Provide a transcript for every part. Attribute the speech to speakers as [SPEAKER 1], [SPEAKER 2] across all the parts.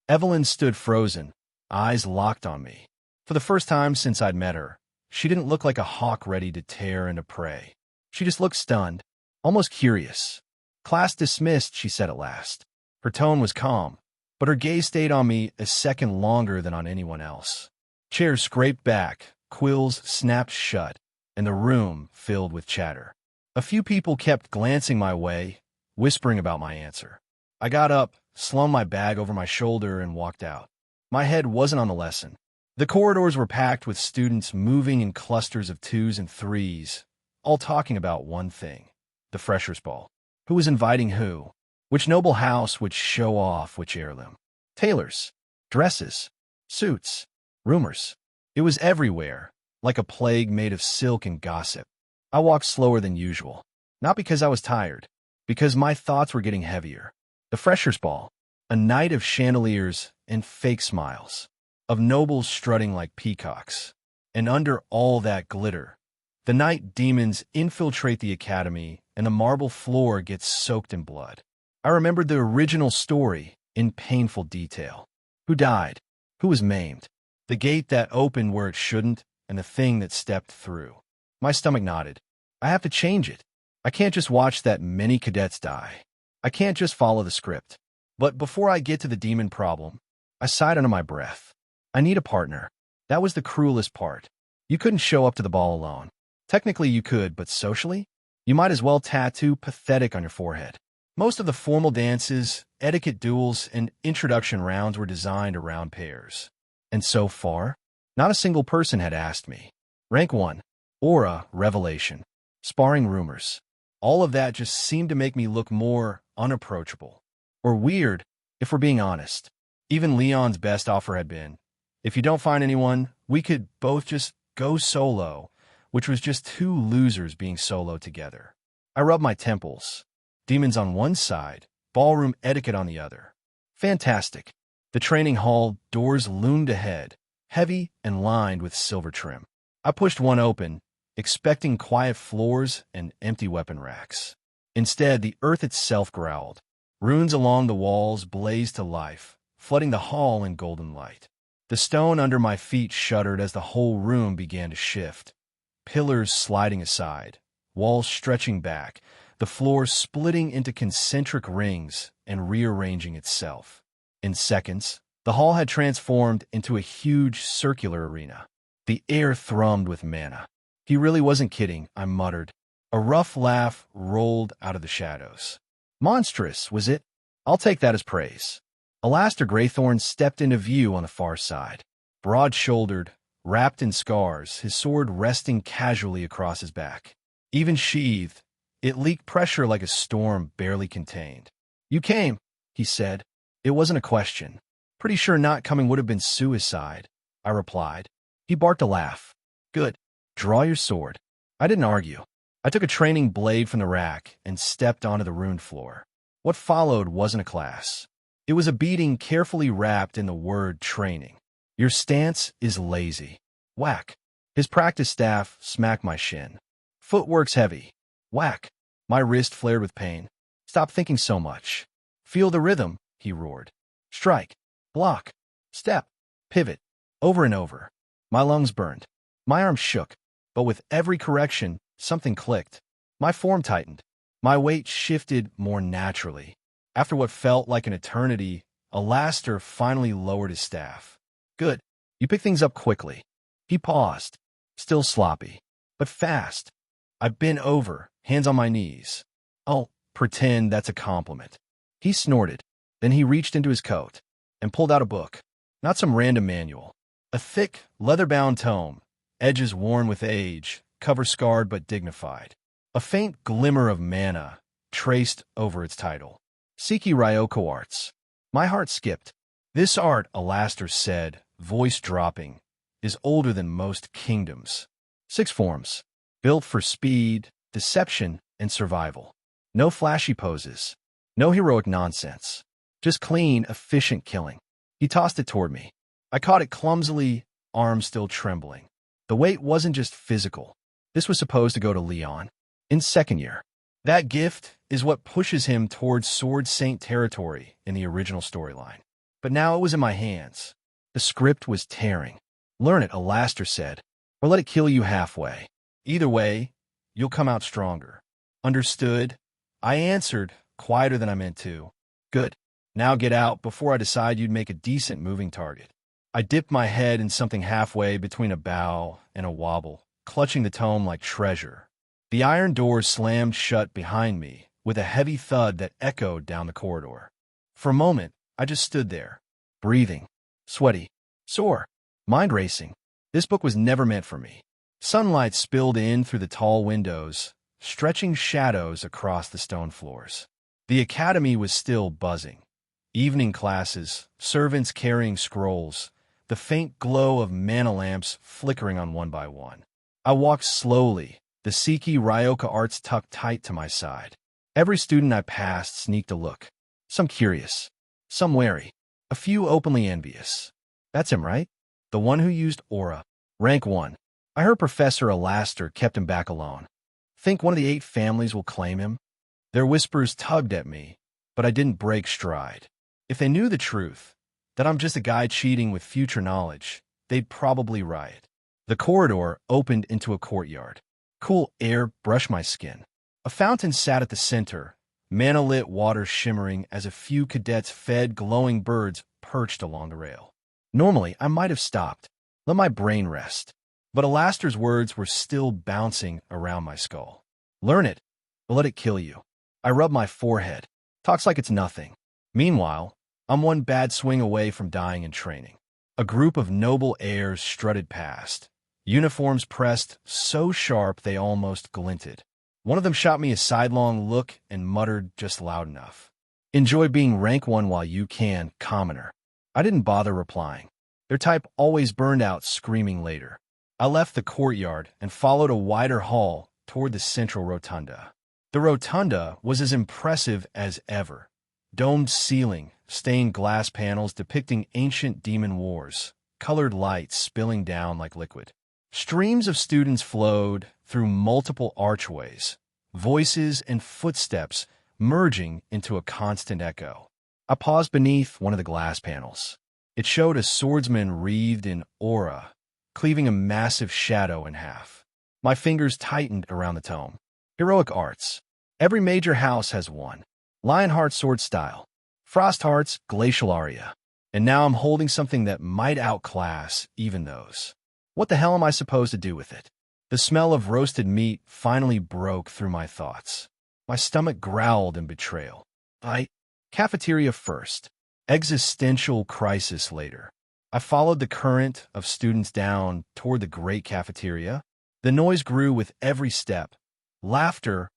[SPEAKER 1] Evelyn stood frozen, eyes locked on me. For the first time since I'd met her, she didn't look like a hawk ready to tear into prey. She just looked stunned, almost curious. "Class dismissed," she said at last. Her tone was calm, but her gaze stayed on me a second longer than on anyone else. Chairs scraped back, quills snapped shut, and the room filled with chatter. A few people kept glancing my way, whispering about my answer. I got up, slung my bag over my shoulder, and walked out. My head wasn't on the lesson. The corridors were packed with students moving in clusters of 2s and 3s, all talking about one thing: the freshers' ball. Who was inviting who? Which noble house would show off which heirloom? Tailors, dresses, suits, rumors. It was everywhere, like a plague made of silk and gossip. I walked slower than usual, not because I was tired, because my thoughts were getting heavier. The freshers' ball, a night of chandeliers and fake smiles, of nobles strutting like peacocks. And under all that glitter, the night demons infiltrate the academy and the marble floor gets soaked in blood. I remembered the original story in painful detail. Who died? Who was maimed? The gate that opened where it shouldn't, and the thing that stepped through. My stomach knotted. I have to change it. I can't just watch that many cadets die. I can't just follow the script. But before I get to the demon problem, I sighed under my breath. I need a partner. That was the cruelest part. You couldn't show up to the ball alone. Technically you could, but socially? You might as well tattoo pathetic on your forehead. Most of the formal dances, etiquette duels, and introduction rounds were designed around pairs. And so far, not a single person had asked me. Rank 1. Aura, revelation. Sparring rumors. All of that just seemed to make me look more unapproachable. Or weird, if we're being honest. Even Leon's best offer had been, if you don't find anyone, we could both just go solo, which was just two losers being solo together. I rubbed my temples. Demons on one side, ballroom etiquette on the other. Fantastic. The training hall doors loomed ahead, heavy and lined with silver trim. I pushed one open, expecting quiet floors and empty weapon racks. Instead, the earth itself growled. Runes along the walls blazed to life, flooding the hall in golden light. The stone under my feet shuddered as the whole room began to shift. Pillars sliding aside, walls stretching back, the floor splitting into concentric rings and rearranging itself. In seconds, the hall had transformed into a huge circular arena. The air thrummed with mana. He really wasn't kidding, I muttered. A rough laugh rolled out of the shadows. Monstrous, was it? I'll take that as praise. Alastair Greythorn stepped into view on the far side. Broad-shouldered, wrapped in scars, his sword resting casually across his back. Even sheathed, it leaked pressure like a storm barely contained. "You came," he said. It wasn't a question. "Pretty sure not coming would have been suicide," I replied. He barked a laugh. "Good. Draw your sword." I didn't argue. I took a training blade from the rack and stepped onto the ruined floor. What followed wasn't a class. It was a beating carefully wrapped in the word training. Your stance is lazy. Whack. His practice staff smacked my shin. Footwork's heavy. Whack. My wrist flared with pain. Stop thinking so much. Feel the rhythm, he roared. Strike. Block. Step. Pivot. Over and over. My lungs burned. My arms shook. But with every correction, something clicked. My form tightened. My weight shifted more naturally. After what felt like an eternity, Alastair finally lowered his staff. Good. You pick things up quickly. He paused. Still sloppy. But fast. I bent over, hands on my knees. I'll pretend that's a compliment. He snorted. Then he reached into his coat and pulled out a book. Not some random manual. A thick, leather-bound tome, edges worn with age, cover scarred but dignified. A faint glimmer of mana traced over its title. Siki Ryoko Arts. My heart skipped. This art, Alastair said, voice dropping, is older than most kingdoms. 6 forms. Built for speed, deception, and survival. No flashy poses. No heroic nonsense. Just clean, efficient killing. He tossed it toward me. I caught it clumsily, arms still trembling. The weight wasn't just physical. This was supposed to go to Leon. In second year. That gift is what pushes him towards Sword Saint territory in the original storyline. but now it was in my hands. The script was tearing. Learn it, Alastair said, or let it kill you halfway. Either way, you'll come out stronger. Understood? I answered, quieter than I meant to. Good. Now get out before I decide you'd make a decent moving target. I dipped my head in something halfway between a bow and a wobble, clutching the tome like treasure. The iron doors slammed shut behind me with a heavy thud that echoed down the corridor. For a moment, I just stood there, breathing, sweaty, sore, mind racing. This book was never meant for me. Sunlight spilled in through the tall windows, stretching shadows across the stone floors. The academy was still buzzing. Evening classes, servants carrying scrolls, the faint glow of mana lamps flickering on one by one. I walked slowly, the Siki Ryoka arts tucked tight to my side. Every student I passed sneaked a look. Some curious, some wary, a few openly envious. That's him, right? The one who used aura. Rank 1. I heard Professor Alastair kept him back alone. Think one of the 8 families will claim him? Their whispers tugged at me, but I didn't break stride. If they knew the truth, that I'm just a guy cheating with future knowledge, they'd probably riot. The corridor opened into a courtyard. Cool air brushed my skin. A fountain sat at the center, mana-lit water shimmering as a few cadets fed glowing birds perched along the rail. Normally, I might have stopped, let my brain rest. But Alastair's words were still bouncing around my skull. Learn it, or let it kill you. I rub my forehead. Talks like it's nothing. Meanwhile, I'm one bad swing away from dying in training. A group of noble heirs strutted past, uniforms pressed so sharp they almost glinted. One of them shot me a sidelong look and muttered just loud enough. Enjoy being rank 1 while you can, commoner. I didn't bother replying. Their type always burned out screaming later. I left the courtyard and followed a wider hall toward the central rotunda. The rotunda was as impressive as ever. Domed ceiling, stained glass panels depicting ancient demon wars, colored lights spilling down like liquid. Streams of students flowed through multiple archways, voices and footsteps merging into a constant echo. I paused beneath one of the glass panels. It showed a swordsman wreathed in aura, cleaving a massive shadow in half. My fingers tightened around the tome. Heroic arts. Every major house has one. Lionheart sword style. Frostheart's glacial aria. And now I'm holding something that might outclass even those. What the hell am I supposed to do with it? The smell of roasted meat finally broke through my thoughts. My stomach growled in betrayal. Cafeteria first. Existential crisis later. I followed the current of students down toward the great cafeteria. The noise grew with every step. Laughter,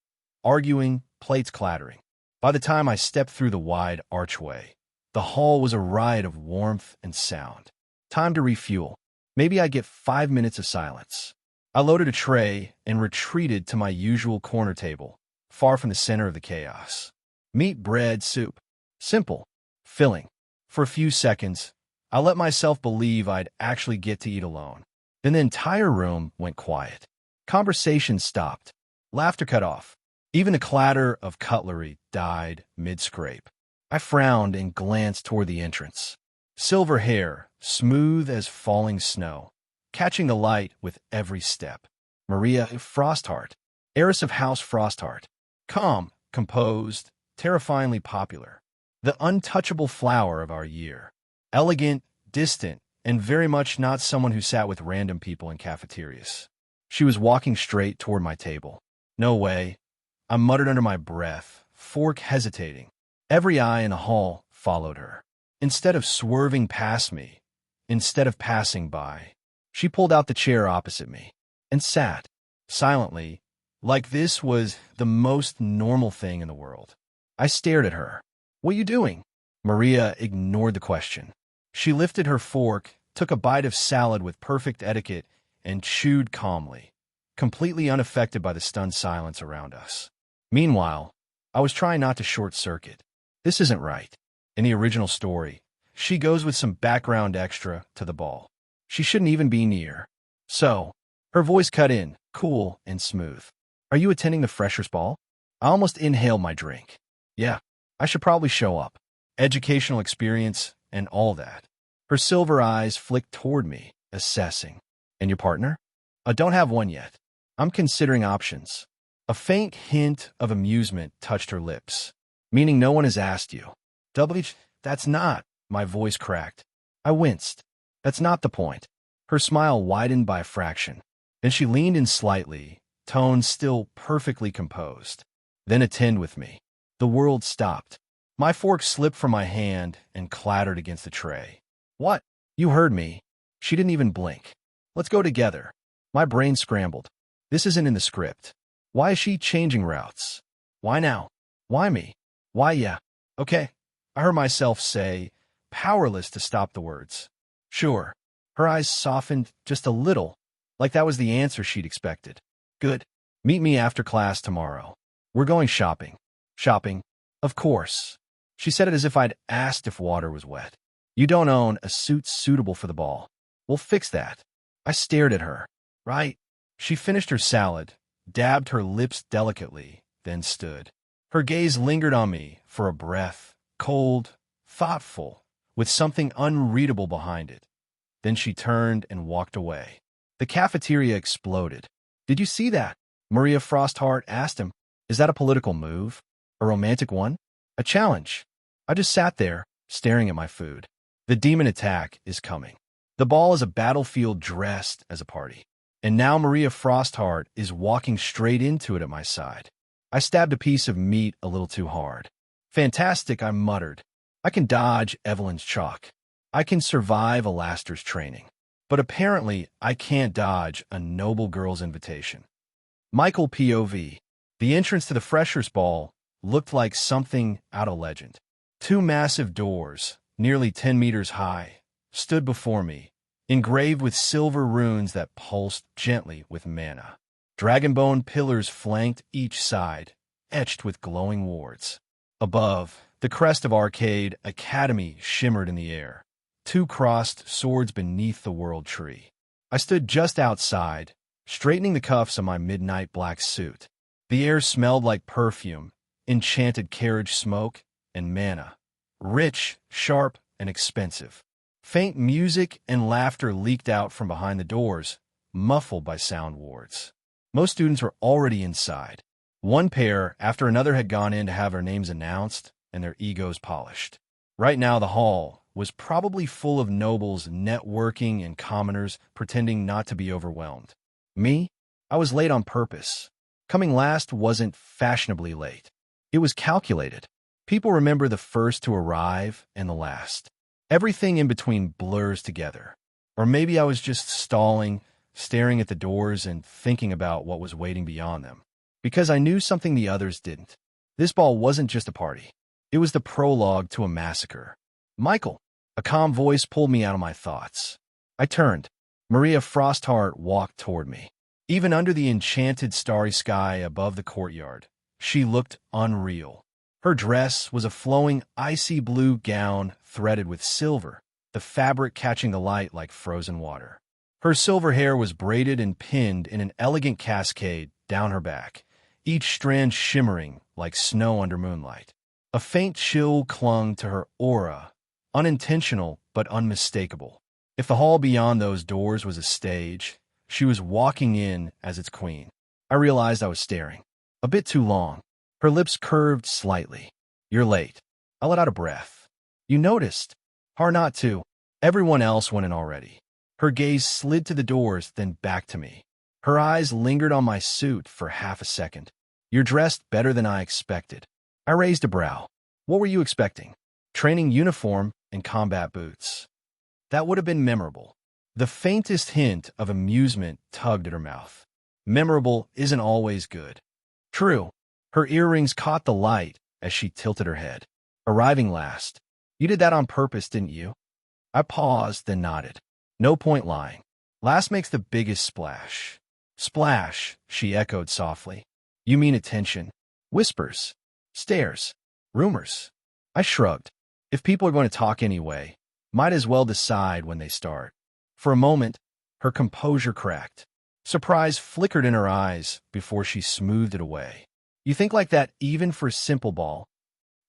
[SPEAKER 1] arguing, plates clattering. By the time I stepped through the wide archway, the hall was a riot of warmth and sound. Time to refuel. Maybe I'd get 5 minutes of silence. I loaded a tray and retreated to my usual corner table, far from the center of the chaos. Meat, bread, soup. Simple. Filling. For a few seconds, I let myself believe I'd actually get to eat alone. Then the entire room went quiet. Conversation stopped. Laughter cut off. Even the clatter of cutlery died mid-scrape. I frowned and glanced toward the entrance. Silver hair, smooth as falling snow, catching the light with every step. Maria Frostheart, heiress of House Frostheart. Calm, composed, terrifyingly popular. The untouchable flower of our year. Elegant, distant, and very much not someone who sat with random people in cafeterias. She was walking straight toward my table. No way. I muttered under my breath, fork hesitating. Every eye in the hall followed her. Instead of swerving past me, instead of passing by, she pulled out the chair opposite me and sat, silently, like this was the most normal thing in the world. I stared at her. What are you doing? Maria ignored the question. She lifted her fork, took a bite of salad with perfect etiquette, and chewed calmly, completely unaffected by the stunned silence around us. Meanwhile, I was trying not to short-circuit. This isn't right. In the original story, she goes with some background extra to the ball. She shouldn't even be near. So, her voice cut in, cool and smooth. Are you attending the freshers' ball? I almost inhaled my drink. Yeah, I should probably show up. Educational experience, and all that. Her silver eyes flicked toward me, assessing. And your partner? I don't have one yet. I'm considering options. A faint hint of amusement touched her lips. Meaning no one has asked you. That's not. My voice cracked. I winced. That's not the point. Her smile widened by a fraction. Then she leaned in slightly, tone still perfectly composed. Then attend with me. The world stopped. My fork slipped from my hand and clattered against the tray. What? You heard me. She didn't even blink. Let's go together. My brain scrambled. This isn't in the script. Why is she changing routes? Why now? Why me? Why yeah? Okay. I heard myself say, powerless to stop the words. Sure. Her eyes softened just a little, like that was the answer she'd expected. Good. Meet me after class tomorrow. We're going shopping. Shopping? Of course. She said it as if I'd asked if water was wet. You don't own a suit suitable for the ball. We'll fix that. I stared at her. Right. She finished her salad, dabbed her lips delicately, then stood. Her gaze lingered on me for a breath, cold, thoughtful, with something unreadable behind it. Then she turned and walked away. The cafeteria exploded. Did you see that? Maria Frosthart asked him. Is that a political move? A romantic one? A challenge? I just sat there, staring at my food. The demon attack is coming. The ball is a battlefield dressed as a party. And now Maria Frosthart is walking straight into it at my side. I stabbed a piece of meat a little too hard. Fantastic, I muttered. I can dodge Evelyn's chalk. I can survive Alastair's training. But apparently, I can't dodge a noble girl's invitation. Michael POV. The entrance to the Freshers' Ball looked like something out of legend. Two massive doors, nearly 10 meters high, stood before me, engraved with silver runes that pulsed gently with mana. Dragonbone pillars flanked each side, etched with glowing wards. Above, the crest of Arcade Academy shimmered in the air, two crossed swords beneath the world tree. I stood just outside, straightening the cuffs on my midnight black suit. The air smelled like perfume, enchanted carriage smoke, and mana. Rich, sharp, and expensive. Faint music and laughter leaked out from behind the doors, muffled by sound wards. Most students were already inside. One pair after another had gone in to have their names announced and their egos polished. Right now the hall was probably full of nobles networking and commoners pretending not to be overwhelmed. Me? I was late on purpose. Coming last wasn't fashionably late. It was calculated. People remember the first to arrive and the last. Everything in between blurs together. Or maybe I was just stalling, staring at the doors and thinking about what was waiting beyond them. Because I knew something the others didn't. This ball wasn't just a party. It was the prologue to a massacre. Michael, a calm voice pulled me out of my thoughts. I turned. Maria Frosthart walked toward me. Even under the enchanted starry sky above the courtyard, she looked unreal. Her dress was a flowing icy blue gown threaded with silver, the fabric catching the light like frozen water. Her silver hair was braided and pinned in an elegant cascade down her back, each strand shimmering like snow under moonlight. A faint chill clung to her aura, unintentional but unmistakable. If the hall beyond those doors was a stage, she was walking in as its queen. I realized I was staring. A bit too long. Her lips curved slightly. You're late. I let out a breath. You noticed. Hard not to. Everyone else went in already. Her gaze slid to the doors, then back to me. Her eyes lingered on my suit for half a second. You're dressed better than I expected. I raised a brow. What were you expecting? Training uniform and combat boots. That would have been memorable. The faintest hint of amusement tugged at her mouth. Memorable isn't always good. True. Her earrings caught the light as she tilted her head. Arriving last. You did that on purpose, didn't you? I paused, then nodded. No point lying. Last makes the biggest splash. Splash, she echoed softly. You mean attention. Whispers. Stares. Rumors. I shrugged. If people are going to talk anyway, might as well decide when they start. For a moment, her composure cracked. Surprise flickered in her eyes before she smoothed it away. You think like that even for a simple ball?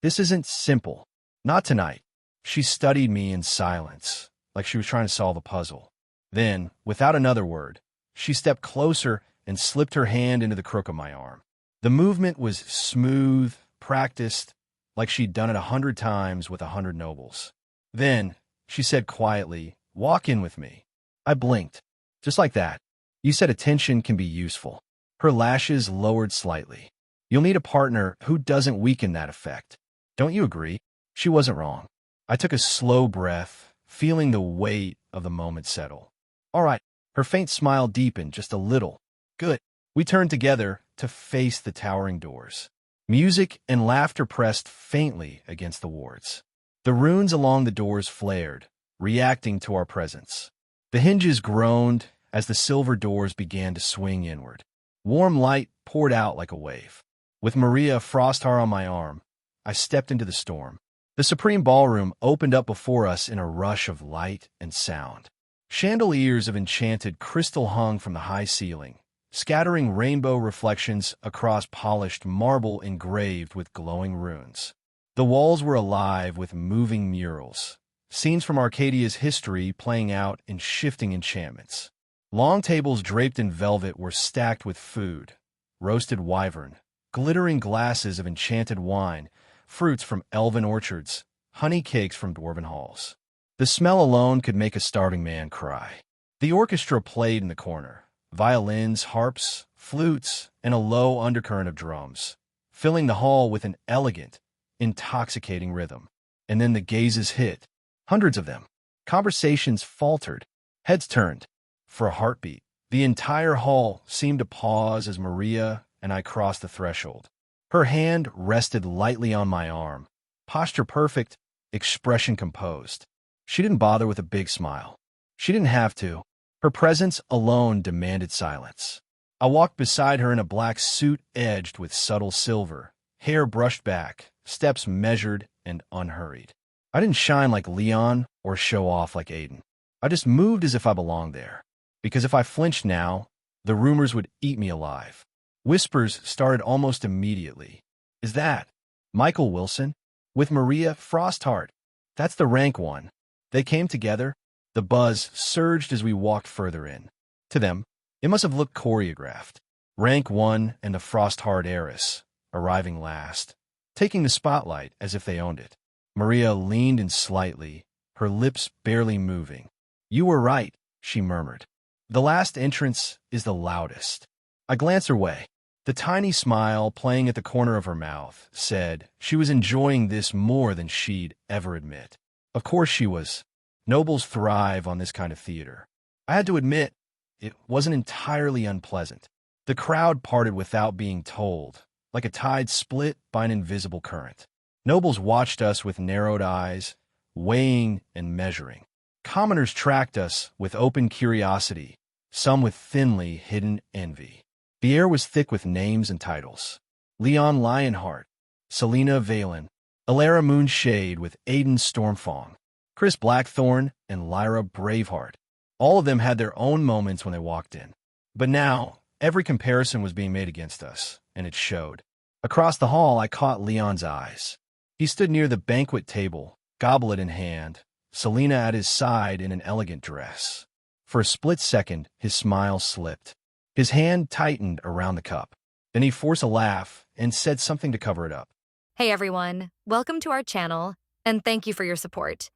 [SPEAKER 1] This isn't simple. Not tonight. She studied me in silence, like she was trying to solve a puzzle. Then, without another word, she stepped closer and slipped her hand into the crook of my arm. The movement was smooth, practiced, like she'd done it 100 times with 100 nobles. Then, she said quietly, "Walk in with me." I blinked. Just like that. You said attention can be useful. Her lashes lowered slightly. You'll need a partner who doesn't weaken that effect. Don't you agree? She wasn't wrong. I took a slow breath, feeling the weight of the moment settle. All right. Her faint smile deepened just a little. Good. We turned together to face the towering doors. Music and laughter pressed faintly against the wards. The runes along the doors flared, reacting to our presence. The hinges groaned as the silver doors began to swing inward. Warm light poured out like a wave. With Maria Frosthar on my arm, I stepped into the storm. The Supreme Ballroom opened up before us in a rush of light and sound. Chandeliers of enchanted crystal hung from the high ceiling, scattering rainbow reflections across polished marble engraved with glowing runes. The walls were alive with moving murals, scenes from Arcadia's history playing out in shifting enchantments. Long tables draped in velvet were stacked with food, roasted wyvern, glittering glasses of enchanted wine, fruits from elven orchards, honey cakes from dwarven halls. The smell alone could make a starving man cry. The orchestra played in the corner, violins, harps, flutes, and a low undercurrent of drums, filling the hall with an elegant, intoxicating rhythm. And then the gazes hit, hundreds of them. Conversations faltered, heads turned. For a heartbeat, the entire hall seemed to pause as Maria and I crossed the threshold. Her hand rested lightly on my arm, posture perfect, expression composed. She didn't bother with a big smile. She didn't have to. Her presence alone demanded silence. I walked beside her in a black suit edged with subtle silver, hair brushed back, steps measured and unhurried. I didn't shine like Leon or show off like Aiden. I just moved as if I belonged there. Because if I flinched now, the rumors would eat me alive. Whispers started almost immediately. Is that Michael Willson? With Maria Frosthart? That's the rank one. They came together. The buzz surged as we walked further in. To them, it must have looked choreographed. Rank 1 and the Frosthart heiress, arriving last, taking the spotlight as if they owned it. Maria leaned in slightly, her lips barely moving. You were right, she murmured. The last entrance is the loudest. I glanced her way. The tiny smile playing at the corner of her mouth said she was enjoying this more than she'd ever admit. Of course she was. Nobles thrive on this kind of theater. I had to admit, it wasn't entirely unpleasant. The crowd parted without being told, like a tide split by an invisible current. Nobles watched us with narrowed eyes, weighing and measuring. Commoners tracked us with open curiosity, some with thinly hidden envy. The air was thick with names and titles. Leon Lionheart, Selena Valen, Alara Moonshade with Aiden Stormfang, Chris Blackthorn, and Lyra Braveheart. All of them had their own moments when they walked in. But now, every comparison was being made against us, and it showed. Across the hall, I caught Leon's eyes. He stood near the banquet table, goblet in hand, Selena at his side in an elegant dress. For a split second, his smile slipped. His hand tightened around the cup. Then he forced a laugh and said something to cover it up.
[SPEAKER 2] Hey everyone, welcome to our channel, and thank you for your support.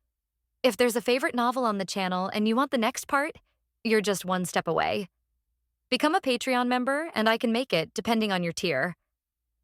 [SPEAKER 2] If there's a favorite novel on the channel and you want the next part, you're just one step away. Become a Patreon member and I can make it depending on your tier.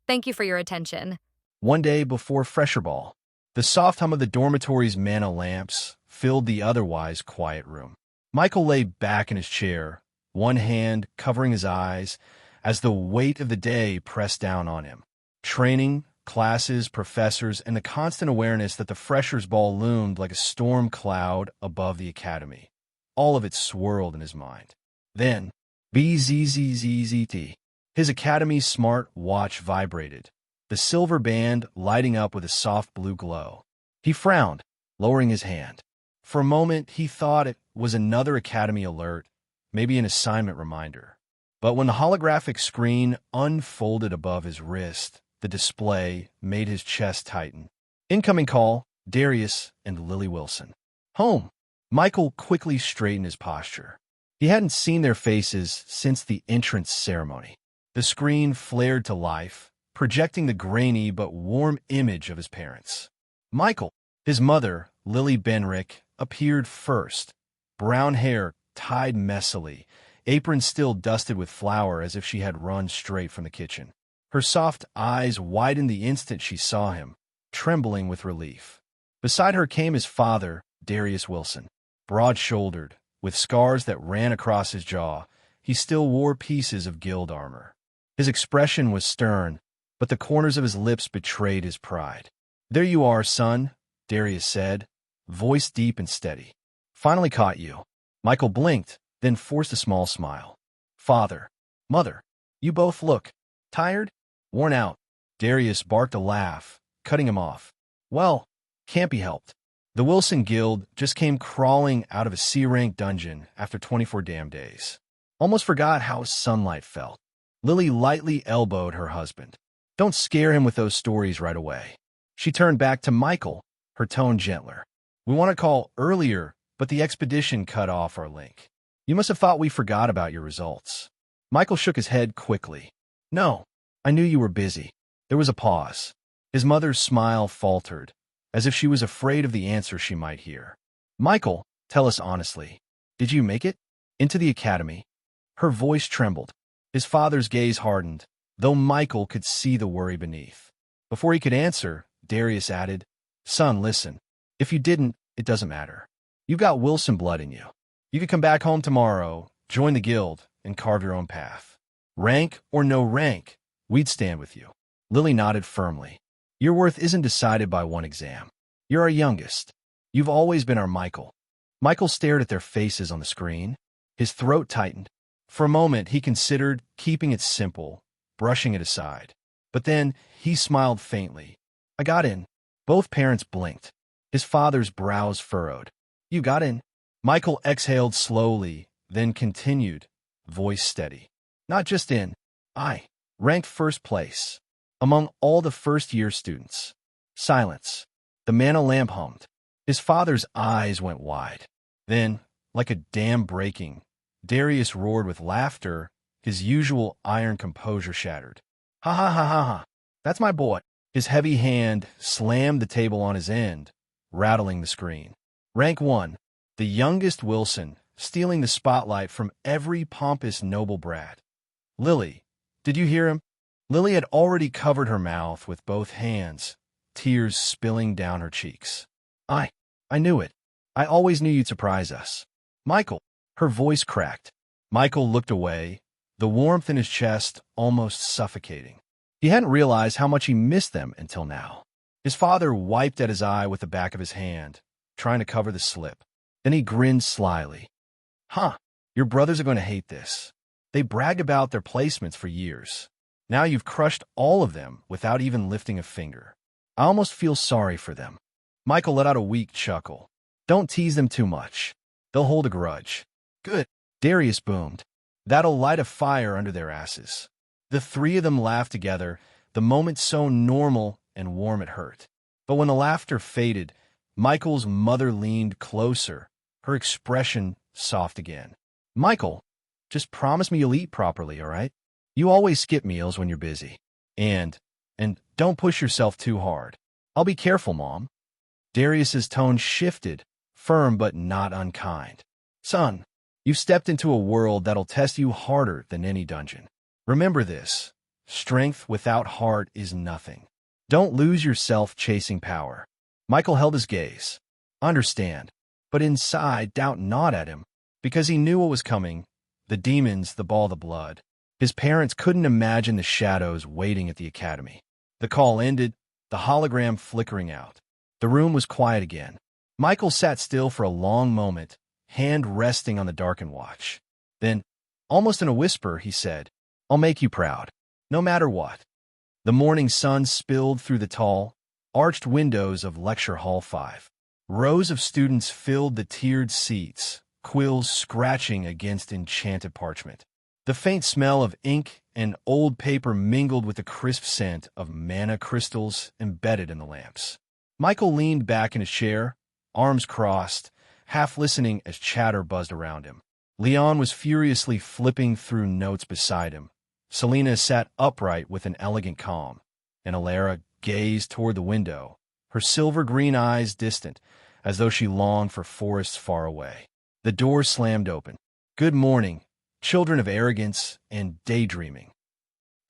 [SPEAKER 2] Thank you for your attention.
[SPEAKER 1] One day before Fresher Ball, the soft hum of the dormitory's mana lamps filled the otherwise quiet room. Michael lay back in his chair, one hand covering his eyes as the weight of the day pressed down on him. Training, classes, professors, and the constant awareness that the Freshers' Ball loomed like a storm cloud above the academy. All of it swirled in his mind. Then, BZZZZT. His academy's smart watch vibrated, the silver band lighting up with a soft blue glow. He frowned, lowering his hand. For a moment, he thought it was another academy alert, maybe an assignment reminder. But when the holographic screen unfolded above his wrist, the display made his chest tighten. Incoming call, Darius and Lily Willson. Home. Michael quickly straightened his posture. He hadn't seen their faces since the entrance ceremony. The screen flared to life, projecting the grainy but warm image of his parents. Michael, his mother, Lily Benrick, appeared first. Brown hair tied messily, apron still dusted with flour as if she had run straight from the kitchen. Her soft eyes widened the instant she saw him, trembling with relief. Beside her came his father, Darius Willson. Broad-shouldered, with scars that ran across his jaw, he still wore pieces of guild armor. His expression was stern, but the corners of his lips betrayed his pride. "There you are, son," Darius said, voice deep and steady. "Finally caught you." Michael blinked, then forced a small smile. "Father, mother, you both look tired, worn out." Darius barked a laugh, cutting him off. "Well, can't be helped. The Willson Guild just came crawling out of a C-rank dungeon after 24 damn days. Almost forgot how sunlight felt." Lily lightly elbowed her husband. "Don't scare him with those stories right away." She turned back to Michael, her tone gentler. "We want to call earlier, but the expedition cut off our link. You must have thought we forgot about your results." Michael shook his head quickly. "No, I knew you were busy." There was a pause. His mother's smile faltered, as if she was afraid of the answer she might hear. "Michael, tell us honestly, did you make it? Into the academy?" Her voice trembled. His father's gaze hardened, though Michael could see the worry beneath. Before he could answer, Darius added, "Son, listen. If you didn't, it doesn't matter. You've got Willson blood in you. You could come back home tomorrow, join the guild, and carve your own path. Rank or no rank, we'd stand with you." Lily nodded firmly. "Your worth isn't decided by one exam. You're our youngest. You've always been our Michael." Michael stared at their faces on the screen. His throat tightened. For a moment, he considered keeping it simple, brushing it aside. But then he smiled faintly. "I got in." Both parents blinked. His father's brows furrowed. "You got in?" Michael exhaled slowly, then continued, voice steady. "Not just in. I ranked first place. Among all the first-year students." Silence. The mana lamp hummed. His father's eyes went wide. Then, like a dam breaking, Darius roared with laughter, his usual iron composure shattered. "Ha ha ha ha ha. That's my boy." His heavy hand slammed the table on his end, rattling the screen. Rank 1, the youngest Willson, stealing the spotlight from every pompous noble brat. "Lily, did you hear him?" Lily had already covered her mouth with both hands, tears spilling down her cheeks. I knew it. I always knew you'd surprise us." "Michael." Her voice cracked. Michael looked away, the warmth in his chest almost suffocating. He hadn't realized how much he missed them until now. His father wiped at his eye with the back of his hand, trying to cover the slip. Then he grinned slyly. "Huh, your brothers are going to hate this. They bragged about their placements for years. Now you've crushed all of them without even lifting a finger. I almost feel sorry for them." Michael let out a weak chuckle. "Don't tease them too much. They'll hold a grudge." "Good," Darius boomed. "That'll light a fire under their asses." The three of them laughed together, the moment so normal and warm it hurt. But when the laughter faded, Michael's mother leaned closer, her expression soft again. "Michael, just promise me you'll eat properly, all right? You always skip meals when you're busy. And don't push yourself too hard." "I'll be careful, Mom." Darius's tone shifted, firm but not unkind. "Son, you've stepped into a world that'll test you harder than any dungeon. Remember this, strength without heart is nothing. Don't lose yourself chasing power." Michael held his gaze. "Understand." But inside, doubt gnawed at him, because he knew what was coming, the demons, the ball, the blood. His parents couldn't imagine the shadows waiting at the academy. The call ended, the hologram flickering out. The room was quiet again. Michael sat still for a long moment, hand resting on the darkened watch. Then, almost in a whisper, he said, "I'll make you proud, no matter what." The morning sun spilled through the tall, arched windows of Lecture Hall 5. Rows of students filled the tiered seats, quills scratching against enchanted parchment. The faint smell of ink and old paper mingled with the crisp scent of mana crystals embedded in the lamps. Michael leaned back in his chair, arms crossed, half listening as chatter buzzed around him. Leon was furiously flipping through notes beside him. Selena sat upright with an elegant calm, and Alara gazed toward the window, her silver-green eyes distant, as though she longed for forests far away. The door slammed open. "Good morning, children of arrogance and daydreaming."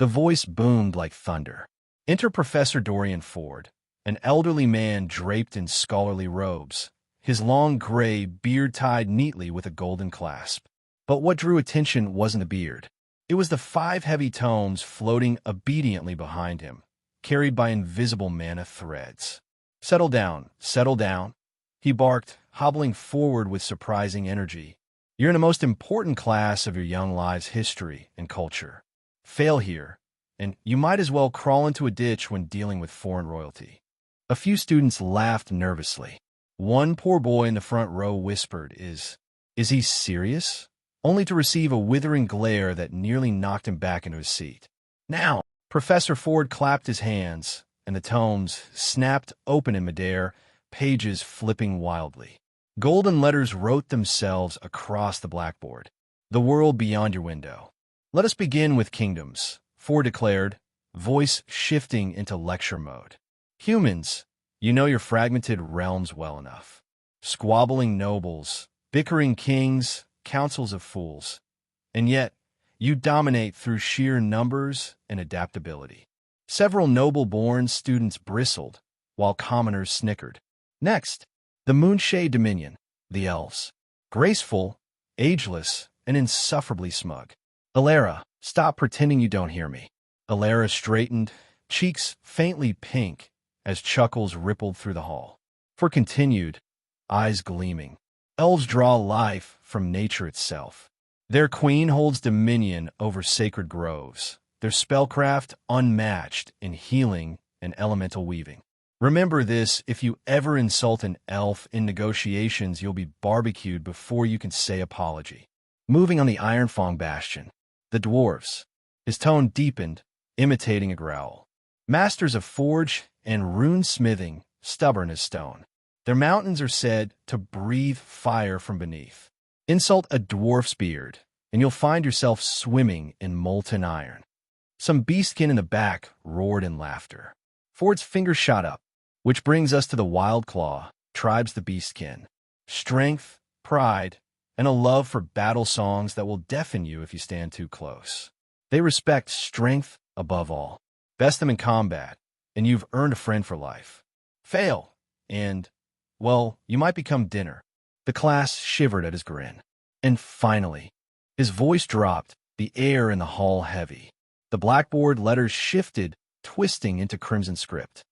[SPEAKER 1] The voice boomed like thunder. Enter Professor Dorian Ford, an elderly man draped in scholarly robes, his long gray beard tied neatly with a golden clasp. But what drew attention wasn't the beard. It was the 5 heavy tomes floating obediently behind him, carried by invisible mana threads. Settle down, he barked, hobbling forward with surprising energy. "You're in the most important class of your young lives' history and culture. Fail here, and you might as well crawl into a ditch when dealing with foreign royalty." A few students laughed nervously. One poor boy in the front row whispered, Is he serious?" Only to receive a withering glare that nearly knocked him back into his seat. "Now!" Professor Ford clapped his hands, and the tomes snapped open in midair, pages flipping wildly. Golden letters wrote themselves across the blackboard. "The world beyond your window." "Let us begin with kingdoms," Ford declared, voice shifting into lecture mode. "Humans, you know your fragmented realms well enough. Squabbling nobles, bickering kings, councils of fools. And yet, you dominate through sheer numbers and adaptability." Several noble-born students bristled, while commoners snickered. Next, the Moonshade Dominion, the elves. Graceful, ageless, and insufferably smug. "Alara, stop pretending you don't hear me." Alara straightened, cheeks faintly pink, as chuckles rippled through the hall. Ford continued, eyes gleaming. "Elves draw life from nature itself. Their queen holds dominion over sacred groves, their spellcraft unmatched in healing and elemental weaving. Remember this: if you ever insult an elf in negotiations, you'll be barbecued before you can say apology." Moving on the Ironfang Bastion, the dwarves. His tone deepened, imitating a growl. "Masters of forge and rune smithing, stubborn as stone. Their mountains are said to breathe fire from beneath. Insult a dwarf's beard, and you'll find yourself swimming in molten iron." Some beastkin in the back roared in laughter. Ford's finger shot up, which brings us to the Wild Claw, tribes the beastkin. Strength, pride, and a love for battle songs that will deafen you if you stand too close. They respect strength above all. Best them in combat, and you've earned a friend for life. Fail, and, well, you might become dinner. The class shivered at his grin. And finally, his voice dropped, the air in the hall heavy. The blackboard letters shifted, twisting into crimson script.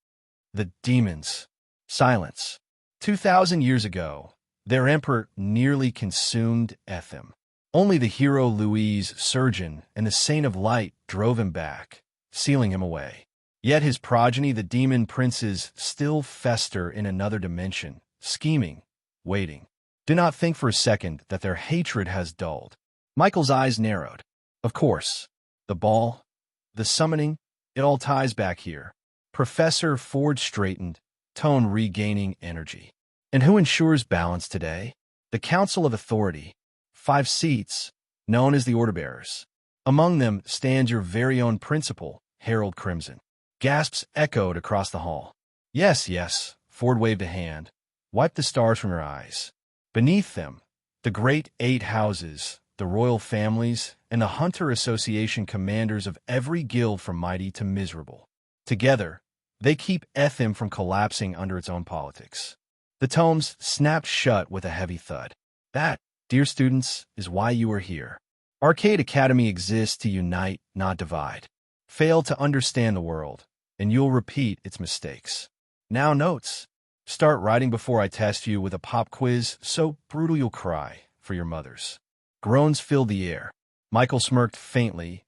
[SPEAKER 1] "The demons." Silence. 2,000 years ago, their emperor nearly consumed Etham. Only the hero Louise, surgeon, and the saint of light drove him back, sealing him away. Yet his progeny, the demon princes, still fester in another dimension, scheming, waiting. Do not think for a second that their hatred has dulled. Michael's eyes narrowed. Of course, the ball, the summoning, it all ties back here. Professor Ford straightened, tone regaining energy. And who ensures balance today? The Council of Authority. 5 seats, known as the Order Bearers. Among them stands your very own principal, Harold Crimson. Gasps echoed across the hall. Yes, yes, Ford waved a hand. Wipe the stars from your eyes. Beneath them, the great 8 houses, the royal families, and the Hunter Association commanders of every guild from mighty to miserable. Together, they keep Etham from collapsing under its own politics. The tomes snapped shut with a heavy thud. That, dear students, is why you are here. Arcade Academy exists to unite, not divide. Fail to understand the world, and you'll repeat its mistakes. Now notes. Start writing before I test you with a pop quiz so brutal you'll cry for your mothers. Groans filled the air. Michael smirked faintly,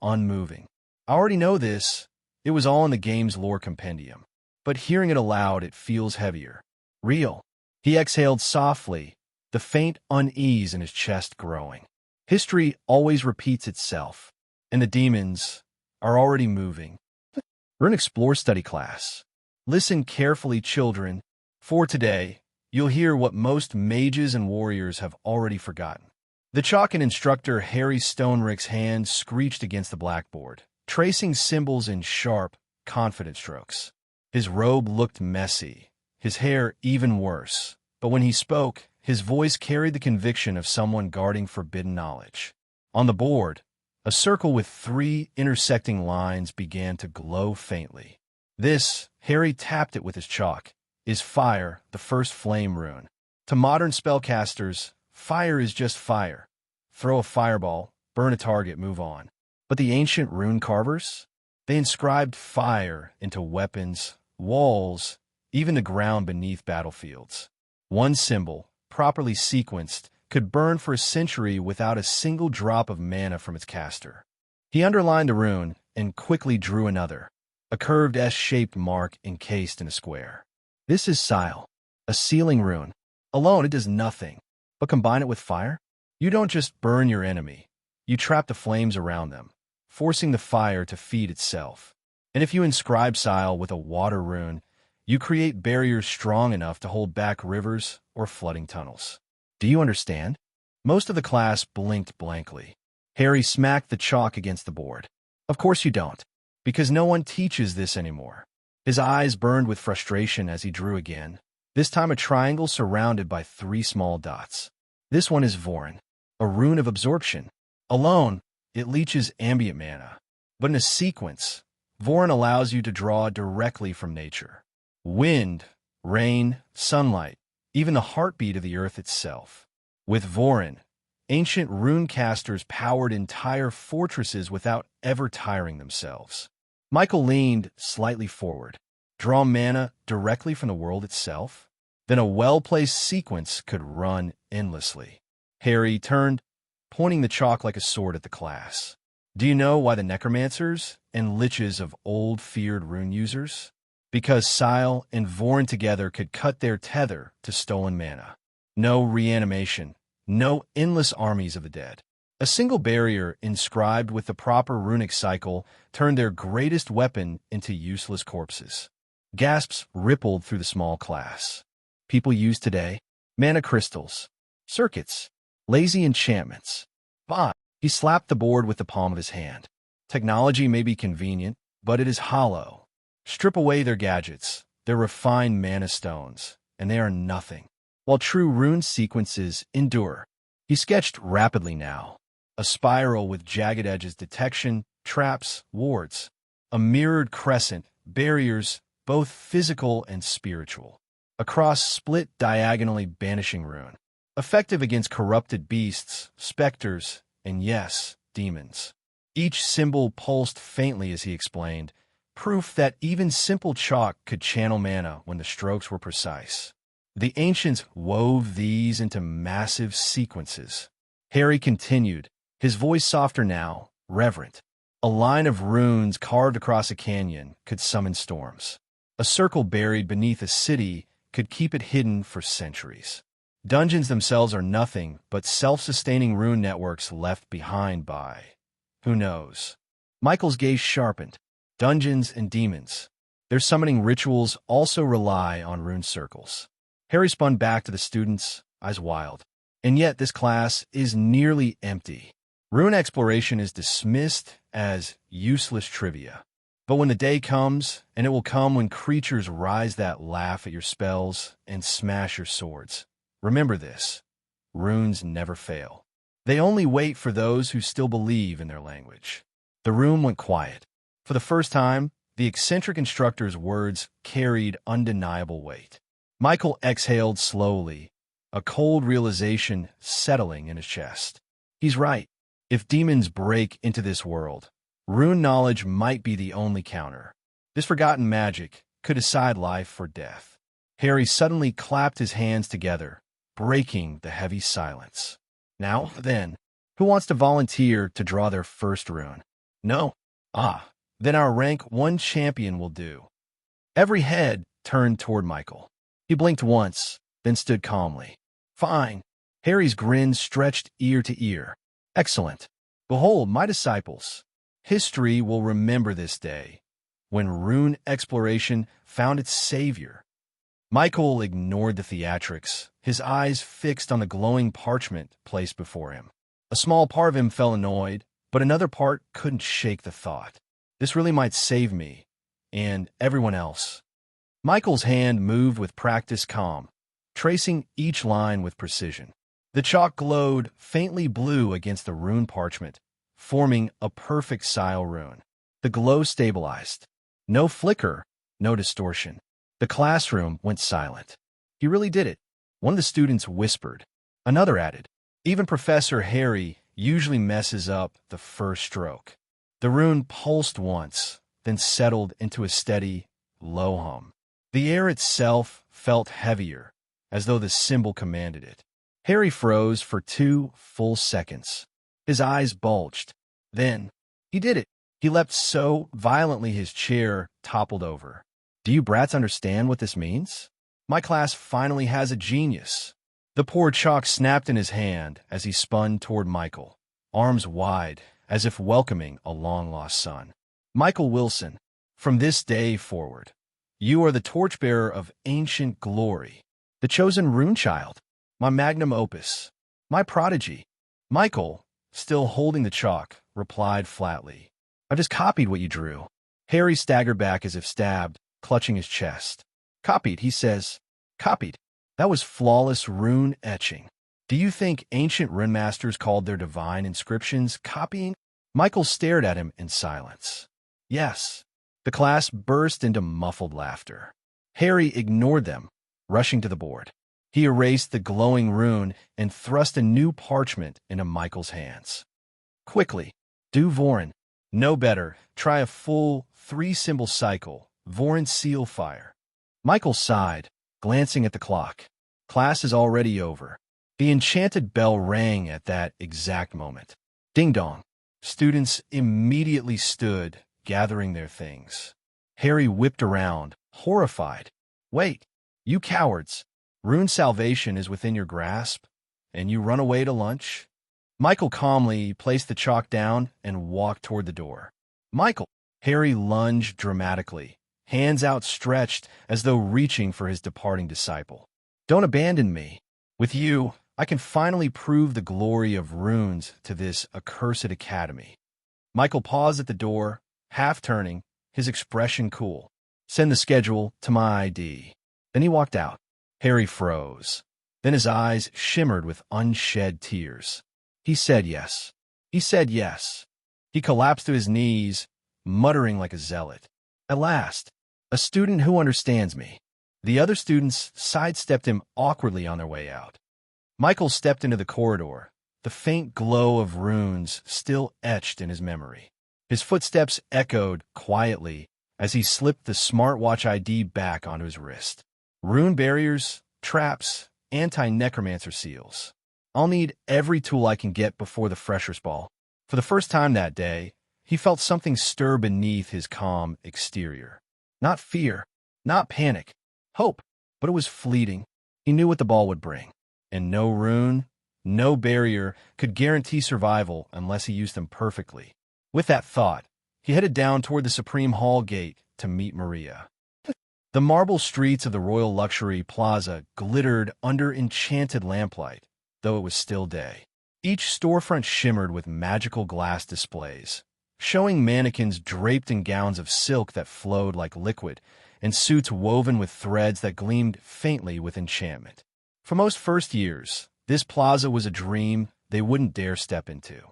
[SPEAKER 1] unmoving. I already know this. It was all in the game's lore compendium. But hearing it aloud, it feels heavier. Real. He exhaled softly, the faint unease in his chest growing. History always repeats itself, and the demons are already moving. We're an explore study class. Listen carefully, children, for today, you'll hear what most mages and warriors have already forgotten. The chalk and instructor Harry Stonerick's hand screeched against the blackboard, tracing symbols in sharp, confident strokes. His robe looked messy, his hair even worse, but when he spoke, his voice carried the conviction of someone guarding forbidden knowledge. On the board, a circle with 3 intersecting lines began to glow faintly. This, Harry tapped it with his chalk, is fire, the first flame rune. To modern spellcasters, fire is just fire. Throw a fireball, burn a target, move on. But the ancient rune carvers? They inscribed fire into weapons, walls, even the ground beneath battlefields. One symbol, properly sequenced, could burn for a century without a single drop of mana from its caster. He underlined the rune and quickly drew another, a curved S-shaped mark encased in a square. This is Sile, a sealing rune. Alone, it does nothing. But combine it with fire? You don't just burn your enemy. You trap the flames around them, forcing the fire to feed itself. And if you inscribe Sile with a water rune, you create barriers strong enough to hold back rivers or flooding tunnels. Do you understand? Most of the class blinked blankly. Harry smacked the chalk against the board. Of course you don't, because no one teaches this anymore. His eyes burned with frustration as he drew again, this time a triangle surrounded by 3 small dots. This one is Vorin, a rune of absorption. Alone, it leeches ambient mana. But in a sequence, Vorin allows you to draw directly from nature. Wind, rain, sunlight, even the heartbeat of the earth itself. With Vorin, ancient rune casters powered entire fortresses without ever tiring themselves. Michael leaned slightly forward. Draw mana directly from the world itself? Then a well-placed sequence could run endlessly. Harry turned, pointing the chalk like a sword at the class. Do you know why the necromancers and liches of old feared rune users? Because Sile and Vorin together could cut their tether to stolen mana. No reanimation, no endless armies of the dead. A single barrier inscribed with the proper runic cycle turned their greatest weapon into useless corpses. Gasps rippled through the small class. People use today mana crystals, circuits, lazy enchantments. Bah! He slapped the board with the palm of his hand. Technology may be convenient, but it is hollow. Strip away their gadgets, their refined mana stones, and they are nothing. While true rune sequences endure. He sketched rapidly now. A spiral with jagged edges, detection, traps, wards. A mirrored crescent, barriers, both physical and spiritual. A cross split diagonally banishing rune. Effective against corrupted beasts, specters, and yes, demons. Each symbol pulsed faintly as he explained, proof that even simple chalk could channel mana when the strokes were precise. The ancients wove these into massive sequences. Harry continued, his voice softer now, reverent. A line of runes carved across a canyon could summon storms. A circle buried beneath a city could keep it hidden for centuries. Dungeons themselves are nothing but self-sustaining rune networks left behind by, who knows? Michael's gaze sharpened. Dungeons and demons. Their summoning rituals also rely on rune circles. Harry spun back to the students, eyes wild. And yet this class is nearly empty. Rune exploration is dismissed as useless trivia. But when the day comes, and it will come when creatures rise that laugh at your spells and smash your swords, remember this. Runes never fail. They only wait for those who still believe in their language. The room went quiet. For the first time, the eccentric instructor's words carried undeniable weight. Michael exhaled slowly, a cold realization settling in his chest. He's right. If demons break into this world, rune knowledge might be the only counter. This forgotten magic could decide life or death. Harry suddenly clapped his hands together, breaking the heavy silence. Now, then, who wants to volunteer to draw their first rune? No? Ah, then our rank 1 champion will do. Every head turned toward Michael. He blinked once, then stood calmly. Fine. Harry's grin stretched ear to ear. Excellent. Behold, my disciples. History will remember this day, when rune exploration found its savior. Michael ignored the theatrics, his eyes fixed on the glowing parchment placed before him. A small part of him felt annoyed, but another part couldn't shake the thought. This really might save me, and everyone else. Michael's hand moved with practiced calm, tracing each line with precision. The chalk glowed faintly blue against the rune parchment, forming a perfect Sile rune. The glow stabilized. No flicker, no distortion. The classroom went silent. He really did it. One of the students whispered. Another added. Even Professor Harry usually messes up the first stroke. The rune pulsed once, then settled into a steady, low hum. The air itself felt heavier, as though the symbol commanded it. Harry froze for 2 full seconds. His eyes bulged. Then, he did it. He leapt so violently his chair toppled over. Do you brats understand what this means? My class finally has a genius. The poor chalk snapped in his hand as he spun toward Michael, arms wide, as if welcoming a long-lost son. Michael Willson, from this day forward, you are the torchbearer of ancient glory, the chosen rune child, my magnum opus, my prodigy. Michael, still holding the chalk, replied flatly, I've just copied what you drew. Harry staggered back as if stabbed, clutching his chest. Copied, he says. Copied. That was flawless rune etching. Do you think ancient rune masters called their divine inscriptions copying? Michael stared at him in silence. Yes. The class burst into muffled laughter. Harry ignored them, rushing to the board. He erased the glowing rune and thrust a new parchment into Michael's hands. Quickly, do Vorin. No better, try a full 3-symbol cycle, Vorin seal fire. Michael sighed, glancing at the clock. Class is already over. The enchanted bell rang at that exact moment. Ding-dong. Students immediately stood, gathering their things. Harry whipped around, horrified. Wait, you cowards. Rune salvation is within your grasp, and you run away to lunch? Michael calmly placed the chalk down and walked toward the door. Michael! Harry lunged dramatically, hands outstretched as though reaching for his departing disciple. Don't abandon me. With you, I can finally prove the glory of runes to this accursed academy. Michael paused at the door, half turning, his expression cool. Send the schedule to my ID. Then he walked out. Harry froze. Then his eyes shimmered with unshed tears. He said yes. He said yes. He collapsed to his knees, muttering like a zealot. At last, a student who understands me. The other students sidestepped him awkwardly on their way out. Michael stepped into the corridor, the faint glow of runes still etched in his memory. His footsteps echoed quietly as he slipped the smartwatch ID back onto his wrist. Rune barriers, traps, anti-necromancer seals. I'll need every tool I can get before the freshers' ball. For the first time that day, he felt something stir beneath his calm exterior. Not fear, not panic, hope, but it was fleeting. He knew what the ball would bring. And no rune, no barrier could guarantee survival unless he used them perfectly. With that thought, he headed down toward the Supreme Hall gate to meet Maria. The marble streets of the Royal Luxury Plaza glittered under enchanted lamplight, though it was still day. Each storefront shimmered with magical glass displays, showing mannequins draped in gowns of silk that flowed like liquid, and suits woven with threads that gleamed faintly with enchantment. For most first years, this plaza was a dream they wouldn't dare step into.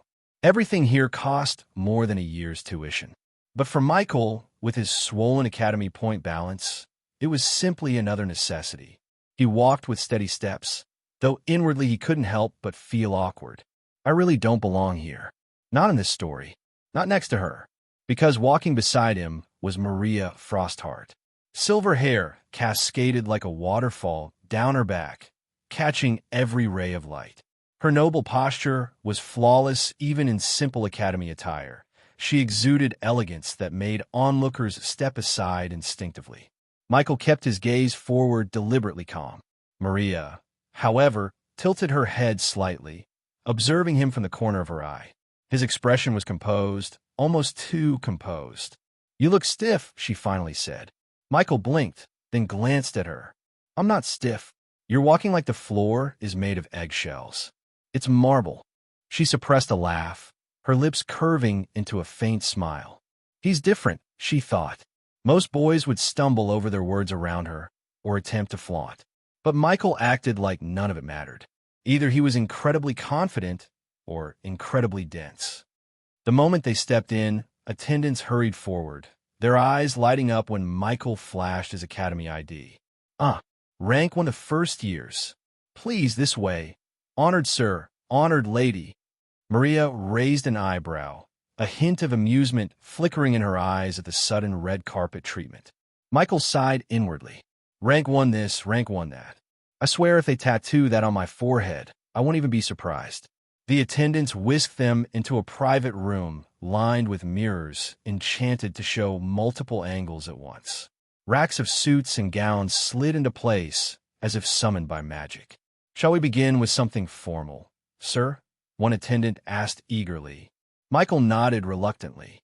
[SPEAKER 1] Everything here cost more than a year's tuition. But for Michael, with his swollen academy point balance, it was simply another necessity. He walked with steady steps, though inwardly he couldn't help but feel awkward. I really don't belong here. Not in this story. Not next to her. Because walking beside him was Maria Frostheart. Silver hair cascaded like a waterfall down her back, catching every ray of light. Her noble posture was flawless even in simple academy attire. She exuded elegance that made onlookers step aside instinctively. Michael kept his gaze forward, deliberately calm. Maria, however, tilted her head slightly, observing him from the corner of her eye. His expression was composed, almost too composed. "You look stiff," she finally said. Michael blinked, then glanced at her. "I'm not stiff. You're walking like the floor is made of eggshells. It's marble." She suppressed a laugh, her lips curving into a faint smile. He's different, she thought. Most boys would stumble over their words around her or attempt to flaunt. But Michael acted like none of it mattered. Either he was incredibly confident or incredibly dense. The moment they stepped in, attendants hurried forward, their eyes lighting up when Michael flashed his academy ID. Rank 1 of first years. Please, this way. Honored sir, honored lady." Maria raised an eyebrow, a hint of amusement flickering in her eyes at the sudden red carpet treatment. Michael sighed inwardly. "Rank 1 this, rank 1 that. I swear if they tattoo that on my forehead, I won't even be surprised." The attendants whisked them into a private room lined with mirrors, enchanted to show multiple angles at once. Racks of suits and gowns slid into place as if summoned by magic. "Shall we begin with something formal, sir?" one attendant asked eagerly. Michael nodded reluctantly.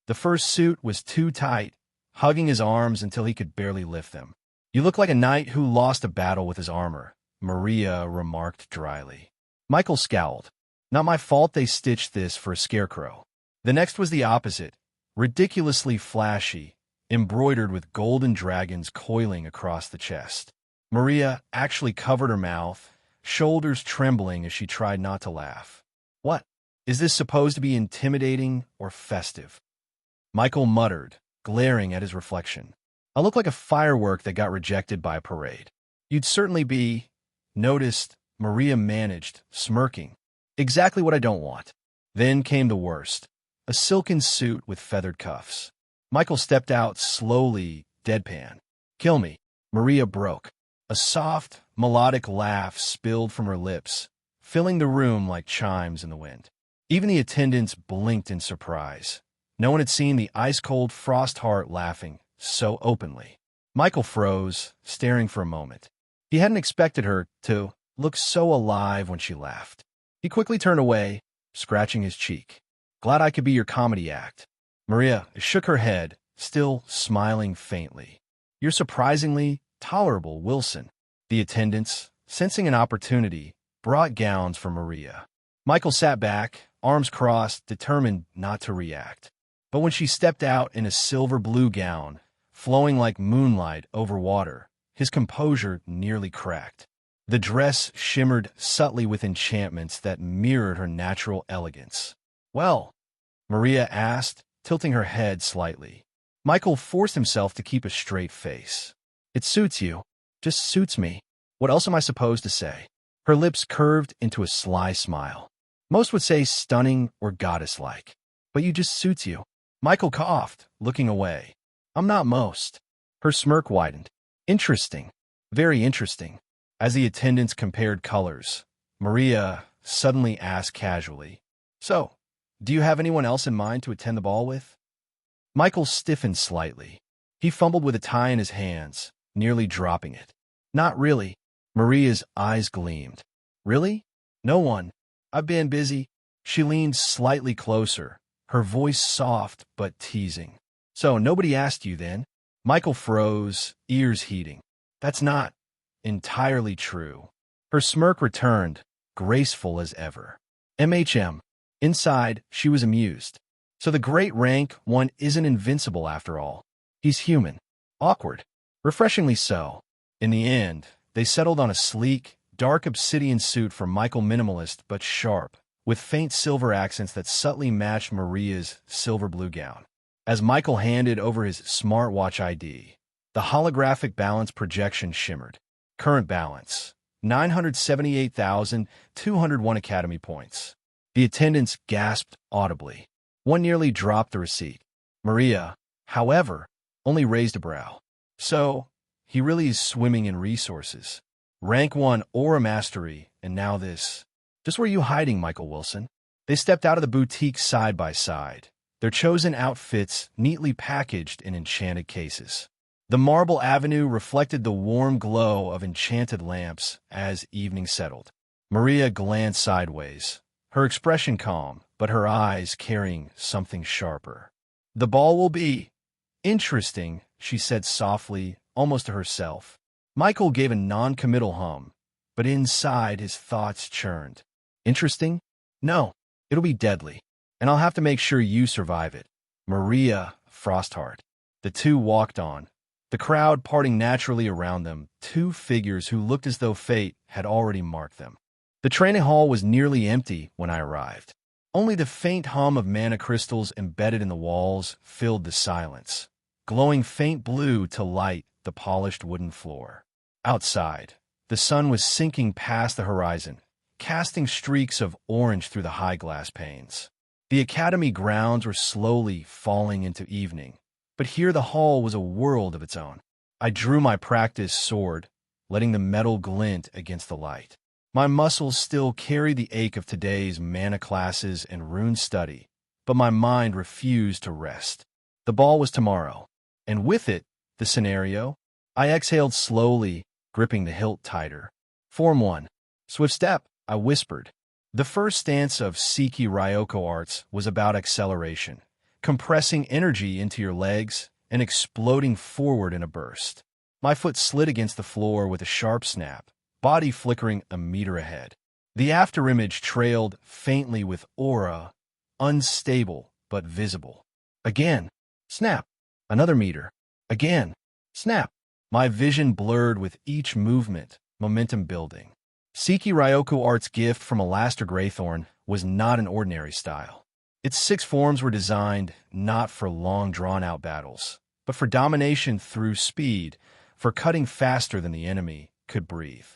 [SPEAKER 1] The first suit was too tight, hugging his arms until he could barely lift them. "You look like a knight who lost a battle with his armor," Maria remarked dryly. Michael scowled. "Not my fault they stitched this for a scarecrow." The next was the opposite, ridiculously flashy, embroidered with golden dragons coiling across the chest. Maria actually covered her mouth, shoulders trembling as she tried not to laugh. "What? Is this supposed to be intimidating or festive?" Michael muttered, glaring at his reflection. "I look like a firework that got rejected by a parade." "You'd certainly be," noticed, Maria managed, smirking. "Exactly what I don't want." Then came the worst, a silken suit with feathered cuffs. Michael stepped out slowly, deadpan. "Kill me." Maria broke. A soft, melodic laugh spilled from her lips, filling the room like chimes in the wind. Even the attendants blinked in surprise. No one had seen the ice-cold Frostheart laughing so openly. Michael froze, staring for a moment. He hadn't expected her to look so alive when she laughed. He quickly turned away, scratching his cheek. "Glad I could be your comedy act." Maria shook her head, still smiling faintly. "You're surprisingly tolerable, Willson." The attendants, sensing an opportunity, brought gowns for Maria. Michael sat back, arms crossed, determined not to react. But when she stepped out in a silver blue gown, flowing like moonlight over water, his composure nearly cracked. The dress shimmered subtly with enchantments that mirrored her natural elegance. "Well?" Maria asked, tilting her head slightly. Michael forced himself to keep a straight face. "It suits you. Just suits me. What else am I supposed to say?" Her lips curved into a sly smile. "Most would say stunning or goddess-like. But you just suits you." Michael coughed, looking away. "I'm not most." Her smirk widened. "Interesting. Very interesting." As the attendants compared colors, Maria suddenly asked casually, "So, do you have anyone else in mind to attend the ball with?" Michael stiffened slightly. He fumbled with a tie in his hands, nearly dropping it. "Not really." Maria's eyes gleamed. "Really? No one? I've been busy." She leaned slightly closer, her voice soft but teasing. "So nobody asked you then?" Michael froze, ears heating. "That's not entirely true." Her smirk returned, graceful as ever. "MHM." Inside, she was amused. So the great rank one isn't invincible after all. He's human. Awkward. Refreshingly so. In the end, they settled on a sleek, dark obsidian suit for Michael, minimalist but sharp, with faint silver accents that subtly matched Maria's silver blue gown. As Michael handed over his smartwatch ID, the holographic balance projection shimmered. Current balance, 978,201 Academy points. The attendants gasped audibly. One nearly dropped the receipt. Maria, however, only raised a brow. "So, he really is swimming in resources. Rank 1 aura mastery, and now this. Just where are you hiding, Michael Willson?" They stepped out of the boutique side by side, their chosen outfits neatly packaged in enchanted cases. The marble avenue reflected the warm glow of enchanted lamps as evening settled. Maria glanced sideways, her expression calm, but her eyes carrying something sharper. "The ball will be Interesting, she said softly, almost to herself. Michael gave a non-committal hum, but inside his thoughts churned. Interesting? No, it'll be deadly, and I'll have to make sure you survive it. Maria, Frostheart. The two walked on, the crowd parting naturally around them, two figures who looked as though fate had already marked them. The training hall was nearly empty when I arrived. Only the faint hum of mana crystals embedded in the walls filled the silence, glowing faint blue to light the polished wooden floor. Outside, the sun was sinking past the horizon, casting streaks of orange through the high glass panes. The academy grounds were slowly falling into evening, but here the hall was a world of its own. I drew my practice sword, letting the metal glint against the light. My muscles still carried the ache of today's mana classes and rune study, but my mind refused to rest. The ball was tomorrow, and with it, the scenario. I exhaled slowly, gripping the hilt tighter. Form 1. Swift step, I whispered. The first stance of Seiki Ryoko arts was about acceleration, compressing energy into your legs and exploding forward in a burst. My foot slid against the floor with a sharp snap, body flickering a meter ahead. The afterimage trailed faintly with aura, unstable but visible. Again, snap, another meter. Again, snap. My vision blurred with each movement, momentum building. Seiki Ryoko Art's gift from Alastair Greythorn was not an ordinary style. Its 6 forms were designed not for long drawn-out battles, but for domination through speed, for cutting faster than the enemy could breathe.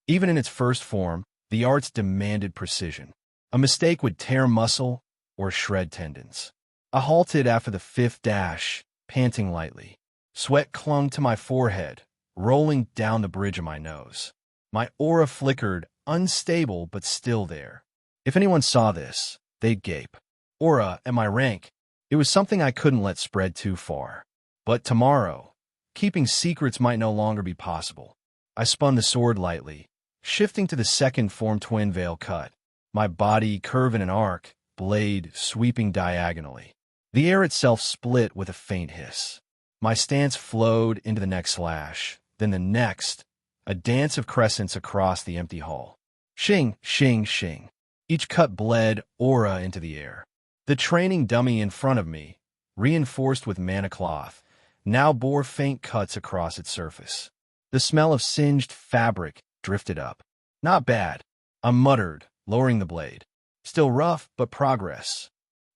[SPEAKER 1] Even in its first form, the arts demanded precision. A mistake would tear muscle or shred tendons. I halted after the 5th dash, panting lightly. Sweat clung to my forehead, rolling down the bridge of my nose. My aura flickered, unstable but still there. If anyone saw this, they'd gape. Aura at my rank, it was something I couldn't let spread too far. But tomorrow, keeping secrets might no longer be possible. I spun the sword lightly, shifting to the second form twin veil cut, my body curve in an arc, blade sweeping diagonally. The air itself split with a faint hiss. My stance flowed into the next slash, then the next, a dance of crescents across the empty hall. Shing, shing, shing. Each cut bled aura into the air. The training dummy in front of me, reinforced with mana cloth, now bore faint cuts across its surface. The smell of singed fabric drifted up. Not bad, I muttered, lowering the blade. Still rough, but progress.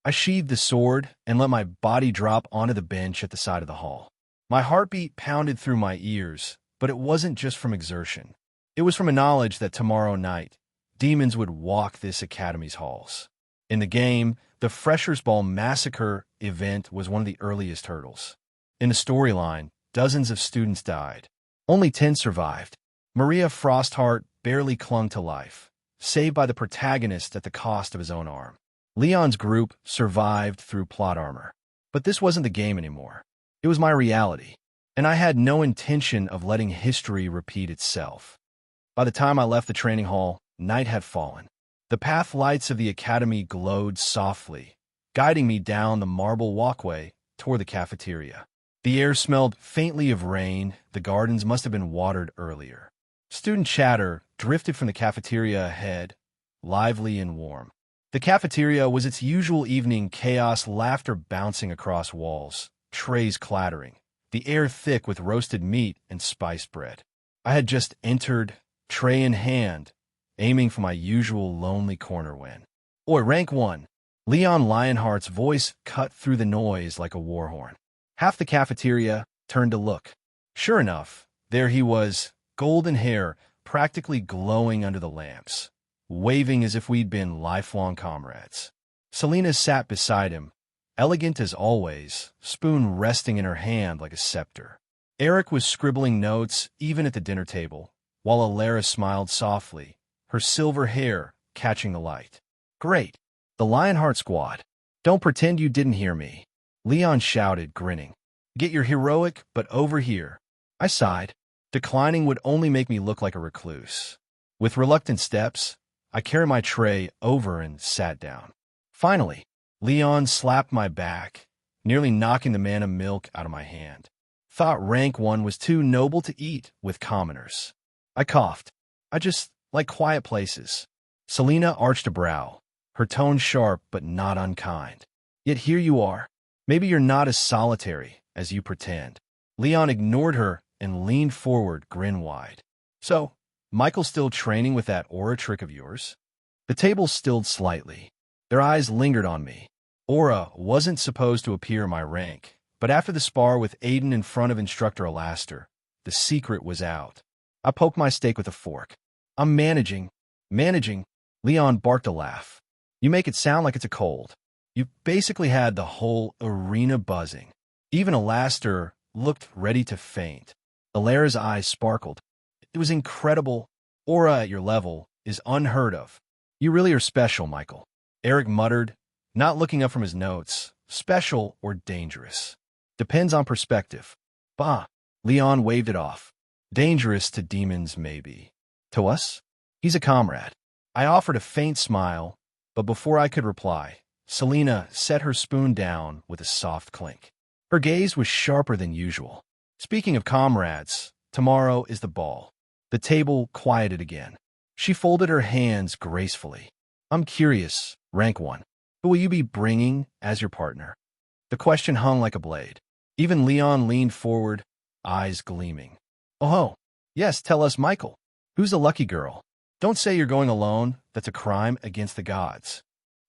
[SPEAKER 1] I sheathed the sword and let my body drop onto the bench at the side of the hall. My heartbeat pounded through my ears, but it wasn't just from exertion. It was from a knowledge that tomorrow night, demons would walk this academy's halls. In the game, the Freshers' Ball Massacre event was one of the earliest hurdles. In the storyline, dozens of students died. Only 10 survived. Maria Frostheart barely clung to life, saved by the protagonist at the cost of his own arm. Leon's group survived through plot armor. But this wasn't the game anymore. It was my reality, and I had no intention of letting history repeat itself. By the time I left the training hall, night had fallen. The path lights of the academy glowed softly, guiding me down the marble walkway toward the cafeteria. The air smelled faintly of rain. The gardens must have been watered earlier. Student chatter drifted from the cafeteria ahead, lively and warm. The cafeteria was its usual evening chaos, laughter bouncing across walls, trays clattering, the air thick with roasted meat and spiced bread. I had just entered, tray in hand, aiming for my usual lonely corner when. Oi, rank 1. Leon Lionheart's voice cut through the noise like a war horn. Half the cafeteria turned to look. Sure enough, there he was, golden hair practically glowing under the lamps, waving as if we'd been lifelong comrades. Selena sat beside him, elegant as always, spoon resting in her hand like a scepter. Eric was scribbling notes even at the dinner table, while Alara smiled softly, her silver hair catching the light. Great. The Lionheart squad. Don't pretend you didn't hear me. Leon shouted, grinning. Get your heroic, but over here. I sighed. Declining would only make me look like a recluse. With reluctant steps, I carried my tray over and sat down. Finally, Leon slapped my back, nearly knocking the manna milk out of my hand. Thought rank 1 was too noble to eat with commoners. I coughed. I just like quiet places. Selena arched a brow, her tone sharp but not unkind. Yet here you are. Maybe you're not as solitary as you pretend. Leon ignored her and leaned forward, grin wide. So, Michael's still training with that aura trick of yours? The table stilled slightly. Their eyes lingered on me. Aura wasn't supposed to appear in my rank, but after the spar with Aiden in front of Instructor Alastair, the secret was out. I poked my steak with a fork. I'm managing. Leon barked a laugh. You make it sound like it's a cold. You basically had the whole arena buzzing. Even Alastair looked ready to faint. Alara's eyes sparkled. It was incredible. Aura at your level is unheard of. You really are special, Michael. Eric muttered, not looking up from his notes. Special or dangerous? Depends on perspective. Bah. Leon waved it off. Dangerous to demons, maybe. To us? He's a comrade. I offered a faint smile, but before I could reply, Selena set her spoon down with a soft clink. Her gaze was sharper than usual. Speaking of comrades, tomorrow is the ball. The table quieted again. She folded her hands gracefully. I'm curious, rank 1. Who will you be bringing as your partner? The question hung like a blade. Even Leon leaned forward, eyes gleaming. Oh, yes, tell us, Michael. Who's the lucky girl? Don't say you're going alone. That's a crime against the gods.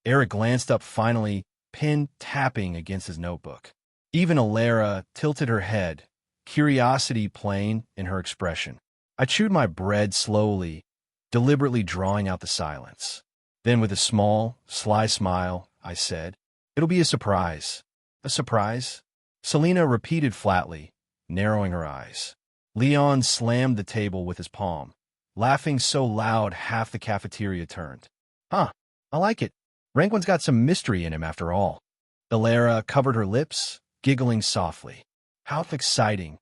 [SPEAKER 1] Eric glanced up finally, pen tapping against his notebook. Even Alara tilted her head, curiosity plain in her expression. I chewed my bread slowly, deliberately drawing out the silence. Then with a small, sly smile, I said, It'll be a surprise. A surprise? Selena repeated flatly, narrowing her eyes. Leon slammed the table with his palm, laughing so loud half the cafeteria turned. Huh, I like it. Rank 1's got some mystery in him after all. Alara covered her lips, giggling softly. How exciting.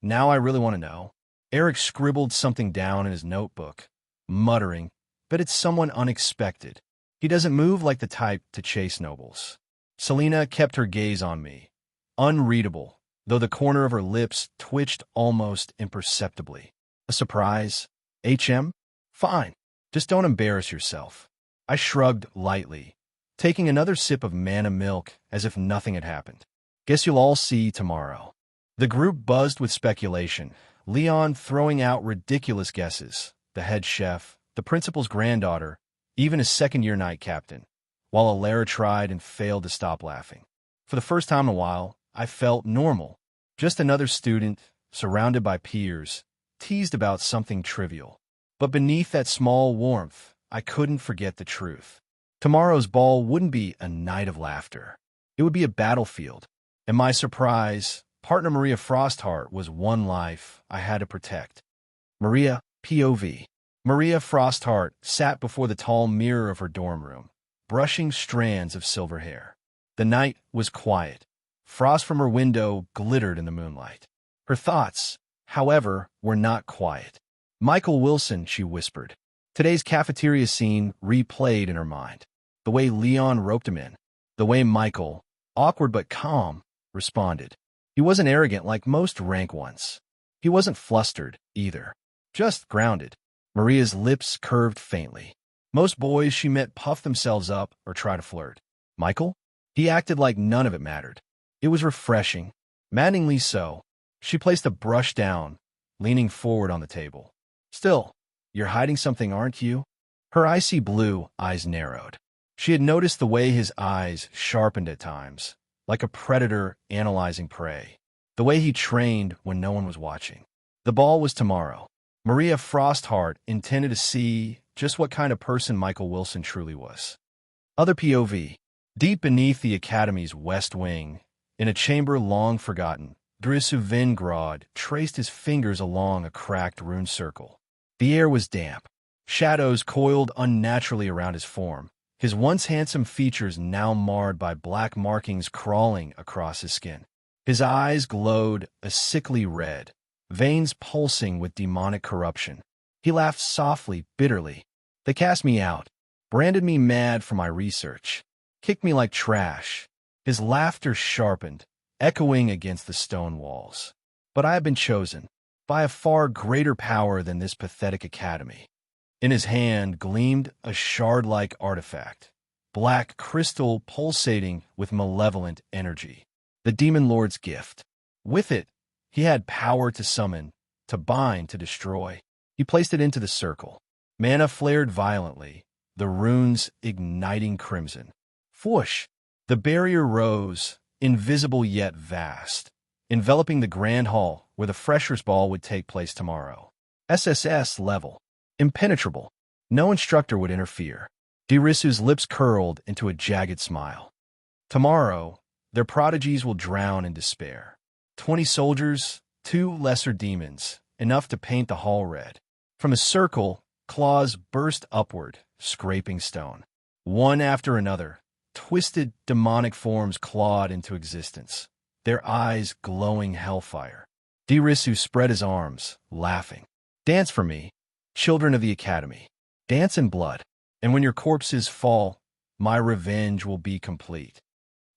[SPEAKER 1] Now I really want to know. Eric scribbled something down in his notebook, muttering, but it's someone unexpected. He doesn't move like the type to chase nobles. Selena kept her gaze on me, unreadable, though the corner of her lips twitched almost imperceptibly. A surprise? HM? Fine. Just don't embarrass yourself. I shrugged lightly, taking another sip of manna milk as if nothing had happened. Guess you'll all see tomorrow. The group buzzed with speculation, Leon throwing out ridiculous guesses, the head chef, the principal's granddaughter, even a second-year night captain, while Alara tried and failed to stop laughing. For the first time in a while, I felt normal, just another student, surrounded by peers, teased about something trivial. But beneath that small warmth, I couldn't forget the truth. Tomorrow's ball wouldn't be a night of laughter. It would be a battlefield. And my surprise, partner Maria Frostheart was one life I had to protect. Maria, POV. Maria Frostheart sat before the tall mirror of her dorm room, brushing strands of silver hair. The night was quiet. Frost from her window glittered in the moonlight. Her thoughts, however, were not quiet. Michael Willson, she whispered. Today's cafeteria scene replayed in her mind. The way Leon roped him in. The way Michael, awkward but calm, responded. He wasn't arrogant like most rank 1s. He wasn't flustered, either. Just grounded. Maria's lips curved faintly. Most boys she met puff themselves up or try to flirt. Michael? He acted like none of it mattered. It was refreshing. Maddeningly so. She placed a brush down, leaning forward on the table. Still, you're hiding something, aren't you? Her icy blue eyes narrowed. She had noticed the way his eyes sharpened at times, like a predator analyzing prey. The way he trained when no one was watching. The ball was tomorrow. Maria Frostheart intended to see just what kind of person Michael Willson truly was. Other POV. Deep beneath the Academy's west wing, in a chamber long forgotten, Drisu Vingrad traced his fingers along a cracked rune circle. The air was damp. Shadows coiled unnaturally around his form, his once handsome features now marred by black markings crawling across his skin. His eyes glowed a sickly red, veins pulsing with demonic corruption. He laughed softly, bitterly. They cast me out, branded me mad for my research, kicked me like trash. His laughter sharpened, echoing against the stone walls. But I have been chosen by a far greater power than this pathetic academy. In his hand gleamed a shard-like artifact, black crystal pulsating with malevolent energy. The Demon Lord's gift. With it, he had power to summon, to bind, to destroy. He placed it into the circle. Mana flared violently, the runes igniting crimson. Whoosh! The barrier rose, invisible yet vast, enveloping the grand hall where the Freshers' Ball would take place tomorrow. SSS level. Impenetrable. No instructor would interfere. Dirisu's lips curled into a jagged smile. Tomorrow, their prodigies will drown in despair. 20 soldiers, 2 lesser demons, enough to paint the hall red. From a circle, claws burst upward, scraping stone. One after another, twisted demonic forms clawed into existence, their eyes glowing hellfire. Dirisu spread his arms, laughing. Dance for me, children of the academy. Dance in blood, and when your corpses fall, my revenge will be complete.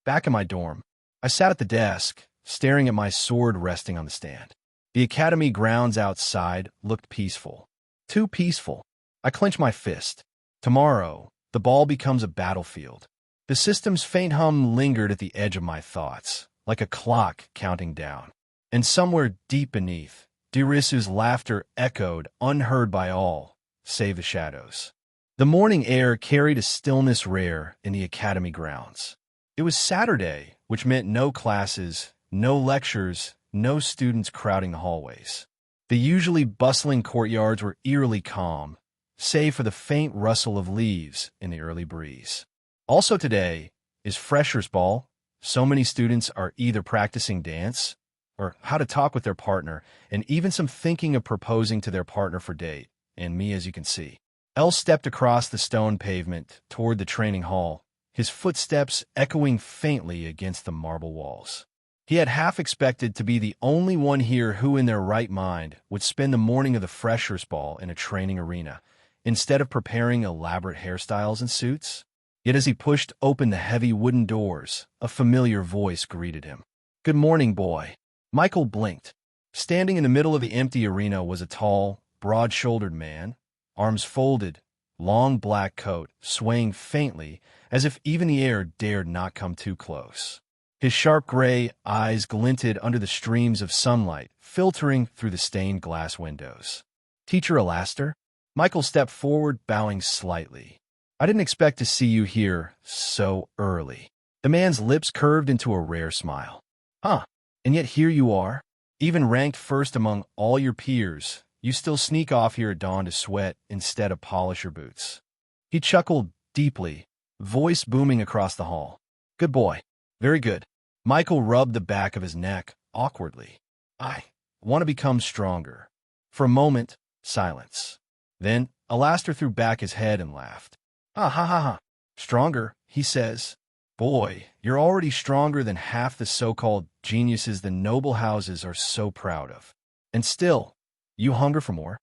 [SPEAKER 1] Back in my dorm, I sat at the desk, staring at my sword resting on the stand. The academy grounds outside looked peaceful. Too peaceful. I clenched my fist. Tomorrow, the ball becomes a battlefield. The system's faint hum lingered at the edge of my thoughts, like a clock counting down. And somewhere deep beneath, Dirisu's laughter echoed, unheard by all, save the shadows. The morning air carried a stillness rare in the academy grounds. It was Saturday, which meant no classes, no lectures, no students crowding the hallways. The usually bustling courtyards were eerily calm, save for the faint rustle of leaves in the early breeze. Also today is Freshers' Ball. So many students are either practicing dance or how to talk with their partner, and even some thinking of proposing to their partner for date, and me, as you can see. Elle stepped across the stone pavement toward the training hall, his footsteps echoing faintly against the marble walls. He had half expected to be the only one here who, in their right mind, would spend the morning of the Freshers' Ball in a training arena, instead of preparing elaborate hairstyles and suits. Yet as he pushed open the heavy wooden doors, a familiar voice greeted him. "Good morning, boy." Michael blinked. Standing in the middle of the empty arena was a tall, broad-shouldered man, arms folded, long black coat, swaying faintly, as if even the air dared not come too close. His sharp gray eyes glinted under the streams of sunlight, filtering through the stained glass windows. "Teacher Alastair?" Michael stepped forward, bowing slightly. "I didn't expect to see you here so early." The man's lips curved into a rare smile. "Huh, and yet here you are. Even ranked first among all your peers, you still sneak off here at dawn to sweat instead of polish your boots." He chuckled deeply, voice booming across the hall. "Good boy. Very good." Michael rubbed the back of his neck awkwardly. "I want to become stronger." For a moment, silence. Then Alastair threw back his head and laughed. "Ha ha ha ha. Stronger, he says. Boy, you're already stronger than half the so-called geniuses the noble houses are so proud of. And still, you hunger for more?"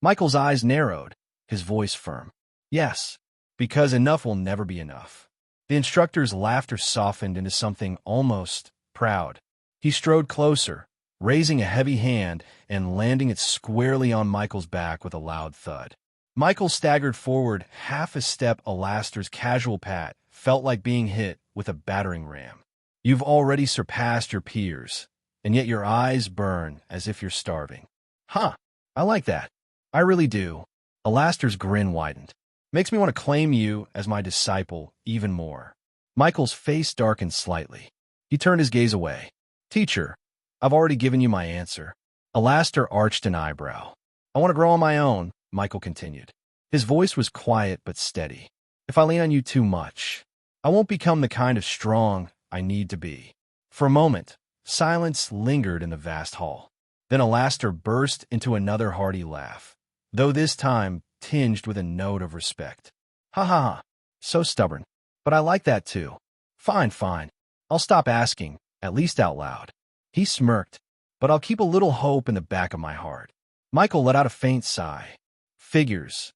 [SPEAKER 1] Michael's eyes narrowed, his voice firm. "Yes, because enough will never be enough." The instructor's laughter softened into something almost proud. He strode closer, raising a heavy hand and landing it squarely on Michael's back with a loud thud. Michael staggered forward half a step. Alastair's casual pat felt like being hit with a battering ram. "You've already surpassed your peers, and yet your eyes burn as if you're starving." "Huh, I like that. I really do." Alastair's grin widened. "Makes me want to claim you as my disciple even more." Michael's face darkened slightly. He turned his gaze away. "Teacher, I've already given you my answer." Alastair arched an eyebrow. "I want to grow on my own," Michael continued. His voice was quiet but steady. "If I lean on you too much, I won't become the kind of strong I need to be." For a moment, silence lingered in the vast hall. Then Alastair burst into another hearty laugh, though this time tinged with a note of respect. "Ha ha ha, so stubborn. But I like that too. Fine, fine. I'll stop asking, at least out loud." He smirked, "But I'll keep a little hope in the back of my heart." Michael let out a faint sigh. Figures.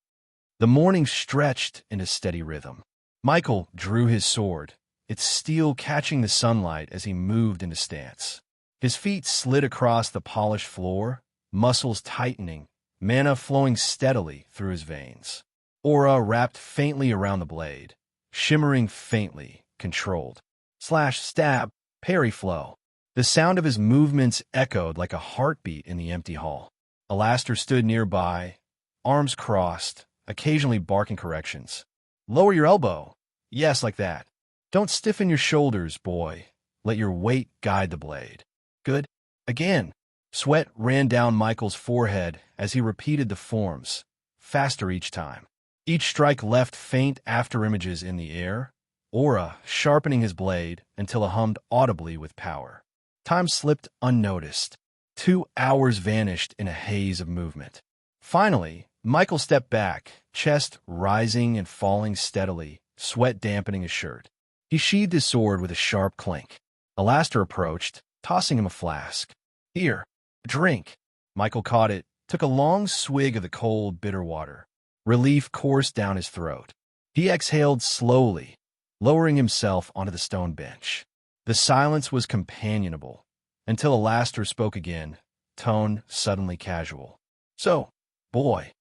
[SPEAKER 1] The morning stretched in a steady rhythm. Michael drew his sword, its steel catching the sunlight as he moved into stance. His feet slid across the polished floor, muscles tightening, mana flowing steadily through his veins. Aura wrapped faintly around the blade, shimmering faintly, controlled. Slash, stab, parry flow. The sound of his movements echoed like a heartbeat in the empty hall. Alastair stood nearby, arms crossed, occasionally barking corrections. Lower your elbow. Yes, like that. Don't stiffen your shoulders, boy. Let your weight guide the blade. Good. Again. Sweat ran down Michael's forehead as he repeated the forms, faster each time. Each strike left faint afterimages in the air, Aura sharpening his blade until it hummed audibly with power. Time slipped unnoticed. 2 hours vanished in a haze of movement. Finally, Michael stepped back, chest rising and falling steadily, sweat dampening his shirt. He sheathed his sword with a sharp clink. Alastair approached, tossing him a flask. Here, drink. Michael caught it, took a long swig of the cold, bitter water. Relief coursed down his throat. He exhaled slowly, lowering himself onto the stone bench. The silence was companionable, until Alastair spoke again, tone suddenly casual. So, boy,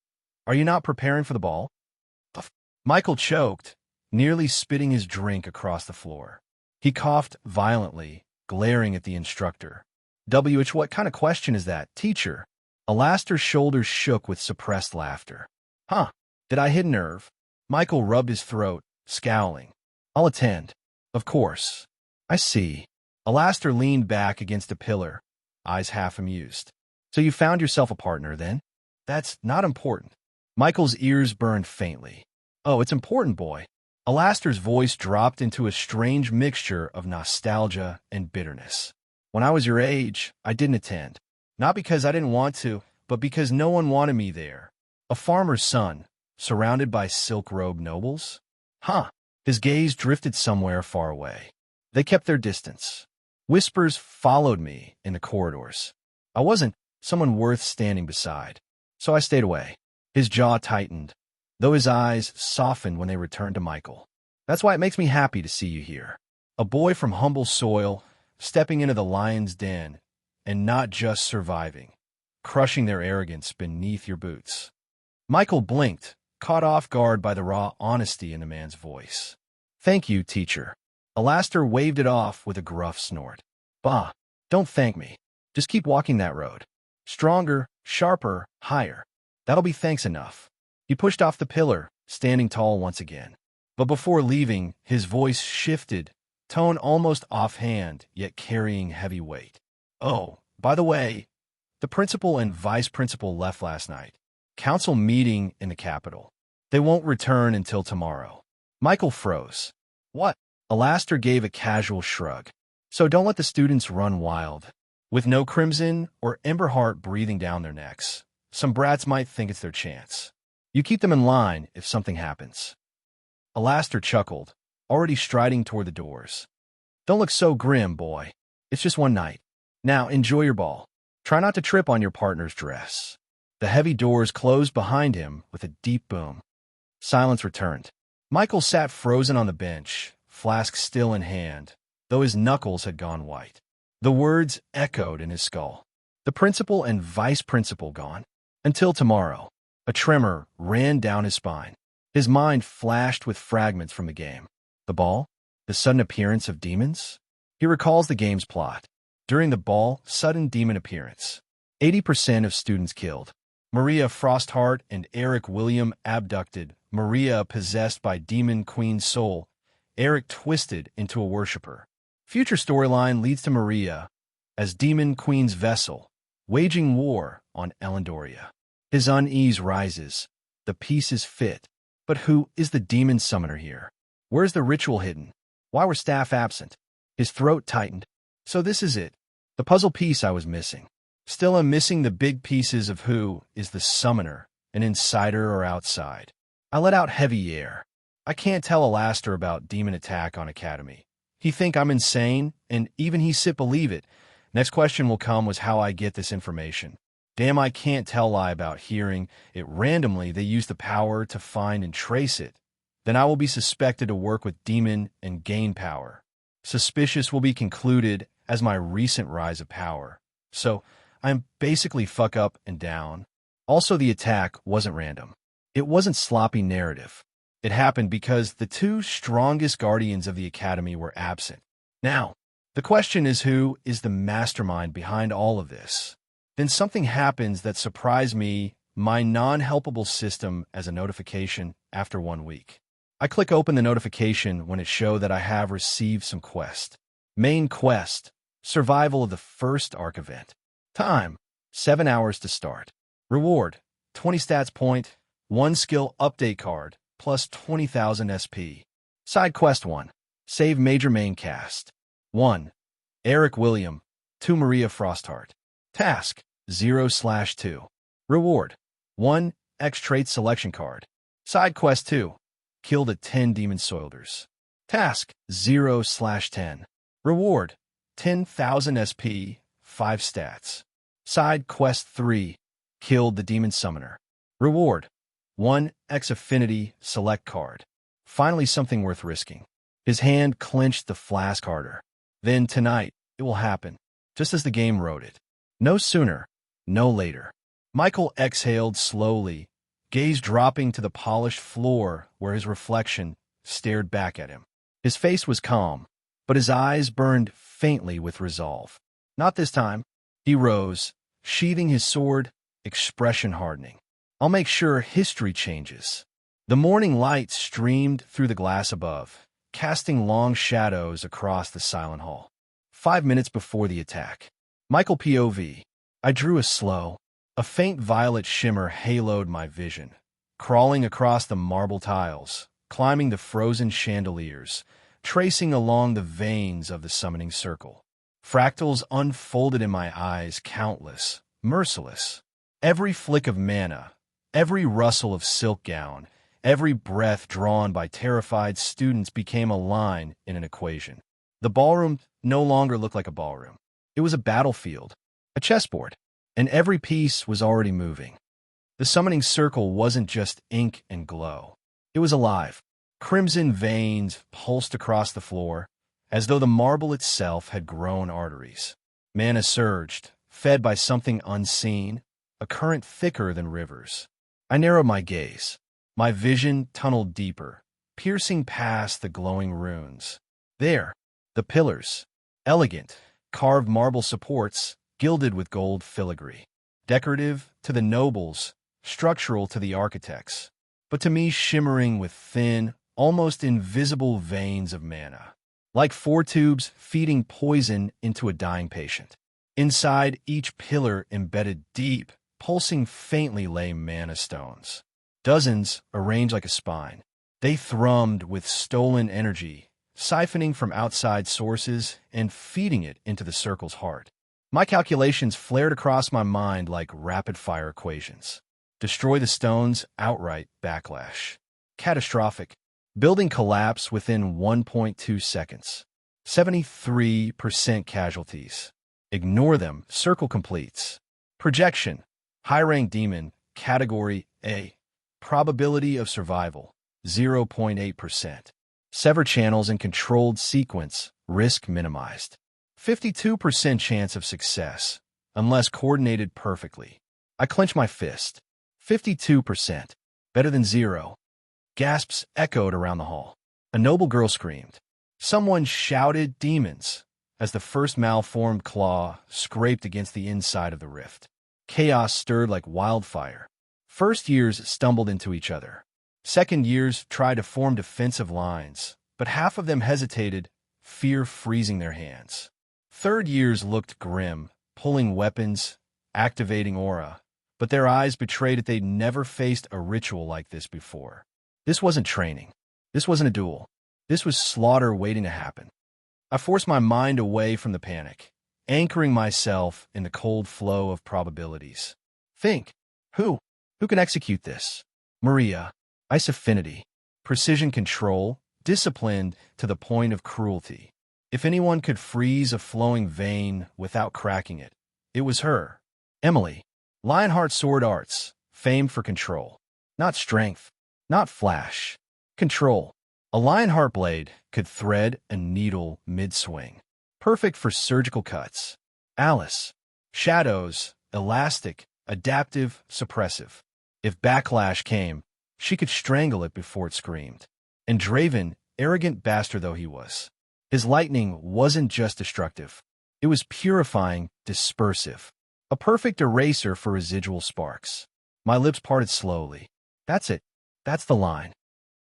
[SPEAKER 1] are you not preparing for the ball? Michael choked, nearly spitting his drink across the floor. He coughed violently, glaring at the instructor. What kind of question is that, teacher? Alastair's shoulders shook with suppressed laughter. Huh, did I hit a nerve? Michael rubbed his throat, scowling. I'll attend. Of course. I see. Alastair leaned back against a pillar, eyes half amused. So you found yourself a partner, then? That's not important. Michael's ears burned faintly. Oh, it's important, boy. Alastair's voice dropped into a strange mixture of nostalgia and bitterness. When I was your age, I didn't attend. Not because I didn't want to, but because no one wanted me there. A farmer's son, surrounded by silk-robed nobles? Huh. His gaze drifted somewhere far away. They kept their distance. Whispers followed me in the corridors. I wasn't someone worth standing beside, so I stayed away. His jaw tightened, though his eyes softened when they returned to Michael. That's why it makes me happy to see you here. A boy from humble soil, stepping into the lion's den, and not just surviving, crushing their arrogance beneath your boots. Michael blinked, caught off guard by the raw honesty in the man's voice. Thank you, teacher. Alastair waved it off with a gruff snort. Bah, don't thank me. Just keep walking that road. Stronger, sharper, higher. That'll be thanks enough. He pushed off the pillar, standing tall once again. But before leaving, his voice shifted, tone almost offhand, yet carrying heavy weight. Oh, by the way, the principal and vice principal left last night. Council meeting in the capital. They won't return until tomorrow. Michael froze. What? Alastair gave a casual shrug. So don't let the students run wild. With no Crimson or Emberheart breathing down their necks, some brats might think it's their chance. You keep them in line if something happens. Alastair chuckled, already striding toward the doors. Don't look so grim, boy. It's just one night. Now enjoy your ball. Try not to trip on your partner's dress. The heavy doors closed behind him with a deep boom. Silence returned. Michael sat frozen on the bench, flask still in hand, though his knuckles had gone white. The words echoed in his skull. The principal and vice principal gone. Until tomorrow. A tremor ran down his spine. His mind flashed with fragments from the game. The ball? The sudden appearance of demons? He recalls the game's plot. During the ball, sudden demon appearance. 80% of students killed. Maria Frostheart and Eric William abducted. Maria possessed by demon queen soul. Eric twisted into a worshipper. Future storyline leads to Maria as demon queen's vessel, waging war on Elendoria. His unease rises. The pieces fit. But who is the demon summoner here? Where's the ritual hidden? Why were staff absent? His throat tightened. So this is it. The puzzle piece I was missing. Still am missing the big pieces of who is the summoner, an insider or outside. I let out heavy air. I can't tell Alastair about demon attack on Academy. He think I'm insane, and even he sit believe it. Next question will come was how I get this information. Damn, I can't tell lie about hearing it randomly. They use the power to find and trace it. then I will be suspected to work with demon and gain power. Suspicious will be concluded as my recent rise of power. So, I'm basically fuck up and down. Also, the attack wasn't random. It wasn't sloppy narrative. It happened because the two strongest guardians of the Academy were absent. Now, the question is, who is the mastermind behind all of this? Then something happens that surprised me, my non-helpable system, as a notification after 1 week. I click open the notification when it showed that I have received some quest. Main quest, survival of the first arc event. Time, 7 hours to start. Reward, 20 stats point, 1 skill update card, plus 20,000 SP. Side quest 1, save major main cast. 1. Eric William, 2 Maria Frostheart. Task, 0/2. Reward, 1 X trait selection card. Side quest 2, kill the 10 demon soldiers. Task, 0/10. Reward, 10,000 SP, 5 stats. Side quest 3, killed the demon summoner. Reward, 1 X affinity select card. Finally, something worth risking. His hand clenched the flask harder. Then tonight, it will happen, just as the game wrote it. No sooner, no later. Michael exhaled slowly, gaze dropping to the polished floor where his reflection stared back at him. His face was calm, but his eyes burned faintly with resolve. Not this time. He rose, sheathing his sword, expression hardening. I'll make sure history changes. The morning light streamed through the glass above, casting long shadows across the silent hall. 5 minutes before the attack. Michael POV. I drew a faint violet shimmer haloed my vision, crawling across the marble tiles, climbing the frozen chandeliers, tracing along the veins of the summoning circle. Fractals unfolded in my eyes, countless, merciless. Every flick of mana, every rustle of silk gown, every breath drawn by terrified students became a line in an equation. The ballroom no longer looked like a ballroom. It was a battlefield, a chessboard, and every piece was already moving. The summoning circle wasn't just ink and glow. It was alive. Crimson veins pulsed across the floor, as though the marble itself had grown arteries. Mana surged, fed by something unseen, a current thicker than rivers. I narrowed my gaze. My vision tunneled deeper, piercing past the glowing runes. There, the pillars, elegant, carved marble supports, gilded with gold filigree. Decorative to the nobles, structural to the architects, but to me shimmering with thin, almost invisible veins of mana, like 4 tubes feeding poison into a dying patient. Inside each pillar embedded deep, pulsing faintly lay mana stones. Dozens arranged like a spine. They thrummed with stolen energy, siphoning from outside sources and feeding it into the circle's heart. My calculations flared across my mind like rapid-fire equations. Destroy the stones, outright backlash. Catastrophic. Building collapse within 1.2 seconds. 73% casualties. Ignore them, circle completes. Projection. High-rank demon, category A. Probability of survival, 0.8%. Sever channels in controlled sequence, risk minimized. 52% chance of success, unless coordinated perfectly. I clench my fist. 52%. Better than 0. Gasps echoed around the hall. A noble girl screamed. Someone shouted demons as the first malformed claw scraped against the inside of the rift. Chaos stirred like wildfire. First years stumbled into each other. Second years tried to form defensive lines, but half of them hesitated, fear freezing their hands. Third years looked grim, pulling weapons, activating aura, but their eyes betrayed that they'd never faced a ritual like this before. This wasn't training. This wasn't a duel. This was slaughter waiting to happen. I forced my mind away from the panic, anchoring myself in the cold flow of probabilities. Think. Who? Who can execute this? Maria. Ice affinity. Precision control. Disciplined to the point of cruelty. If anyone could freeze a flowing vein without cracking it, it was her. Emily. Lionheart sword arts. Famed for control. Not strength. Not flash. Control. A Lionheart blade could thread a needle mid-swing. Perfect for surgical cuts. Alice. Shadows, elastic, adaptive, suppressive. If backlash came, she could strangle it before it screamed. And Draven, arrogant bastard though he was, his lightning wasn't just destructive. It was purifying, dispersive. A perfect eraser for residual sparks. My lips parted slowly. That's it. That's the line.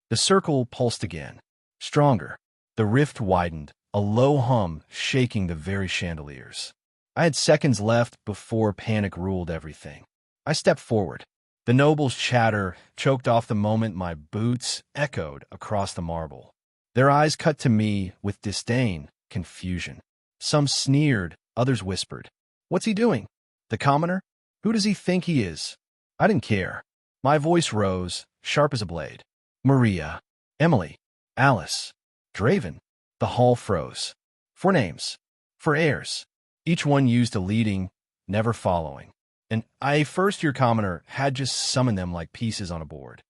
[SPEAKER 1] The circle pulsed again. Stronger. The rift widened, a low hum shaking the very chandeliers. I had seconds left before panic ruled everything. I stepped forward. The noble's chatter choked off the moment my boots echoed across the marble. Their eyes cut to me with disdain, confusion. Some sneered, others whispered. What's he doing? The commoner? Who does he think he is? I didn't care. My voice rose, sharp as a blade. Maria, Emily, Alice, Draven. The hall froze. 4 names. 4 heirs. Each one used a leading, never following. And a first-year commoner had just summoned them like pieces on a board.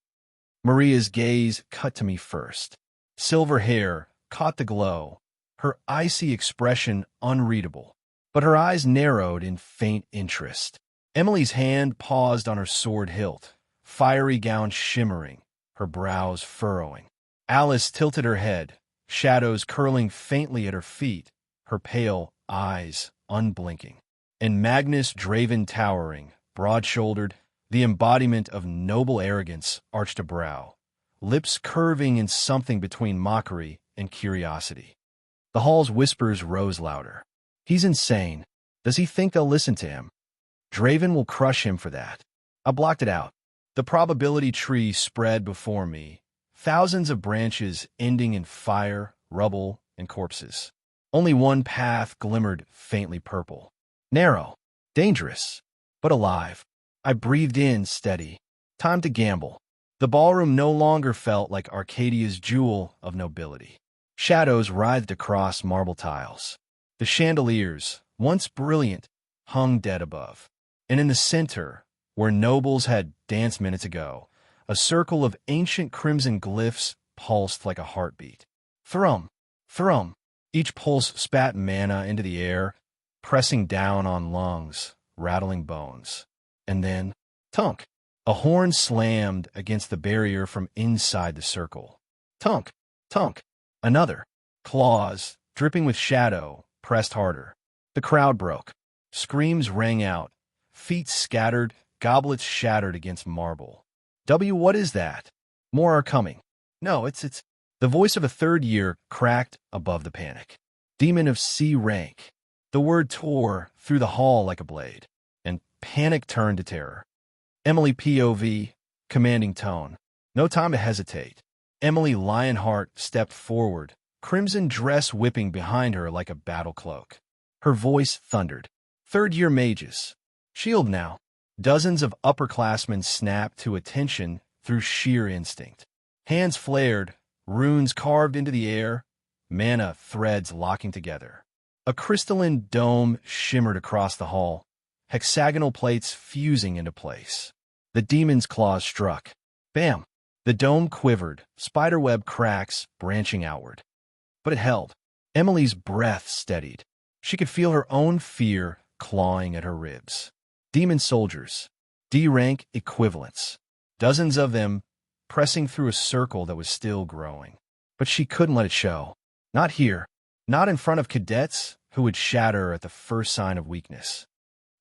[SPEAKER 1] Maria's gaze cut to me first. Silver hair caught the glow, her icy expression unreadable, but her eyes narrowed in faint interest. Emily's hand paused on her sword hilt, fiery gown shimmering, her brows furrowing. Alice tilted her head, shadows curling faintly at her feet, her pale eyes unblinking. And Magnus Draven towering, broad-shouldered, the embodiment of noble arrogance, arched a brow, lips curving in something between mockery and curiosity. The hall's whispers rose louder. He's insane. Does he think they'll listen to him? Draven will crush him for that. I blocked it out. The probability tree spread before me, thousands of branches ending in fire, rubble, and corpses. Only one path glimmered faintly purple. Narrow, dangerous, but alive. I breathed in steady. Time to gamble. The ballroom no longer felt like Arcadia's jewel of nobility. Shadows writhed across marble tiles. The chandeliers, once brilliant, hung dead above. And in the center, where nobles had danced minutes ago, a circle of ancient crimson glyphs pulsed like a heartbeat. Thrum, thrum. Each pulse spat mana into the air, pressing down on lungs, rattling bones. And then, tunk. A horn slammed against the barrier from inside the circle. Tunk, tunk. Another. Claws, dripping with shadow, pressed harder. The crowd broke. Screams rang out. Feet scattered, goblets shattered against marble. What is that? More are coming. No, it's... The voice of a third year cracked above the panic. Demon of C rank. The word tore through the hall like a blade, and panic turned to terror. Emily POV, commanding tone. No time to hesitate. Emily Lionheart stepped forward, crimson dress whipping behind her like a battle cloak. Her voice thundered. Third-year mages. Shield now. Dozens of upperclassmen snapped to attention through sheer instinct. Hands flared, runes carved into the air, mana threads locking together. A crystalline dome shimmered across the hall, hexagonal plates fusing into place. The demon's claws struck. Bam! The dome quivered, spiderweb cracks branching outward. But it held. Emily's breath steadied. She could feel her own fear clawing at her ribs. Demon soldiers. D-rank equivalents. Dozens of them pressing through a circle that was still growing. But she couldn't let it show. Not here. Not in front of cadets who would shatter at the first sign of weakness.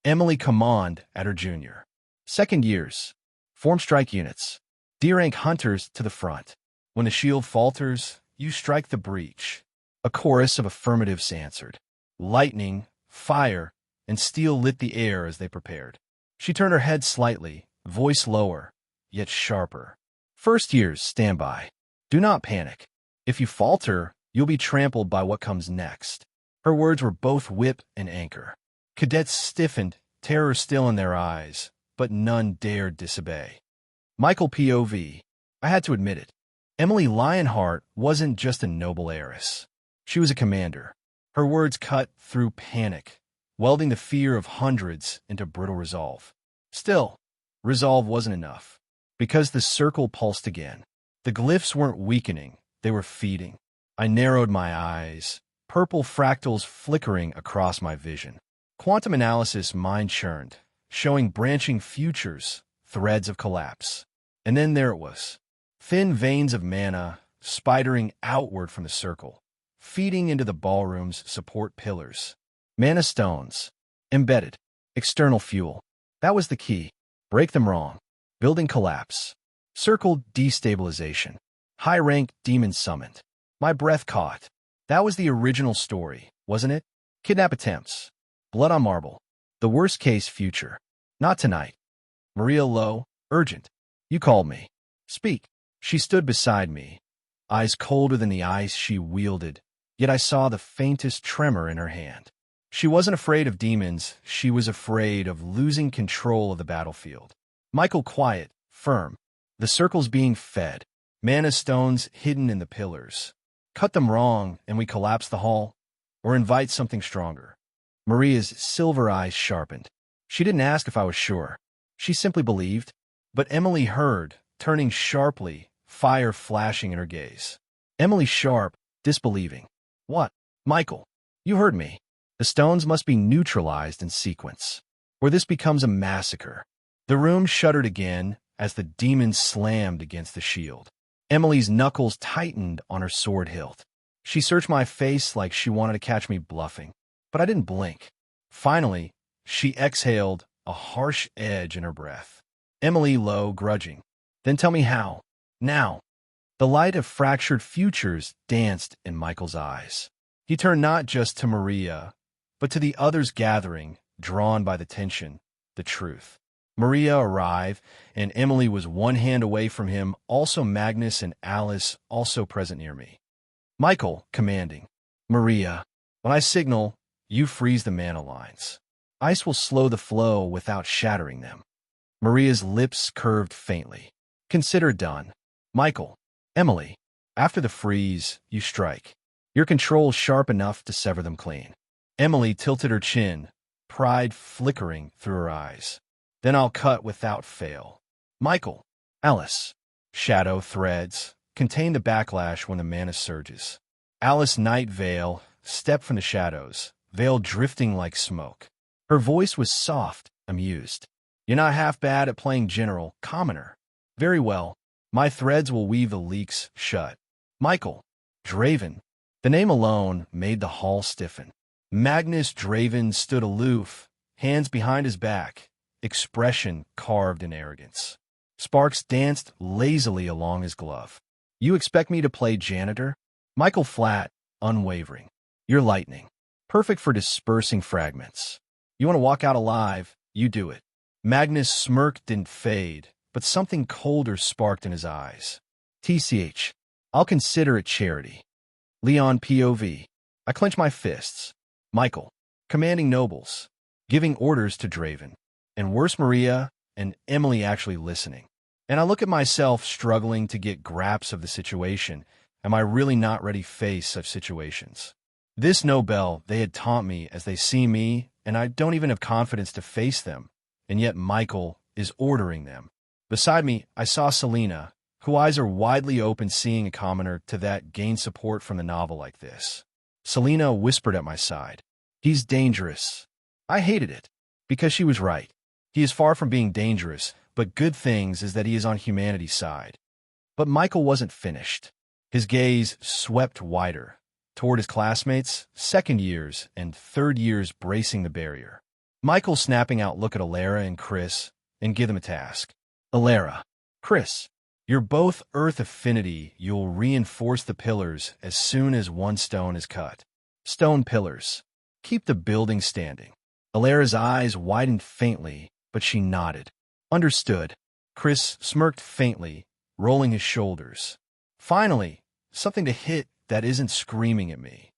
[SPEAKER 1] Emily command at her junior. Second years. Form strike units. D-rank hunters to the front. When the shield falters, you strike the breach. A chorus of affirmatives answered. Lightning, fire, and steel lit the air as they prepared. She turned her head slightly, voice lower, yet sharper. First years, stand by. Do not panic. If you falter, you'll be trampled by what comes next. Her words were both whip and anchor. Cadets stiffened, terror still in their eyes, but none dared disobey. Michael POV. I had to admit it. Emily Lionheart wasn't just a noble heiress. She was a commander. Her words cut through panic, welding the fear of hundreds into brittle resolve. Still, resolve wasn't enough, because the circle pulsed again. The glyphs weren't weakening, they were feeding. I narrowed my eyes, purple fractals flickering across my vision. Quantum analysis mind-churned, showing branching futures, threads of collapse. And then there it was. Thin veins of mana, spidering outward from the circle, feeding into the ballroom's support pillars. Mana stones. Embedded. External fuel. That was the key. Break them wrong. Building collapse. Circle destabilization. High-rank demon summoned. My breath caught. That was the original story, wasn't it? Kidnap attempts. Blood on marble. The worst-case future. Not tonight. Maria low, urgent. You called me. Speak. She stood beside me, eyes colder than the ice she wielded, yet I saw the faintest tremor in her hand. She wasn't afraid of demons, she was afraid of losing control of the battlefield. Michael quiet, firm. The circles being fed. Mana stones hidden in the pillars. Cut them wrong and we collapse the hall, or invite something stronger. Maria's silver eyes sharpened. She didn't ask if I was sure. She simply believed. But Emily heard, turning sharply, fire flashing in her gaze. Emily sharp, disbelieving. What? Michael, you heard me. The stones must be neutralized in sequence, or this becomes a massacre. The room shuddered again as the demon slammed against the shield. Emily's knuckles tightened on her sword hilt. She searched my face like she wanted to catch me bluffing, but I didn't blink. Finally, she exhaled, a harsh edge in her breath. Emily low, grudging. Then tell me how. Now. The light of fractured futures danced in Michael's eyes. He turned not just to Maria, but to the others gathering, drawn by the tension, the truth. Maria arrived, and Emily was one hand away from him, also Magnus and Alice also present near me. Michael, commanding. Maria, when I signal, you freeze the mana lines. Ice will slow the flow without shattering them. Maria's lips curved faintly. Consider done. Michael, Emily, after the freeze, you strike. Your control's sharp enough to sever them clean. Emily tilted her chin, pride flickering through her eyes. Then I'll cut without fail. Michael, Alice, shadow threads, contain the backlash when the mana surges. Alice Night Veil stepped from the shadows, veil drifting like smoke. Her voice was soft, amused. You're not half bad at playing general, commoner. Very well. My threads will weave the leaks shut. Michael, Draven. The name alone made the hall stiffen. Magnus Draven stood aloof, hands behind his back, expression carved in arrogance. Sparks danced lazily along his glove. You expect me to play janitor? Michael flat, unwavering. You're lightning. Perfect for dispersing fragments. You want to walk out alive, you do it. Magnus' smirk didn't fade, but something colder sparked in his eyes. TCH, I'll consider it charity. Leon POV. I clench my fists. Michael, commanding nobles, giving orders to Draven, and worse Maria and Emily actually listening. And I look at myself struggling to get grasp of the situation. Am I really not ready to face such situations? This Nobel, they had taunt me as they see me, and I don't even have confidence to face them, and yet Michael is ordering them. Beside me, I saw Selena, whose eyes are widely open seeing a commoner to that gain support from the novel like this. Selena whispered at my side. He's dangerous. I hated it, because she was right. He is far from being dangerous, but good things is that he is on humanity's side. But Michael wasn't finished. His gaze swept wider, toward his classmates, second years and third years bracing the barrier. Michael snapping out look at Alara and Chris and give them a task. Alara, Chris, you're both Earth affinity. You'll reinforce the pillars as soon as one stone is cut. Stone pillars. Keep the building standing. Alara's eyes widened faintly, but she nodded. Understood. Chris smirked faintly, rolling his shoulders. Finally, something to hit that isn't screaming at me.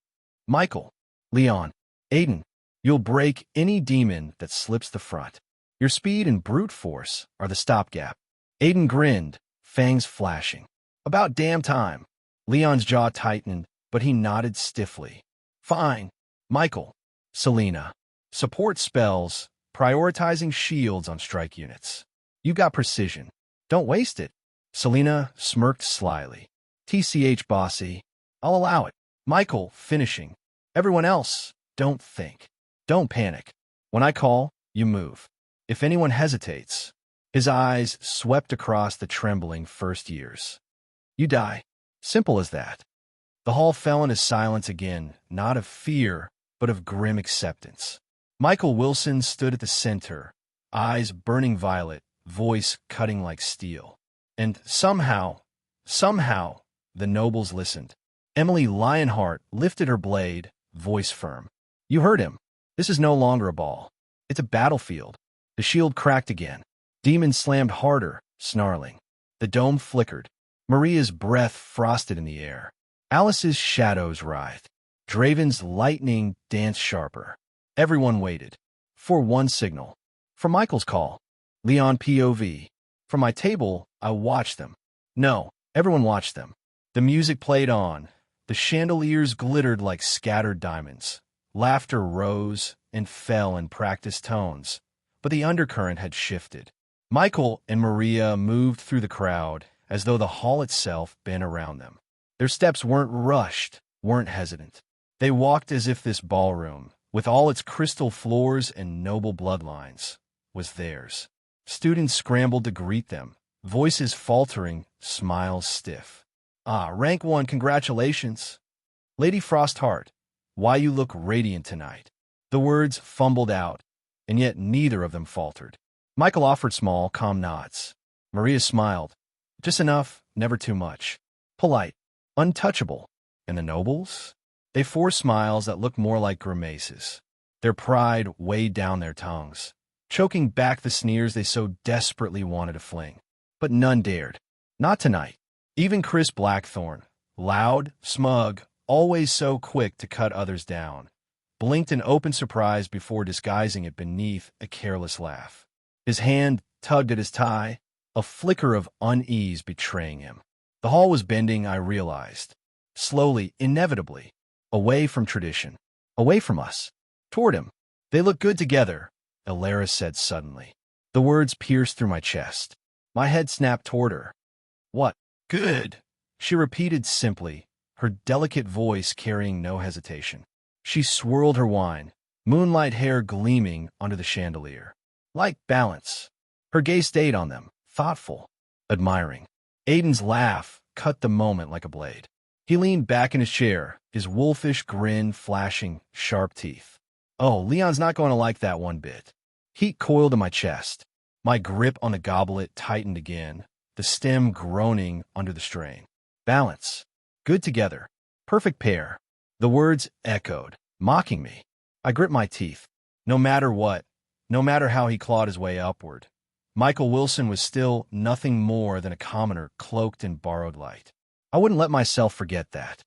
[SPEAKER 1] Michael, Leon, Aiden, you'll break any demon that slips the front. Your speed and brute force are the stopgap. Aiden grinned, fangs flashing. About damn time. Leon's jaw tightened, but he nodded stiffly. Fine. Michael, Selena, support spells, prioritizing shields on strike units. You got precision. Don't waste it. Selena smirked slyly. TCH bossy. I'll allow it. Michael, finishing. Everyone else, don't think. Don't panic. When I call, you move. If anyone hesitates, his eyes swept across the trembling first years. You die. Simple as that. The hall fell into silence again, not of fear, but of grim acceptance. Michael Willson stood at the center, eyes burning violet, voice cutting like steel. And somehow, the nobles listened. Emily Lionheart lifted her blade, voice firm. You heard him. This is no longer a ball. It's a battlefield. The shield cracked again. Demons slammed harder, snarling. The dome flickered. Maria's breath frosted in the air. Alice's shadows writhed. Draven's lightning danced sharper. Everyone waited. For one signal. For Michael's call. Leon POV. From my table, I watched them. No, everyone watched them. The music played on. The chandeliers glittered like scattered diamonds. Laughter rose and fell in practiced tones, but the undercurrent had shifted. Michael and Maria moved through the crowd as though the hall itself bent around them. Their steps weren't rushed, weren't hesitant. They walked as if this ballroom, with all its crystal floors and noble bloodlines, was theirs. Students scrambled to greet them, voices faltering, smiles stiff. Ah, rank 1, congratulations. Lady Frostheart, why you look radiant tonight. The words fumbled out, and yet neither of them faltered. Michael offered small, calm nods. Maria smiled. Just enough, never too much. Polite, untouchable. And the nobles? They forced smiles that looked more like grimaces. Their pride weighed down their tongues, choking back the sneers they so desperately wanted to fling. But none dared. Not tonight. Even Chris Blackthorne, loud, smug, always so quick to cut others down, blinked in open surprise before disguising it beneath a careless laugh. His hand tugged at his tie, a flicker of unease betraying him. The hall was bending, I realized. Slowly, inevitably. Away from tradition. Away from us. Toward him. They look good together, Elara said suddenly. The words pierced through my chest. My head snapped toward her. What? Good, she repeated simply, her delicate voice carrying no hesitation. She swirled her wine, moonlight hair gleaming under the chandelier. Like balance. Her gaze stayed on them, thoughtful, admiring. Aiden's laugh cut the moment like a blade. He leaned back in his chair, his wolfish grin flashing sharp teeth. Oh, Leon's not going to like that one bit. Heat coiled in my chest. My grip on the goblet tightened again, the stem groaning under the strain. Balance. Good together. Perfect pair. The words echoed, mocking me. I gripped my teeth. No matter what, no matter how he clawed his way upward, Michael Willson was still nothing more than a commoner cloaked in borrowed light. I wouldn't let myself forget that.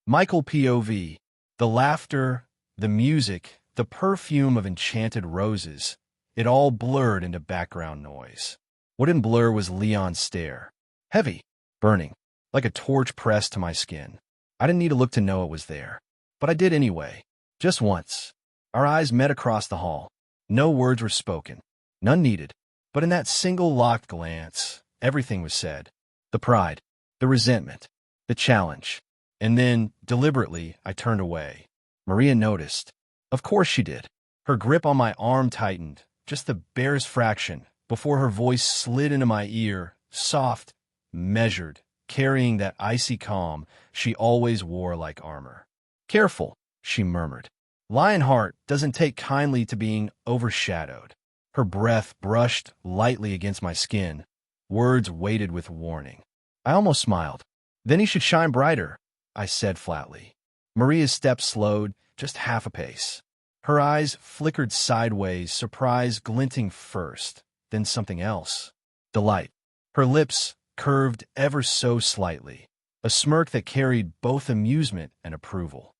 [SPEAKER 1] Michael POV, the laughter, the music, the perfume of enchanted roses, it all blurred into background noise. What didn't blur was Leon's stare. Heavy, burning, like a torch pressed to my skin. I didn't need to look to know it was there. But I did anyway. Just once. Our eyes met across the hall. No words were spoken. None needed. But in that single locked glance, everything was said. The pride, the resentment, the challenge. And then, deliberately, I turned away. Maria noticed. Of course she did. Her grip on my arm tightened, just the barest fraction, before her voice slid into my ear, soft, measured, carrying that icy calm she always wore like armor. Careful, she murmured. Lionheart doesn't take kindly to being overshadowed. Her breath brushed lightly against my skin, words weighted with warning. I almost smiled. Then he should shine brighter, I said flatly. Maria's steps slowed just half a pace. Her eyes flickered sideways, surprise glinting first, then something else. Delight. Her lips curved ever so slightly, a smirk that carried both amusement and approval.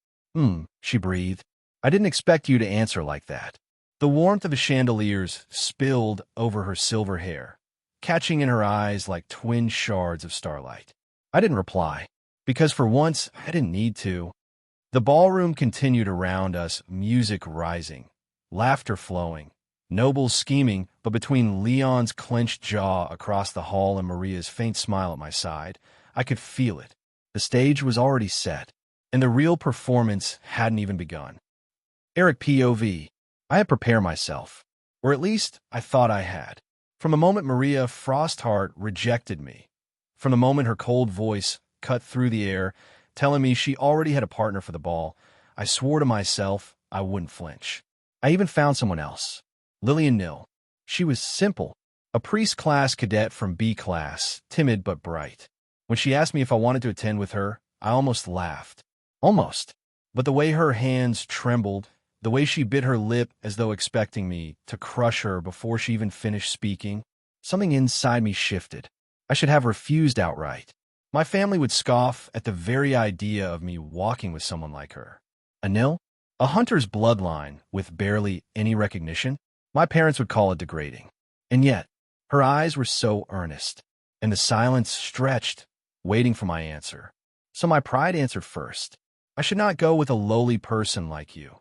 [SPEAKER 1] She breathed. I didn't expect you to answer like that. The warmth of the chandeliers spilled over her silver hair, catching in her eyes like twin shards of starlight. I didn't reply, because for once I didn't need to. The ballroom continued around us, music rising, laughter flowing, Noble's scheming, but between Leon's clenched jaw across the hall and Maria's faint smile at my side, I could feel it. The stage was already set, and the real performance hadn't even begun. Eric POV. I had prepared myself, or at least I thought I had. From the moment Maria Frostheart rejected me, from the moment her cold voice cut through the air, telling me she already had a partner for the ball, I swore to myself I wouldn't flinch. I even found someone else. Lillian Nill. She was simple, a priest-class cadet from B class, timid but bright. When she asked me if I wanted to attend with her, I almost laughed. Almost. But the way her hands trembled, the way she bit her lip as though expecting me to crush her before she even finished speaking, something inside me shifted. I should have refused outright. My family would scoff at the very idea of me walking with someone like her. A Nill? A hunter's bloodline with barely any recognition? My parents would call it degrading. And yet, her eyes were so earnest, and the silence stretched, waiting for my answer. So my pride answered first. I should not go with a lowly person like you.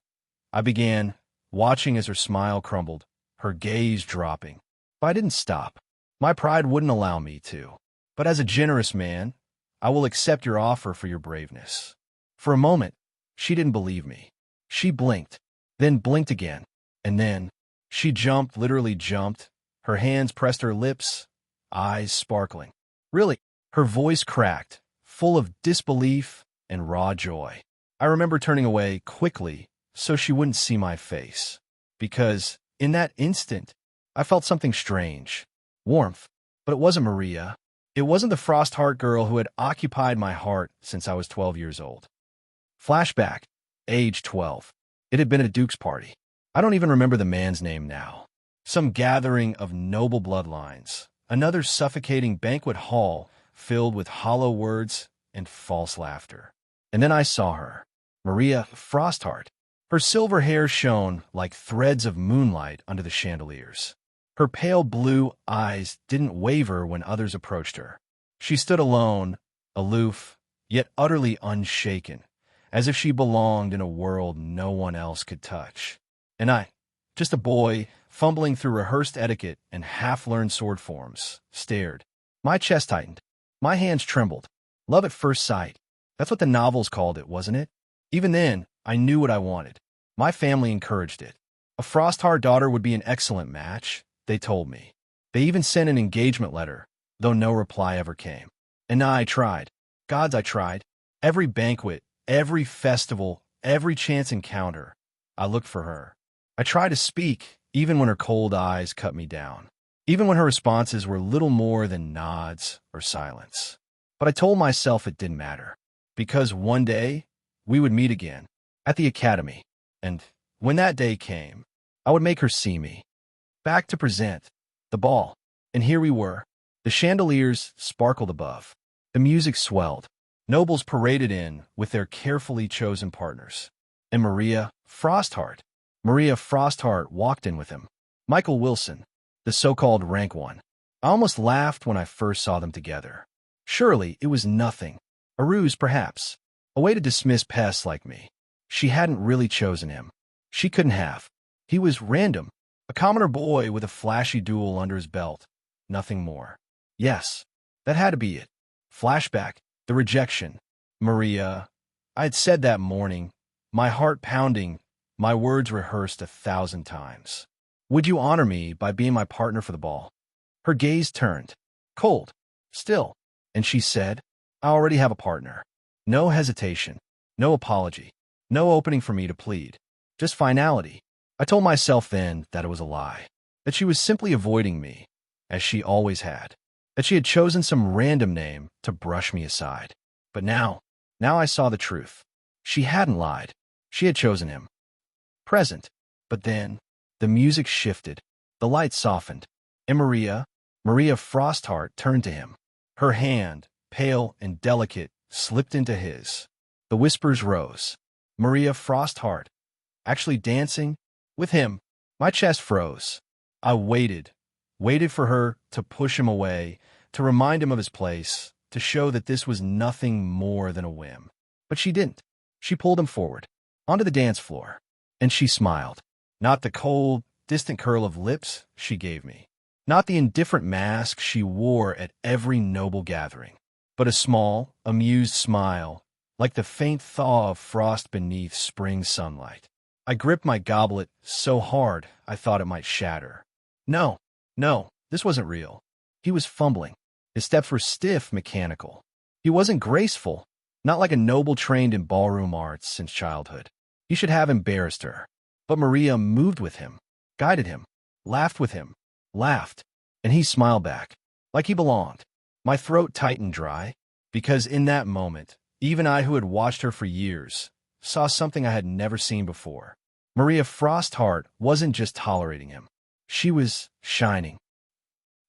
[SPEAKER 1] I began, watching as her smile crumbled, her gaze dropping. But I didn't stop. My pride wouldn't allow me to. But as a generous man, I will accept your offer for your braveness. For a moment, she didn't believe me. She blinked, then blinked again, and then she jumped, literally jumped. Her hands pressed her lips, eyes sparkling. Really, her voice cracked, full of disbelief and raw joy. I remember turning away quickly so she wouldn't see my face, because in that instant, I felt something strange. Warmth. But it wasn't Maria. It wasn't the Frostheart girl who had occupied my heart since I was 12 years old. Flashback. Age 12. It had been at a Duke's party. I don't even remember the man's name now. Some gathering of noble bloodlines. Another suffocating banquet hall filled with hollow words and false laughter. And then I saw her, Maria Frostheart. Her silver hair shone like threads of moonlight under the chandeliers. Her pale blue eyes didn't waver when others approached her. She stood alone, aloof, yet utterly unshaken, as if she belonged in a world no one else could touch. And I, just a boy, fumbling through rehearsed etiquette and half-learned sword forms, stared. My chest tightened. My hands trembled. Love at first sight. That's what the novels called it, wasn't it? Even then, I knew what I wanted. My family encouraged it. A Frostheart daughter would be an excellent match, they told me. They even sent an engagement letter, though no reply ever came. And I tried. Gods, I tried. Every banquet, every festival, every chance encounter, I looked for her. I tried to speak, even when her cold eyes cut me down, even when her responses were little more than nods or silence. But I told myself it didn't matter, because one day we would meet again, at the academy, and when that day came, I would make her see me. Back to present, the ball, and here we were. The chandeliers sparkled above. The music swelled. Nobles paraded in with their carefully chosen partners. And Maria Frostheart walked in with him. Michael Willson, the so-called rank one. I almost laughed when I first saw them together. Surely it was nothing. A ruse, perhaps. A way to dismiss pests like me. She hadn't really chosen him. She couldn't have. He was random. A commoner boy with a flashy duel under his belt. Nothing more. Yes, that had to be it. Flashback. The rejection. Maria. I had said that morning, my heart pounding, my words rehearsed 1,000 times. Would you honor me by being my partner for the ball? Her gaze turned. Cold. Still. And she said, I already have a partner. No hesitation. No apology. No opening for me to plead. Just finality. I told myself then that it was a lie. That she was simply avoiding me, as she always had. That she had chosen some random name to brush me aside. But now I saw the truth. She hadn't lied. She had chosen him. Present. But then, the music shifted. The light softened. And Maria Frostheart turned to him. Her hand, pale and delicate, slipped into his. The whispers rose. Maria Frostheart, actually dancing with him. My chest froze. I waited for her to push him away, to remind him of his place, to show that this was nothing more than a whim. But she didn't. She pulled him forward, onto the dance floor, and she smiled. Not the cold, distant curl of lips she gave me. Not the indifferent mask she wore at every noble gathering, but a small, amused smile, like the faint thaw of frost beneath spring sunlight. I gripped my goblet so hard I thought it might shatter. No, no, this wasn't real. He was fumbling. His steps were stiff, mechanical. He wasn't graceful, not like a noble trained in ballroom arts since childhood. He should have embarrassed her. But Maria moved with him, guided him, laughed with him, laughed, and he smiled back, like he belonged. My throat tightened dry, because in that moment, even I who had watched her for years, saw something I had never seen before. Maria Frostheart wasn't just tolerating him. She was shining.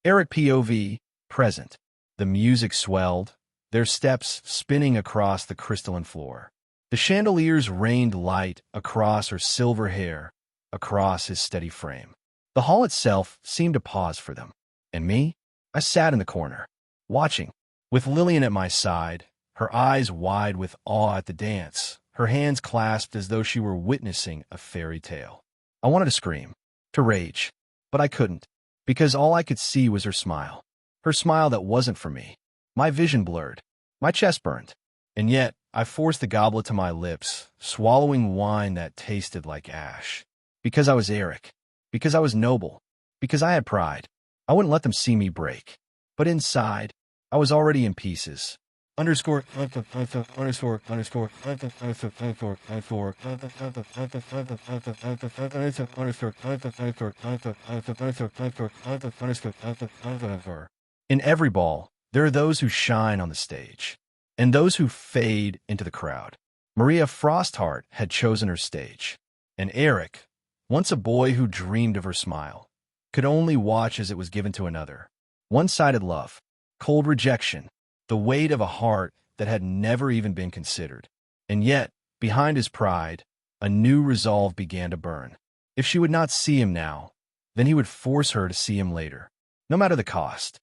[SPEAKER 1] Eric POV, present. The music swelled, their steps spinning across the crystalline floor. The chandeliers rained light across her silver hair, across his steady frame. The hall itself seemed to pause for them. And me? I sat in the corner, watching, with Lillian at my side, her eyes wide with awe at the dance, her hands clasped as though she were witnessing a fairy tale. I wanted to scream, to rage, but I couldn't, because all I could see was her smile that wasn't for me. My vision blurred, my chest burned, and yet I forced the goblet to my lips, swallowing wine that tasted like ash. Because I was Eric, because I was noble, because I had pride. I wouldn't let them see me break. But inside, I was already in pieces. Underscore. In every ball, there are those who shine on the stage, and those who fade into the crowd. Maria Frostheart had chosen her stage, and Eric, once a boy who dreamed of her smile, could only watch as it was given to another. One-sided love, cold rejection, the weight of a heart that had never even been considered. And yet, behind his pride, a new resolve began to burn. If she would not see him now, then he would force her to see him later, no matter the cost.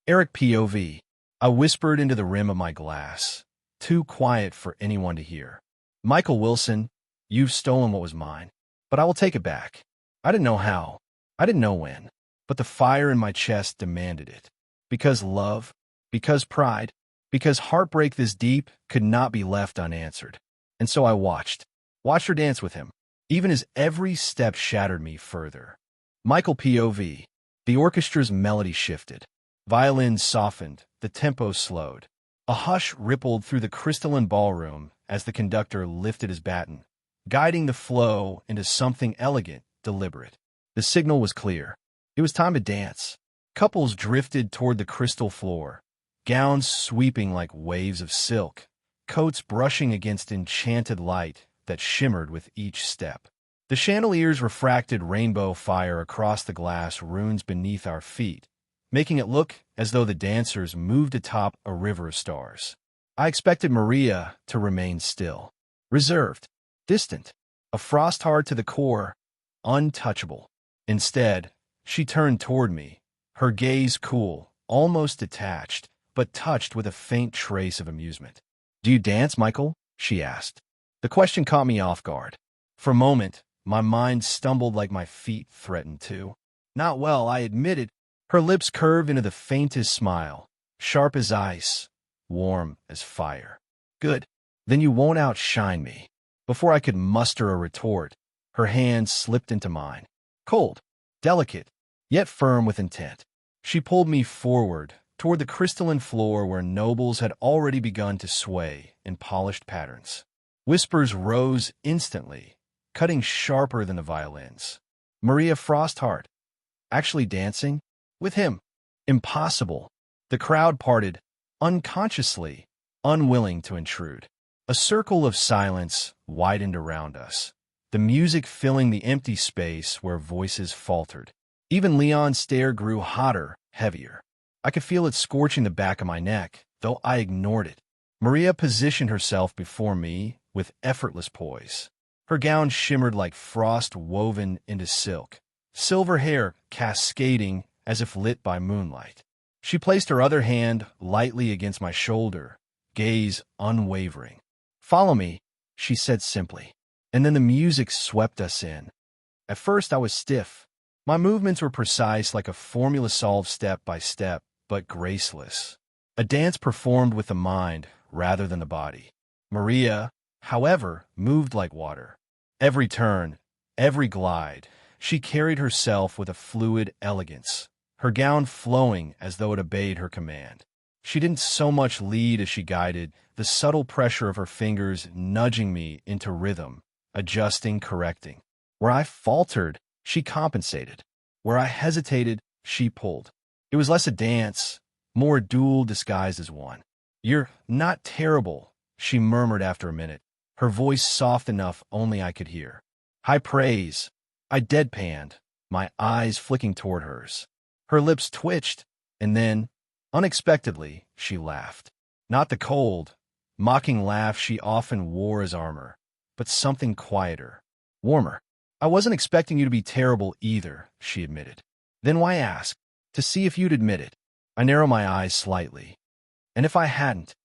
[SPEAKER 1] Eric POV. I whispered into the rim of my glass, too quiet for anyone to hear. Michael Willson, you've stolen what was mine, but I will take it back. I didn't know how. I didn't know when, but the fire in my chest demanded it. Because love, because pride, because heartbreak this deep could not be left unanswered. And so I watched her dance with him, even as every step shattered me further. Michael POV. The orchestra's melody shifted. Violins softened, the tempo slowed. A hush rippled through the crystalline ballroom as the conductor lifted his baton, guiding the flow into something elegant, deliberate. The signal was clear. It was time to dance. Couples drifted toward the crystal floor, gowns sweeping like waves of silk, coats brushing against enchanted light that shimmered with each step. The chandeliers refracted rainbow fire across the glass runes beneath our feet, making it look as though the dancers moved atop a river of stars. I expected Maria to remain still, reserved, distant, a Frostheart to the core, untouchable. Instead, she turned toward me, her gaze cool, almost detached, but touched with a faint trace of amusement. "Do you dance, Michael?" she asked. The question caught me off guard. For a moment, my mind stumbled like my feet threatened to. Not well, I admitted. Her lips curved into the faintest smile, sharp as ice, warm as fire. "Good. Then you won't outshine me." Before I could muster a retort, her hand slipped into mine. Cold, delicate, yet firm with intent. She pulled me forward, toward the crystalline floor where nobles had already begun to sway in polished patterns. Whispers rose instantly, cutting sharper than the violins. Maria Frostheart, actually dancing? With him? Impossible. The crowd parted, unconsciously, unwilling to intrude. A circle of silence widened around us, the music filling the empty space where voices faltered. Even Leon's stare grew hotter, heavier. I could feel it scorching the back of my neck, though I ignored it. Maria positioned herself before me with effortless poise. Her gown shimmered like frost woven into silk, silver hair cascading as if lit by moonlight. She placed her other hand lightly against my shoulder, gaze unwavering. "Follow me," she said simply. And then the music swept us in. At first I was stiff. My movements were precise like a formula solved step by step, but graceless. A dance performed with the mind rather than the body. Maria, however, moved like water. Every turn, every glide, she carried herself with a fluid elegance, her gown flowing as though it obeyed her command. She didn't so much lead as she guided, the subtle pressure of her fingers nudging me into rhythm, adjusting, correcting. Where I faltered, she compensated. Where I hesitated, she pulled. It was less a dance, more a duel disguised as one. "You're not terrible," she murmured after a minute, her voice soft enough only I could hear. "High praise." I deadpanned, my eyes flicking toward hers. Her lips twitched, and then, unexpectedly, she laughed. Not the cold, mocking laugh she often wore as armor, but something quieter, warmer. "I wasn't expecting you to be terrible either," she admitted. "Then why ask? To see if you'd admit it." I narrowed my eyes slightly. "And if I hadn't?"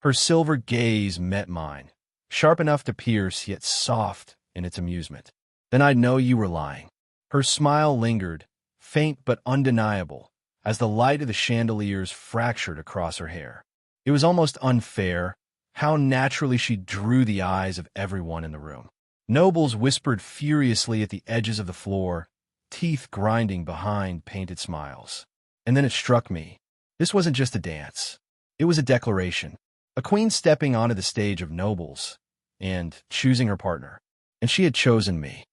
[SPEAKER 1] Her silver gaze met mine, sharp enough to pierce, yet soft in its amusement. "Then I'd know you were lying." Her smile lingered, faint but undeniable, as the light of the chandeliers fractured across her hair. It was almost unfair, how naturally she drew the eyes of everyone in the room. Nobles whispered furiously at the edges of the floor, teeth grinding behind painted smiles. And then it struck me. This wasn't just a dance. It was a declaration. A queen stepping onto the stage of nobles and choosing her partner. And she had chosen me.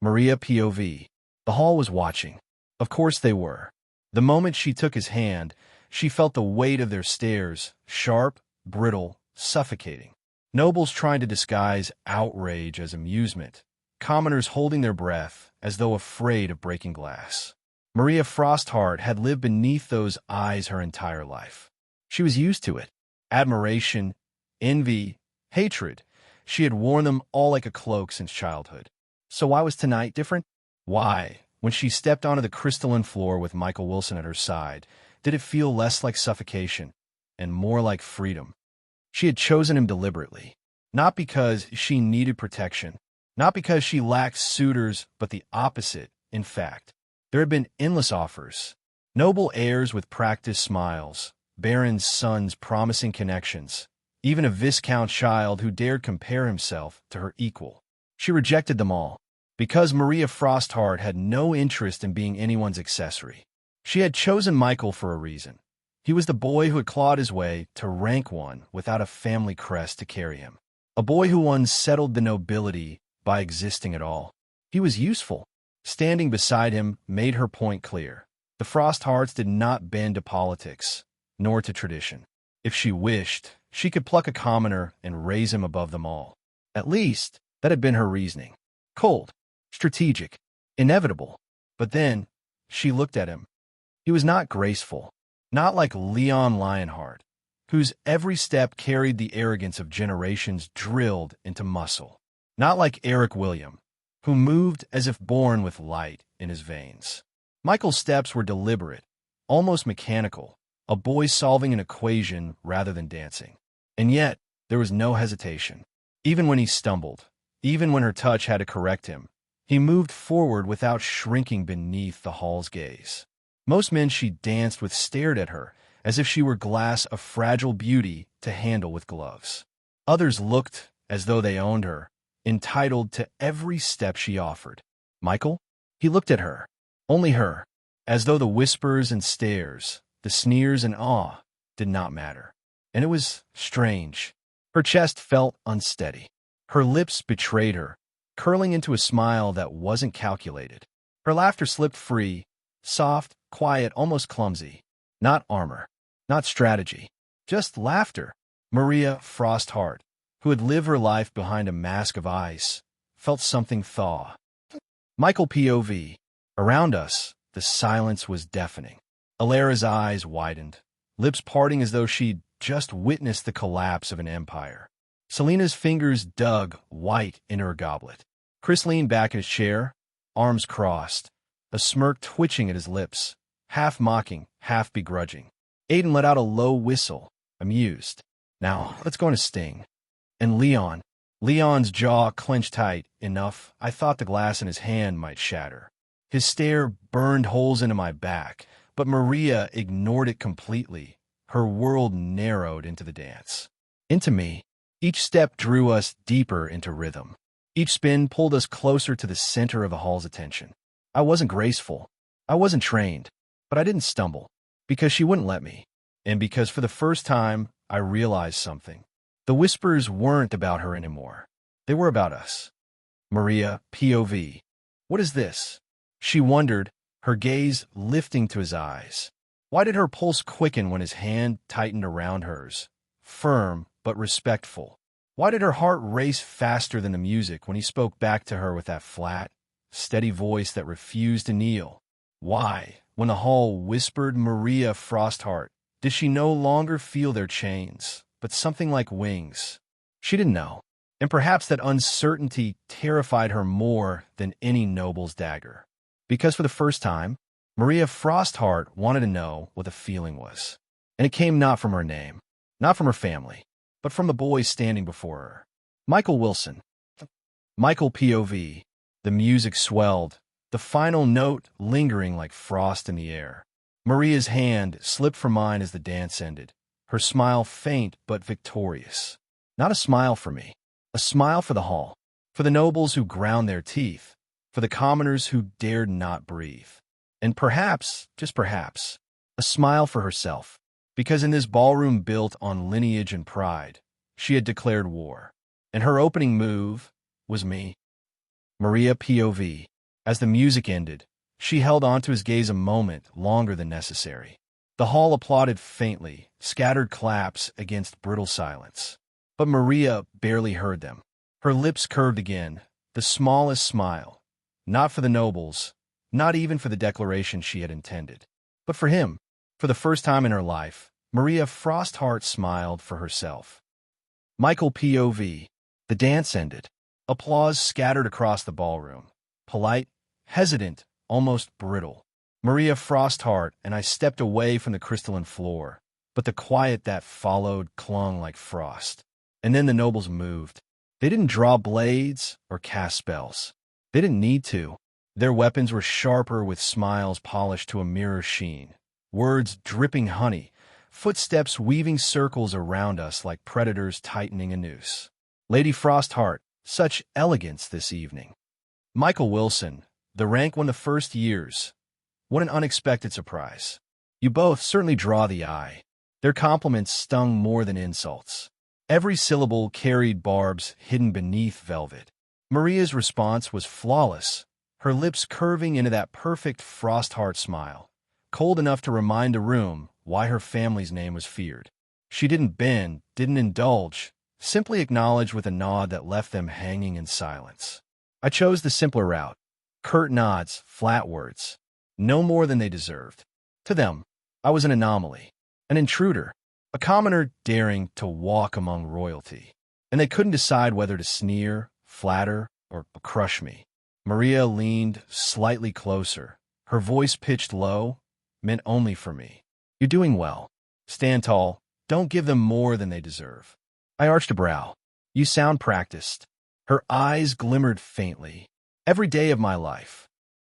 [SPEAKER 1] Maria POV. The hall was watching. Of course they were. The moment she took his hand, she felt the weight of their stares, sharp, brittle, suffocating. Nobles trying to disguise outrage as amusement, commoners holding their breath as though afraid of breaking glass. Maria Frostheart had lived beneath those eyes her entire life. She was used to it. Admiration, envy, hatred. She had worn them all like a cloak since childhood. So why was tonight different? Why, when she stepped onto the crystalline floor with Michael Willson at her side, did it feel less like suffocation and more like freedom? She had chosen him deliberately, not because she needed protection, not because she lacked suitors, but the opposite, in fact. There had been endless offers, noble heirs with practiced smiles, barons' sons promising connections, even a viscount child who dared compare himself to her equal. She rejected them all, because Maria Frostheart had no interest in being anyone's accessory. She had chosen Michael for a reason. He was the boy who had clawed his way to rank one without a family crest to carry him. A boy who unsettled the nobility by existing at all. He was useful. Standing beside him made her point clear. The Frosthearts did not bend to politics, nor to tradition. If she wished, she could pluck a commoner and raise him above them all. At least, that had been her reasoning. Cold, strategic, inevitable. But then, she looked at him. He was not graceful. Not like Leon Lionheart, whose every step carried the arrogance of generations drilled into muscle. Not like Eric William, who moved as if born with light in his veins. Michael's steps were deliberate, almost mechanical, a boy solving an equation rather than dancing. And yet, there was no hesitation. Even when he stumbled, even when her touch had to correct him, he moved forward without shrinking beneath the hall's gaze. Most men she danced with stared at her as if she were glass of fragile beauty to handle with gloves. Others looked as though they owned her, entitled to every step she offered. Michael? He looked at her, only her, as though the whispers and stares, the sneers and awe, did not matter. And it was strange. Her chest felt unsteady. Her lips betrayed her, curling into a smile that wasn't calculated. Her laughter slipped free, soft, quiet, almost clumsy. Not armor, not strategy, just laughter. Maria Frostheart, who had lived her life behind a mask of ice, felt something thaw. Michael POV. Around us, the silence was deafening. Alara's eyes widened, lips parting as though she'd just witnessed the collapse of an empire. Selena's fingers dug white into her goblet. Chris leaned back in his chair, arms crossed, a smirk twitching at his lips, half mocking, half begrudging. Aiden let out a low whistle, amused. Now, let's go on a sting. And Leon's jaw clenched tight enough I thought the glass in his hand might shatter. His stare burned holes into my back, but Maria ignored it completely. Her world narrowed into the dance. Into me. Each step drew us deeper into rhythm. Each spin pulled us closer to the center of the hall's attention. I wasn't graceful. I wasn't trained. But I didn't stumble. Because she wouldn't let me. And because for the first time, I realized something. The whispers weren't about her anymore. They were about us. Maria, POV. What is this? She wondered, her gaze lifting to his eyes. Why did her pulse quicken when his hand tightened around hers? Firm, but respectful. Why did her heart race faster than the music when he spoke back to her with that flat, steady voice that refused to kneel? Why, when the hall whispered Maria Frostheart, did she no longer feel their chains, but something like wings? She didn't know, and perhaps that uncertainty terrified her more than any noble's dagger. Because for the first time, Maria Frostheart wanted to know what the feeling was. And it came not from her name, not from her family, but from the boy standing before her. Michael Willson. Michael POV. The music swelled, the final note lingering like frost in the air. Maria's hand slipped from mine as the dance ended, her smile faint but victorious. Not a smile for me, a smile for the hall, for the nobles who ground their teeth, for the commoners who dared not breathe. And perhaps, just perhaps, a smile for herself, because in this ballroom built on lineage and pride, she had declared war. And her opening move was me. Maria POV. As the music ended, she held on to his gaze a moment longer than necessary. The hall applauded faintly, scattered claps against brittle silence. But Maria barely heard them. Her lips curved again, the smallest smile. Not for the nobles, not even for the declaration she had intended. But for him, for the first time in her life, Maria Frostheart smiled for herself. Michael POV. The dance ended. Applause scattered across the ballroom. Polite, hesitant, almost brittle. Maria Frostheart and I stepped away from the crystalline floor, but the quiet that followed clung like frost. And then the nobles moved. They didn't draw blades or cast spells. They didn't need to. Their weapons were sharper with smiles polished to a mirror sheen, words dripping honey, footsteps weaving circles around us like predators tightening a noose. Lady Frostheart, such elegance this evening. Michael Willson, the rank won the first years. What an unexpected surprise. You both certainly draw the eye. Their compliments stung more than insults. Every syllable carried barbs hidden beneath velvet. Maria's response was flawless, her lips curving into that perfect Frostheart smile, cold enough to remind the room why her family's name was feared. She didn't bend, didn't indulge, simply acknowledged with a nod that left them hanging in silence. I chose the simpler route. Curt nods, flat words. No more than they deserved. To them, I was an anomaly, an intruder, a commoner daring to walk among royalty. And they couldn't decide whether to sneer, flatter, or crush me. Maria leaned slightly closer, her voice pitched low, meant only for me. You're doing well. Stand tall. Don't give them more than they deserve. I arched a brow. You sound practiced. Her eyes glimmered faintly. Every day of my life.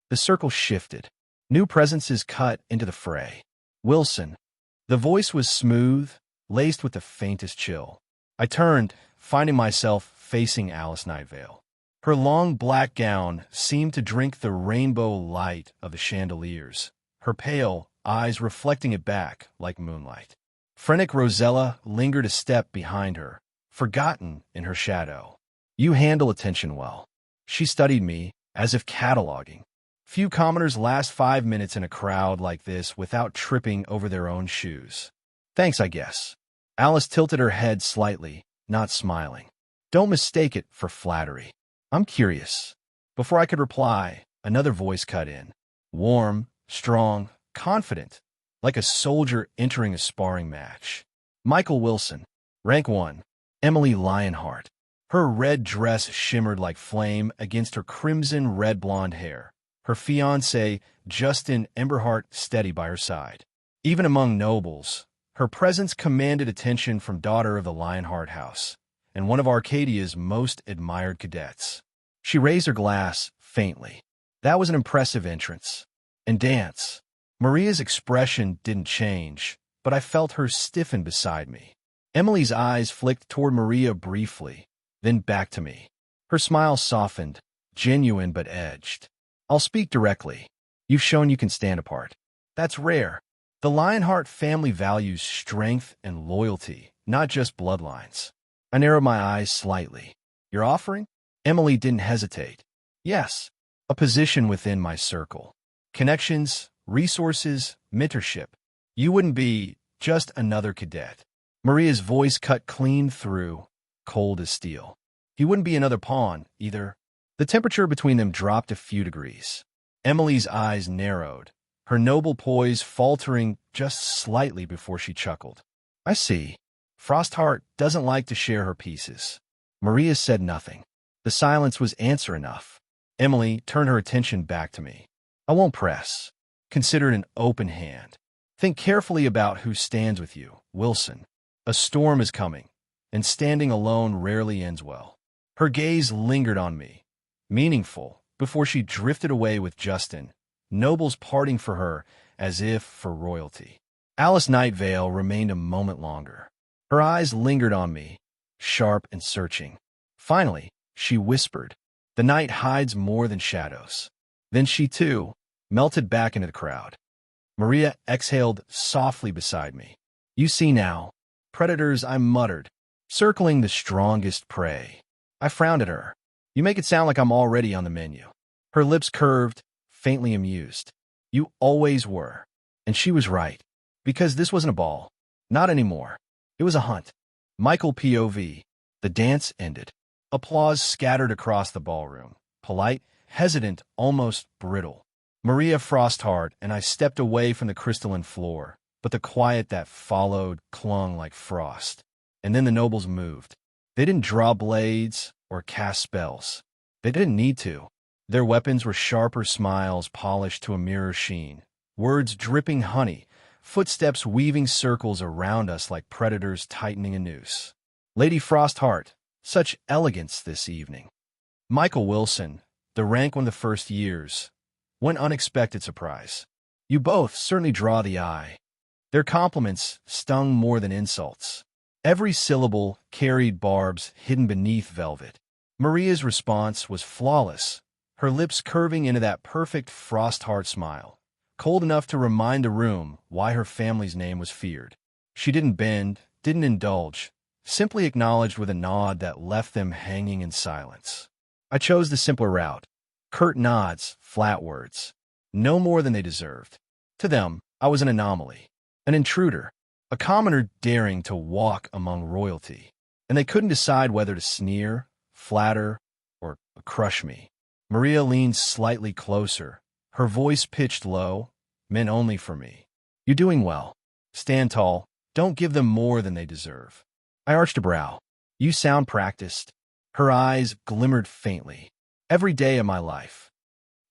[SPEAKER 1] The circle shifted. New presences cut into the fray. Willson. The voice was smooth, laced with the faintest chill. I turned, finding myself facing Alice Nightvale. Her long black gown seemed to drink the rainbow light of the chandeliers, her pale eyes reflecting it back like moonlight. Frenetic Rosella lingered a step behind her, forgotten in her shadow. You handle attention well. She studied me, as if cataloging. Few commoners last 5 minutes in a crowd like this without tripping over their own shoes. Thanks, I guess. Alice tilted her head slightly, not smiling. Don't mistake it for flattery. I'm curious. Before I could reply, another voice cut in. Warm, strong, confident, like a soldier entering a sparring match. Michael Willson, rank 1. Emily Lionheart. Her red dress shimmered like flame against her crimson red blonde hair, her fiancé, Justin Emberhart, steady by her side. Even among nobles, her presence commanded attention from daughter of the Lionheart House, and one of Arcadia's most admired cadets. She raised her glass faintly. That was an impressive entrance. And dance. Maria's expression didn't change, but I felt her stiffen beside me. Emily's eyes flicked toward Maria briefly, then back to me. Her smile softened, genuine but edged. I'll speak directly. You've shown you can stand apart. That's rare. The Lionheart family values strength and loyalty, not just bloodlines. I narrowed my eyes slightly. Your offering? Emily didn't hesitate. Yes, a position within my circle. Connections, resources, mentorship. You wouldn't be just another cadet. Maria's voice cut clean through, cold as steel. He wouldn't be another pawn, either. The temperature between them dropped a few degrees. Emily's eyes narrowed, her noble poise faltering just slightly before she chuckled. I see. Frostheart doesn't like to share her pieces. Maria said nothing. The silence was answer enough. Emily turned her attention back to me. I won't press. Consider it an open hand. Think carefully about who stands with you, Willson. A storm is coming, and standing alone rarely ends well. Her gaze lingered on me, meaningful, before she drifted away with Justin, nobles parting for her as if for royalty. Alice Nightvale remained a moment longer. Her eyes lingered on me, sharp and searching. Finally, she whispered, "The night hides more than shadows." Then she, too, melted back into the crowd. Maria exhaled softly beside me. You see now. Predators, I muttered, circling the strongest prey. I frowned at her. You make it sound like I'm already on the menu. Her lips curved, faintly amused. You always were. And she was right. Because this wasn't a ball. Not anymore. It was a hunt. Michael POV. The dance ended. Applause scattered across the ballroom. Polite, hesitant, almost brittle. Maria Frostheart and I stepped away from the crystalline floor, but the quiet that followed clung like frost. And then the nobles moved. They didn't draw blades or cast spells. They didn't need to. Their weapons were sharper smiles polished to a mirror sheen, words dripping honey, footsteps weaving circles around us like predators tightening a noose. Lady Frostheart, such elegance this evening. Michael Willson, the rank one of the first years. One unexpected surprise. You both certainly draw the eye. Their compliments stung more than insults. Every syllable carried barbs hidden beneath velvet. Maria's response was flawless, her lips curving into that perfect Frostheart smile, cold enough to remind the room why her family's name was feared. She didn't bend, didn't indulge, simply acknowledged with a nod that left them hanging in silence. I chose the simpler route. Curt nods, flat words. No more than they deserved. To them, I was an anomaly, an intruder, a commoner daring to walk among royalty. And they couldn't decide whether to sneer, flatter, or crush me. Maria leaned slightly closer, her voice pitched low, meant only for me. You're doing well. Stand tall. Don't give them more than they deserve. I arched a brow. You sound practiced. Her eyes glimmered faintly. Every day of my life.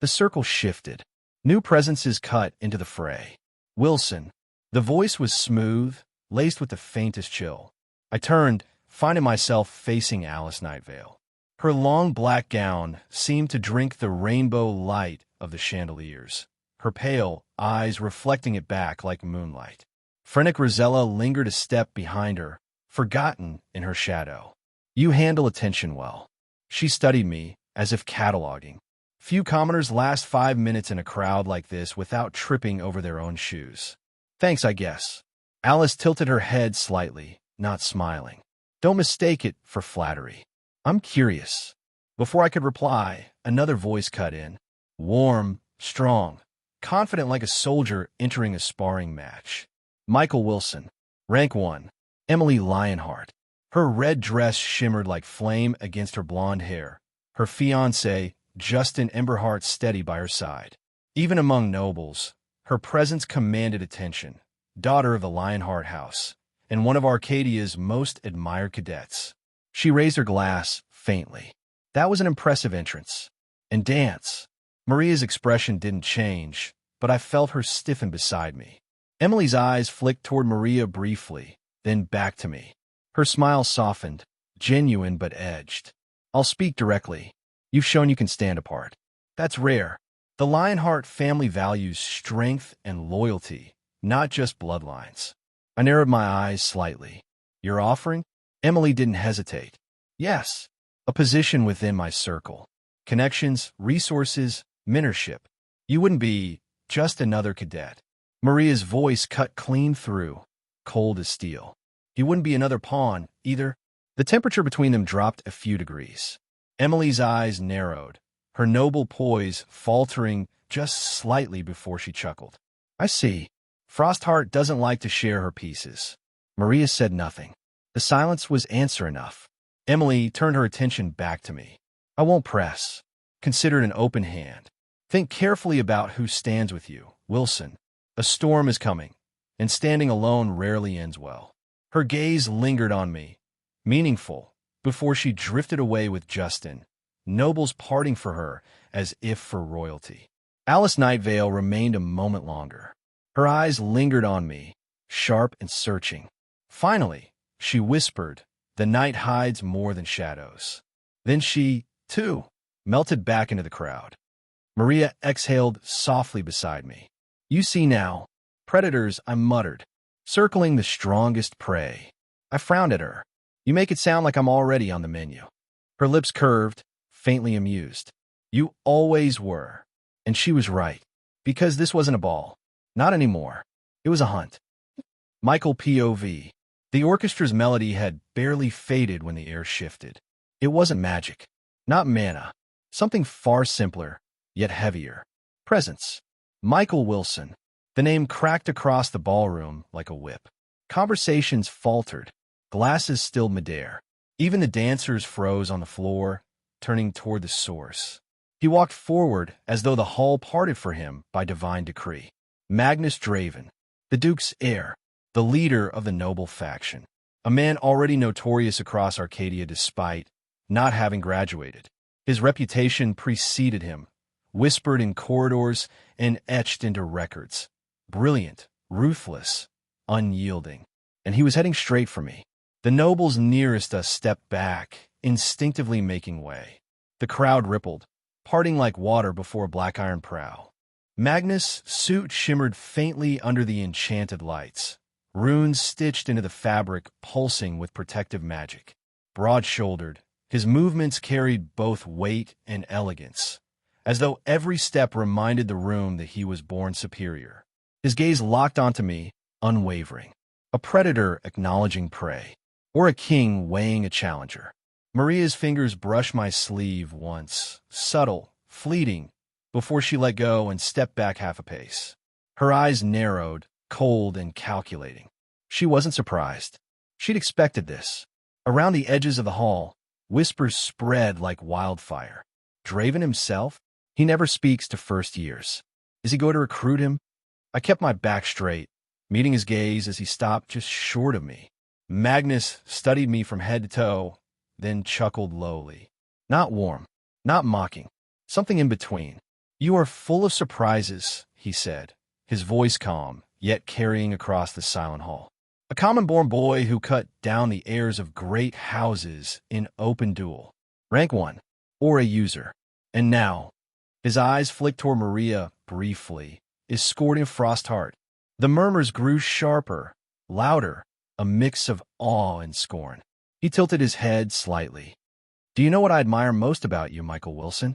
[SPEAKER 1] The circle shifted. New presences cut into the fray. Willson. The voice was smooth, laced with the faintest chill. I turned, finding myself facing Alice Nightvale. Her long black gown seemed to drink the rainbow light of the chandeliers, her pale eyes reflecting it back like moonlight. Frantic Rosella lingered a step behind her, forgotten in her shadow. You handle attention well. She studied me, as if cataloging. Few commoners last 5 minutes in a crowd like this without tripping over their own shoes. Thanks, I guess. Alice tilted her head slightly, not smiling. Don't mistake it for flattery. I'm curious. Before I could reply, another voice cut in. Warm, strong, confident like a soldier entering a sparring match. Michael Willson, rank 1. Emily Lionheart. Her red dress shimmered like flame against her blonde hair. Her fiancé, Justin Emberhart, steady by her side. Even among nobles, her presence commanded attention. Daughter of the Lionheart House, and one of Arcadia's most admired cadets. She raised her glass faintly. That was an impressive entrance. And dance. Maria's expression didn't change, but I felt her stiffen beside me. Emily's eyes flicked toward Maria briefly, then back to me. Her smile softened, genuine but edged. I'll speak directly. You've shown you can stand apart. That's rare. The Lionheart family values strength and loyalty, not just bloodlines. I narrowed my eyes slightly. Your offering? Emily didn't hesitate. Yes, a position within my circle. Connections, resources, mentorship. You wouldn't be just another cadet. Maria's voice cut clean through, cold as steel. You wouldn't be another pawn, either. The temperature between them dropped a few degrees. Emily's eyes narrowed, her noble poise faltering just slightly before she chuckled. I see. Frostheart doesn't like to share her pieces. Maria said nothing. The silence was answer enough. Emily turned her attention back to me. I won't press. Consider it an open hand. Think carefully about who stands with you, Willson. A storm is coming, and standing alone rarely ends well. Her gaze lingered on me, meaningful, before she drifted away with Justin, nobles parting for her as if for royalty. Alice Nightvale remained a moment longer. Her eyes lingered on me, sharp and searching. Finally, she whispered, "The night hides more than shadows." Then she, too, melted back into the crowd. Maria exhaled softly beside me. You see now, predators, I muttered, circling the strongest prey. I frowned at her. You make it sound like I'm already on the menu. Her lips curved, faintly amused. You always were. And she was right. Because this wasn't a ball. Not anymore. It was a hunt. Michael POV. The orchestra's melody had barely faded when the air shifted. It wasn't magic. Not mana. Something far simpler, yet heavier. Presence. Michael Willson. The name cracked across the ballroom like a whip. Conversations faltered. Glasses stilled midair. Even the dancers froze on the floor, turning toward the source. He walked forward as though the hall parted for him by divine decree. Magnus Draven, the Duke's heir, the leader of the noble faction. A man already notorious across Arcadia despite not having graduated. His reputation preceded him, whispered in corridors and etched into records. Brilliant, ruthless, unyielding. And he was heading straight for me. The nobles nearest us stepped back, instinctively making way. The crowd rippled, parting like water before a black iron prow. Magnus' suit shimmered faintly under the enchanted lights, runes stitched into the fabric pulsing with protective magic. Broad-shouldered, his movements carried both weight and elegance, as though every step reminded the room that he was born superior. His gaze locked onto me, unwavering. A predator acknowledging prey, or a king weighing a challenger. Maria's fingers brushed my sleeve once, subtle, fleeting, before she let go and stepped back half a pace. Her eyes narrowed, cold and calculating. She wasn't surprised. She'd expected this. Around the edges of the hall, whispers spread like wildfire. Draven himself? He never speaks to first years. Is he going to recruit him? I kept my back straight, meeting his gaze as he stopped just short of me. Magnus studied me from head to toe, then chuckled lowly. Not warm, not mocking, something in between. You are full of surprises, he said, his voice calm, yet carrying across the silent hall. A common-born boy who cut down the heirs of great houses in open duel. Rank 1, or a user. And now, his eyes flicked toward Maria briefly, is scored in Frostheart. The murmurs grew sharper, louder, a mix of awe and scorn. He tilted his head slightly. Do you know what I admire most about you, Michael Willson?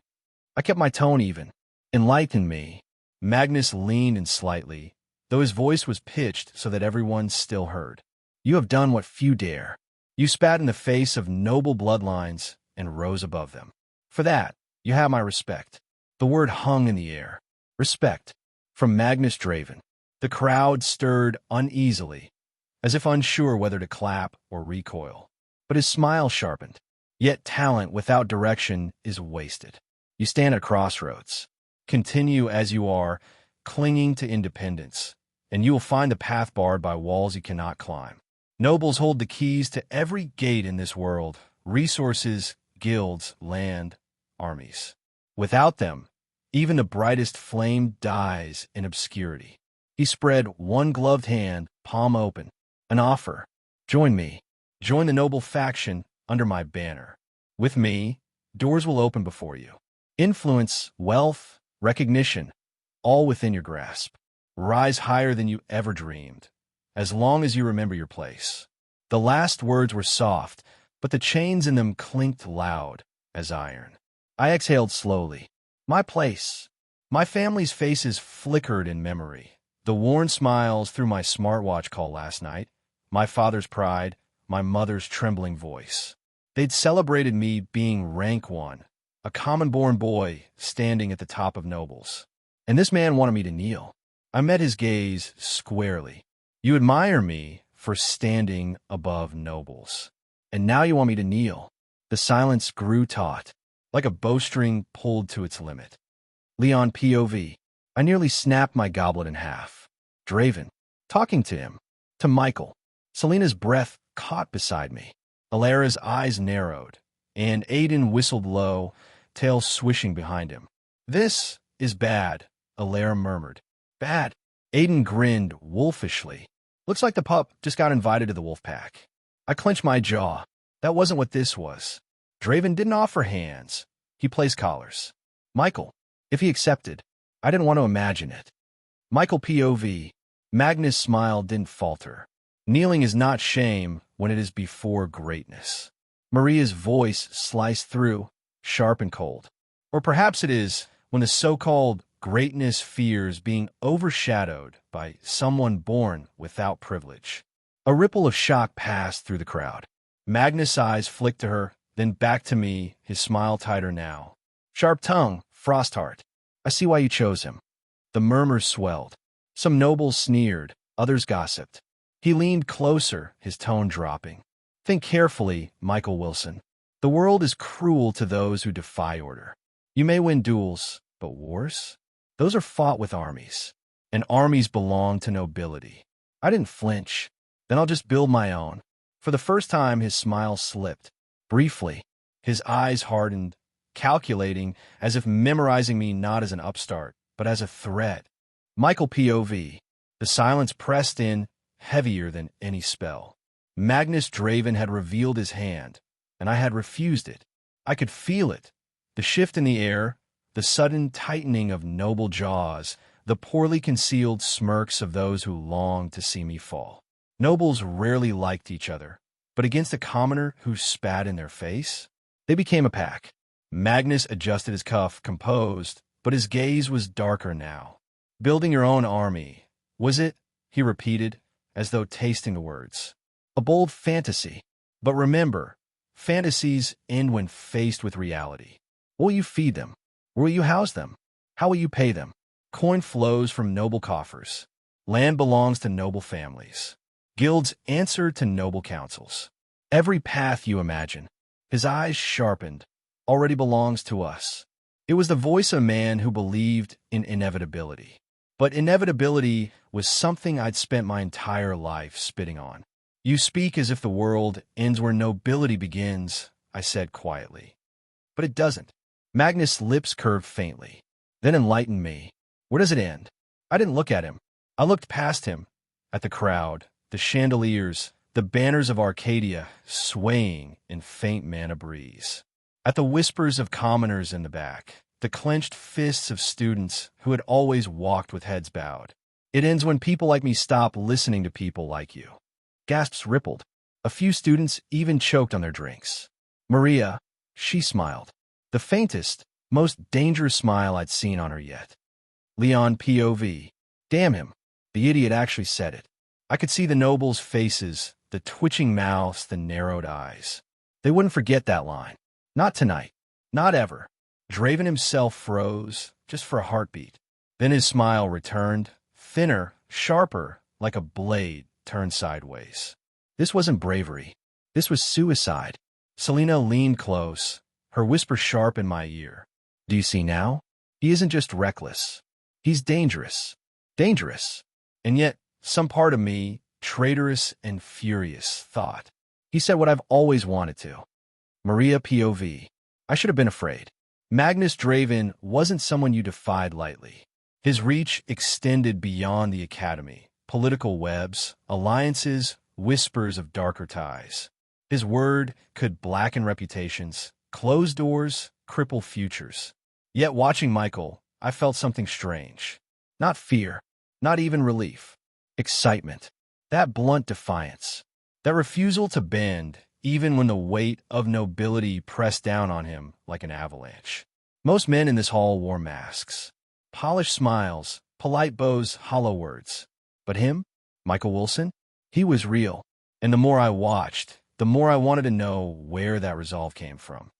[SPEAKER 1] I kept my tone even. Enlighten me. Magnus leaned in slightly, though his voice was pitched so that everyone still heard. You have done what few dare. You spat in the face of noble bloodlines and rose above them. For that, you have my respect. The word hung in the air. Respect. From Magnus Draven. The crowd stirred uneasily, as if unsure whether to clap or recoil. But his smile sharpened. Yet talent without direction is wasted. You stand at crossroads. Continue as you are, clinging to independence, and you will find the path barred by walls you cannot climb. Nobles hold the keys to every gate in this world, resources, guilds, land, armies. Without them, Even the brightest flame dies in obscurity. He spread one gloved hand, palm open. An offer. Join me. Join the noble faction under my banner. With me, doors will open before you. Influence, wealth, recognition, all within your grasp. Rise higher than you ever dreamed, as long as you remember your place. The last words were soft, but the chains in them clinked loud as iron. I exhaled slowly. My place. My family's faces flickered in memory. The worn smiles through my smartwatch call last night, my father's pride, my mother's trembling voice. They'd celebrated me being rank one, a common-born boy standing at the top of nobles. And this man wanted me to kneel. I met his gaze squarely. You admire me for standing above nobles. And now you want me to kneel. The silence grew taut, like a bowstring pulled to its limit. Leon POV. I nearly snapped my goblet in half. Draven. Talking to him. To Michael. Selena's breath caught beside me. Alara's eyes narrowed, and Aiden whistled low, tail swishing behind him. This is bad, Alara murmured. Bad. Aiden grinned wolfishly. Looks like the pup just got invited to the wolf pack. I clenched my jaw. That wasn't what this was. Draven didn't offer hands. He placed collars. Michael. If he accepted. I didn't want to imagine it. Michael POV. Magnus' smile didn't falter. Kneeling is not shame when it is before greatness. Maria's voice sliced through, sharp and cold. Or perhaps it is when the so-called greatness fears being overshadowed by someone born without privilege. A ripple of shock passed through the crowd. Magnus' eyes flicked to her, then back to me, his smile tighter now. Sharp tongue, Frostheart. I see why you chose him. The murmurs swelled. Some nobles sneered, others gossiped. He leaned closer, his tone dropping. Think carefully, Michael Willson. The world is cruel to those who defy order. You may win duels, but wars? Those are fought with armies. And armies belong to nobility. I didn't flinch. Then I'll just build my own. For the first time, his smile slipped. Briefly, his eyes hardened, calculating, as if memorizing me not as an upstart, but as a threat. Michael POV. The silence pressed in, heavier than any spell. Magnus Draven had revealed his hand, and I had refused it. I could feel it. The shift in the air, the sudden tightening of noble jaws, the poorly concealed smirks of those who longed to see me fall. Nobles rarely liked each other, but against a commoner who spat in their face, they became a pack. Magnus adjusted his cuff, composed, but his gaze was darker now. Building your own army, was it? He repeated, as though tasting the words. A bold fantasy. But remember, fantasies end when faced with reality. Will you feed them? Will you house them? How will you pay them? Coin flows from noble coffers. Land belongs to noble families. Guilds answer to noble councils. Every path you imagine, his eyes sharpened, already belongs to us. It was the voice of a man who believed in inevitability. But inevitability was something I'd spent my entire life spitting on. You speak as if the world ends where nobility begins, I said quietly. But it doesn't. Magnus' lips curved faintly, then enlightened me. Where does it end? I didn't look at him. I looked past him, at the crowd, the chandeliers, the banners of Arcadia swaying in faint manna breeze. At the whispers of commoners in the back, the clenched fists of students who had always walked with heads bowed. It ends when people like me stop listening to people like you. Gasps rippled. A few students even choked on their drinks. Maria, she smiled. The faintest, most dangerous smile I'd seen on her yet. Leon POV. Damn him. The idiot actually said it. I could see the nobles' faces, the twitching mouths, the narrowed eyes. They wouldn't forget that line. Not tonight. Not ever. Draven himself froze, just for a heartbeat. Then his smile returned, thinner, sharper, like a blade turned sideways. This wasn't bravery. This was suicide. Selena leaned close, her whisper sharp in my ear. Do you see now? He isn't just reckless. He's dangerous. Dangerous. And yet, some part of me, traitorous and furious, thought. He said what I've always wanted to. Maria POV. I should have been afraid. Magnus Draven wasn't someone you defied lightly. His reach extended beyond the academy, political webs, alliances, whispers of darker ties. His word could blacken reputations, close doors, cripple futures. Yet watching Michael, I felt something strange. Not fear, not even relief. Excitement. That blunt defiance. That refusal to bend, even when the weight of nobility pressed down on him like an avalanche. Most men in this hall wore masks. Polished smiles, polite bows, hollow words. But him, Michael Willson, he was real. And the more I watched, the more I wanted to know where that resolve came from.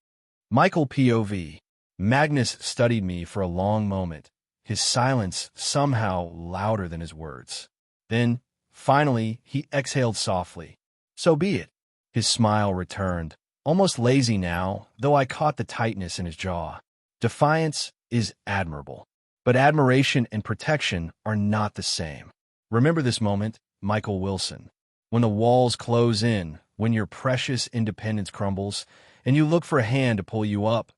[SPEAKER 1] Michael POV. Magnus studied me for a long moment, his silence somehow louder than his words. Then, finally, he exhaled softly. So be it. His smile returned, almost lazy now, though I caught the tightness in his jaw. Defiance is admirable, but admiration and protection are not the same. Remember this moment, Michael Willson. When the walls close in, when your precious independence crumbles, and you look for a hand to pull you up,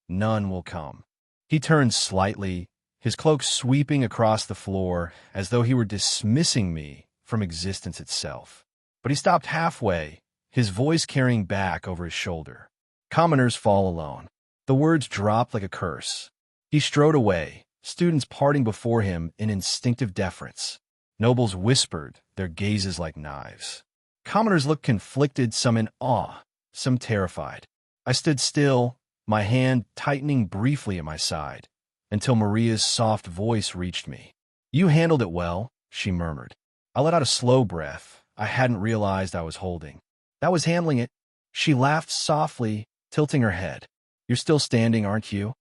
[SPEAKER 1] none will come. He turned slightly, his cloak sweeping across the floor as though he were dismissing me from existence itself. But he stopped halfway, his voice carrying back over his shoulder. Commoners fall alone. The words dropped like a curse. He strode away, students parting before him in instinctive deference. Nobles whispered, their gazes like knives. Commoners looked conflicted, some in awe, some terrified. I stood still, my hand tightening briefly at my side, until Maria's soft voice reached me. You handled it well, she murmured. I let out a slow breath I hadn't realized I was holding. That was handling it. She laughed softly, tilting her head. You're still standing, aren't you?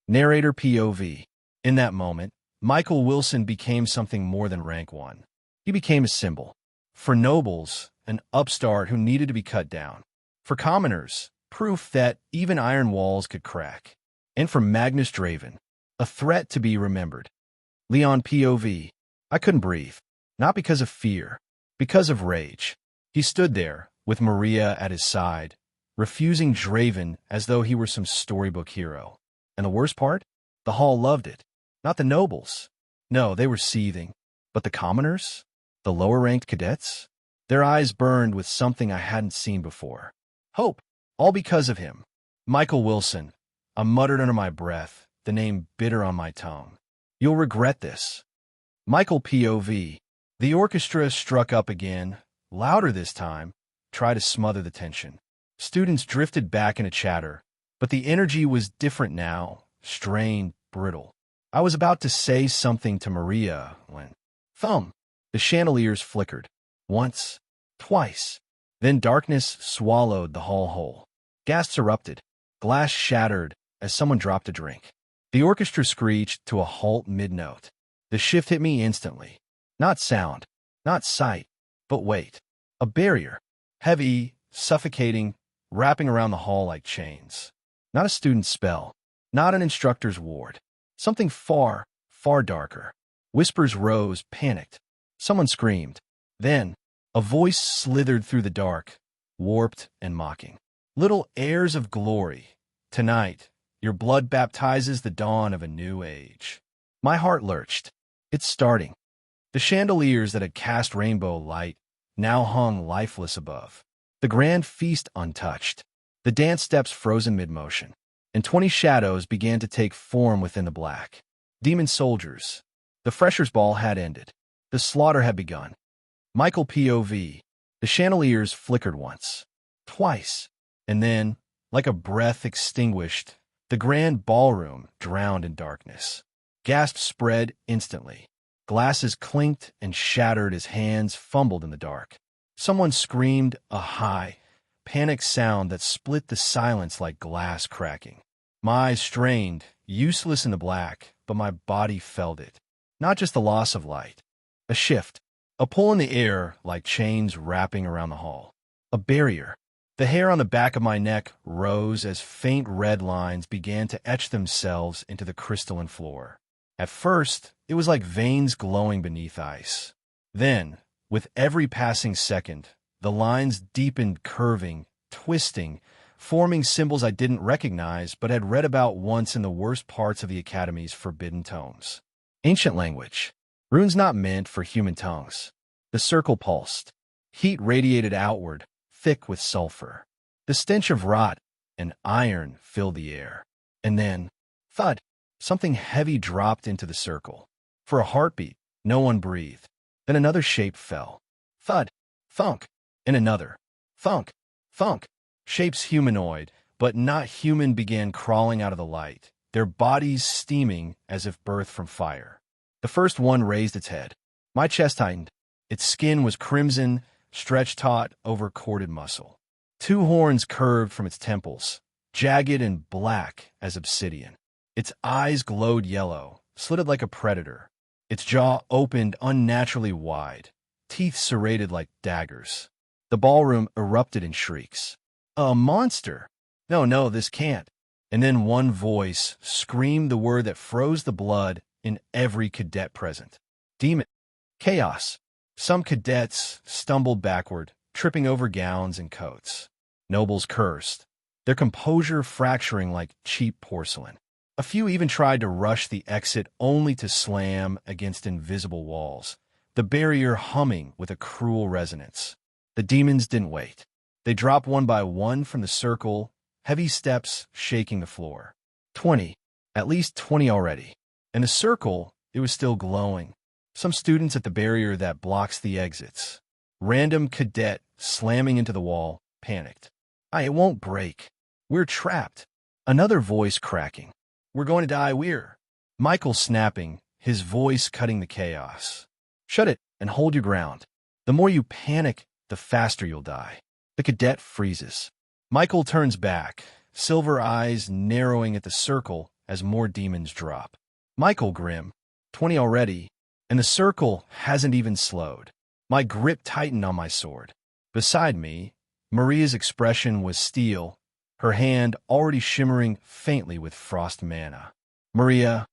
[SPEAKER 1] Narrator POV. In that moment, Michael Willson became something more than rank 1. He became a symbol. For nobles, an upstart who needed to be cut down. For commoners, proof that even iron walls could crack. And for Magnus Draven, a threat to be remembered. Leon POV. I couldn't breathe. Not because of fear, because of rage. He stood there, with Maria at his side, refusing Draven as though he were some storybook hero. And the worst part? The hall loved it. Not the nobles. No, they were seething. But the commoners? The lower-ranked cadets? Their eyes burned with something I hadn't seen before. Hope. All because of him. Michael Willson. I muttered under my breath, the name bitter on my tongue. You'll regret this. Michael POV. The orchestra struck up again, louder this time, tried to smother the tension. Students drifted back into chatter, but the energy was different now, strained, brittle. I was about to say something to Maria when, thump, the chandeliers flickered. Once, twice. Then darkness swallowed the hall whole. Gasps erupted. Glass shattered as someone dropped a drink. The orchestra screeched to a halt mid-note. The shift hit me instantly. Not sound, not sight, but weight. A barrier. Heavy, suffocating, wrapping around the hall like chains. Not a student's spell. Not an instructor's ward. Something far, far darker. Whispers rose, panicked. Someone screamed. Then, a voice slithered through the dark, warped and mocking. Little heirs of glory, tonight, your blood baptizes the dawn of a new age. My heart lurched. It's starting. The chandeliers that had cast rainbow light now hung lifeless above. The grand feast untouched. The dance steps frozen mid-motion. And 20 shadows began to take form within the black. Demon soldiers. The freshers' ball had ended. The slaughter had begun. Michael POV. The chandeliers flickered once. Twice. And then, like a breath extinguished, the grand ballroom drowned in darkness. Gasps spread instantly. Glasses clinked and shattered as hands fumbled in the dark. Someone screamed a high, panicked sound that split the silence like glass cracking. My eyes strained, useless in the black, but my body felt it. Not just the loss of light. A shift. A pull in the air like chains wrapping around the hall. A barrier. The hair on the back of my neck rose as faint red lines began to etch themselves into the crystalline floor. At first, it was like veins glowing beneath ice. Then, with every passing second, the lines deepened, curving, twisting, forming symbols I didn't recognize but had read about once in the worst parts of the Academy's forbidden tomes. Ancient language. Runes not meant for human tongues. The circle pulsed. Heat radiated outward, thick with sulfur. The stench of rot and iron filled the air. And then, thud, something heavy dropped into the circle. For a heartbeat, no one breathed. Then another shape fell. Thud, thunk, and another. Thunk, thunk. Shapes humanoid, but not human, began crawling out of the light, their bodies steaming as if birthed from fire. The first one raised its head. My chest tightened. Its skin was crimson, stretched taut over corded muscle. Two horns curved from its temples, jagged and black as obsidian. Its eyes glowed yellow, slitted like a predator. Its jaw opened unnaturally wide, teeth serrated like daggers. The ballroom erupted in shrieks. A monster! No, this can't. And then one voice screamed the word that froze the blood in every cadet present. Demon. Chaos. Some cadets stumbled backward, tripping over gowns and coats. Nobles cursed, their composure fracturing like cheap porcelain. A few even tried to rush the exit only to slam against invisible walls, the barrier humming with a cruel resonance. The demons didn't wait. They dropped one by one from the circle, heavy steps shaking the floor. 20. At least 20 already. And the circle, it was still glowing. Some students at the barrier that blocks the exits. Random cadet slamming into the wall, panicked. It won't break. We're trapped. Another voice cracking. We're going to die, Michael snapping, his voice cutting the chaos. Shut it and hold your ground. The more you panic, the faster you'll die. The cadet freezes. Michael turns back, silver eyes narrowing at the circle as more demons drop. Michael grim. 20 already. And the circle hasn't even slowed. My grip tightened on my sword. Beside me, Maria's expression was steel, her hand already shimmering faintly with frost mana. Maria,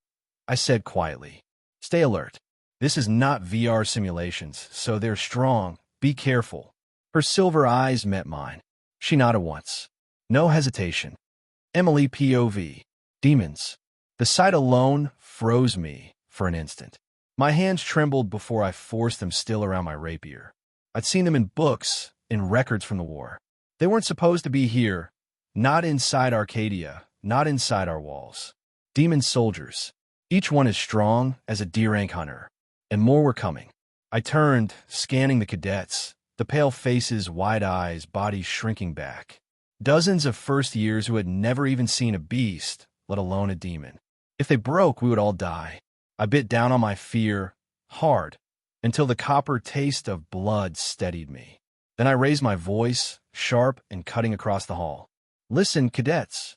[SPEAKER 1] I said quietly, stay alert. This is not VR simulations, so they're strong. Be careful. Her silver eyes met mine. She nodded once. No hesitation. Emily POV. Demons. The sight alone froze me for an instant. My hands trembled before I forced them still around my rapier. I'd seen them in books, in records from the war. They weren't supposed to be here, not inside Arcadia, not inside our walls. Demon soldiers, each one as strong as a D-rank hunter, and more were coming. I turned, scanning the cadets, the pale faces, wide eyes, bodies shrinking back. Dozens of first years who had never even seen a beast, let alone a demon. If they broke, we would all die. I bit down on my fear, hard, until the copper taste of blood steadied me. Then I raised my voice, sharp and cutting across the hall. Listen, cadets.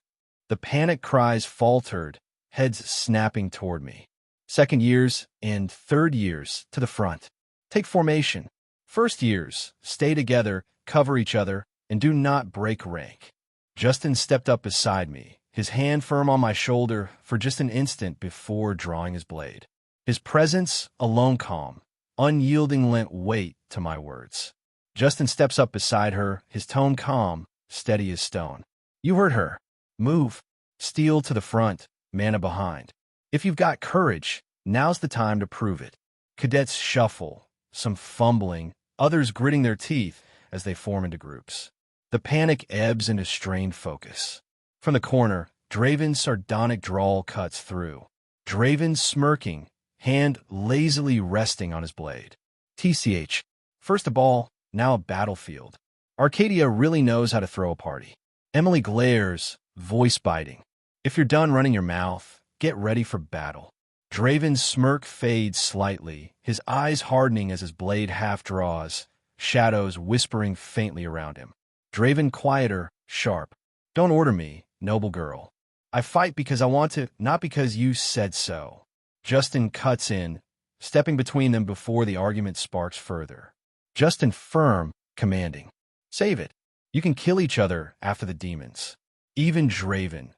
[SPEAKER 1] The panic cries faltered, heads snapping toward me. Second years and third years to the front. Take formation. First years, stay together, cover each other, and do not break rank. Justin stepped up beside me, his hand firm on my shoulder for just an instant before drawing his blade. His presence, alone calm, unyielding, lent weight to my words. Justin steps up beside her, his tone calm, steady as stone. You heard her. Move. Steel to the front, mana behind. If you've got courage, now's the time to prove it. Cadets shuffle, some fumbling, others gritting their teeth as they form into groups. The panic ebbs into strained focus. From the corner, Draven's sardonic drawl cuts through. Draven smirking, hand lazily resting on his blade. TCH. First a ball, now a battlefield. Arcadia really knows how to throw a party. Emily glares, voice biting. If you're done running your mouth, get ready for battle. Draven's smirk fades slightly, his eyes hardening as his blade half draws, shadows whispering faintly around him. Draven quieter, sharp. Don't order me, noble girl. I fight because I want to, not because you said so. Justin cuts in, stepping between them before the argument sparks further. Justin firm, commanding. Save it. You can kill each other after the demons. Even Draven,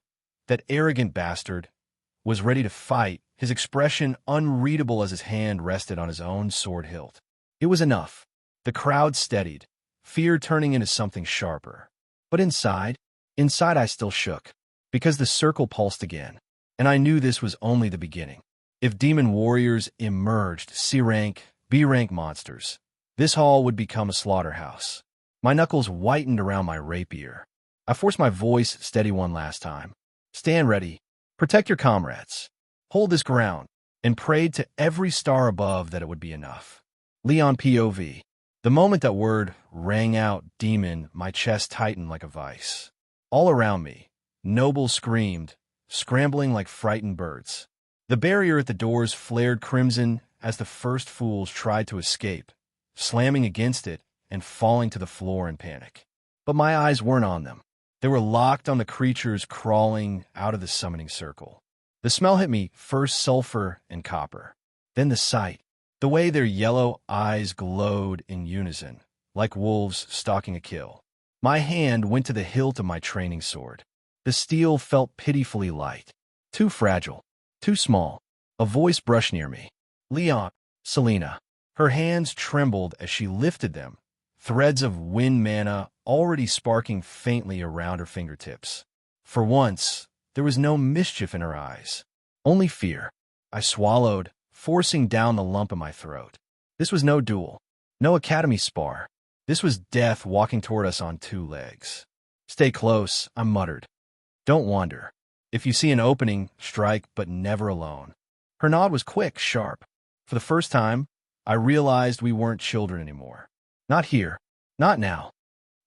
[SPEAKER 1] that arrogant bastard, was ready to fight, his expression unreadable as his hand rested on his own sword hilt. It was enough. The crowd steadied, fear turning into something sharper. But inside, Inside I still shook, because the circle pulsed again, and I knew this was only the beginning. If demon warriors emerged, C-rank, B-rank monsters, this hall would become a slaughterhouse. My knuckles whitened around my rapier. I forced my voice steady one last time. Stand ready. Protect your comrades. Hold this ground, and prayed to every star above that it would be enough. Leon POV. The moment that word rang out, demon, my chest tightened like a vice. All around me, nobles screamed, scrambling like frightened birds. The barrier at the doors flared crimson as the first fools tried to escape, slamming against it and falling to the floor in panic. But my eyes weren't on them. They were locked on the creatures crawling out of the summoning circle. The smell hit me, first sulfur and copper, then the sight, the way their yellow eyes glowed in unison, like wolves stalking a kill. My hand went to the hilt of my training sword. The steel felt pitifully light, too fragile, too small. A voice brushed near me. Leon, Selena. Her hands trembled as she lifted them, threads of wind mana already sparking faintly around her fingertips. For once, there was no mischief in her eyes, only fear. I swallowed, forcing down the lump in my throat. This was no duel, no academy spar. This was death walking toward us on two legs. Stay close, I muttered. Don't wander. If you see an opening, strike, but never alone. Her nod was quick, sharp. For the first time, I realized we weren't children anymore. Not here. Not now.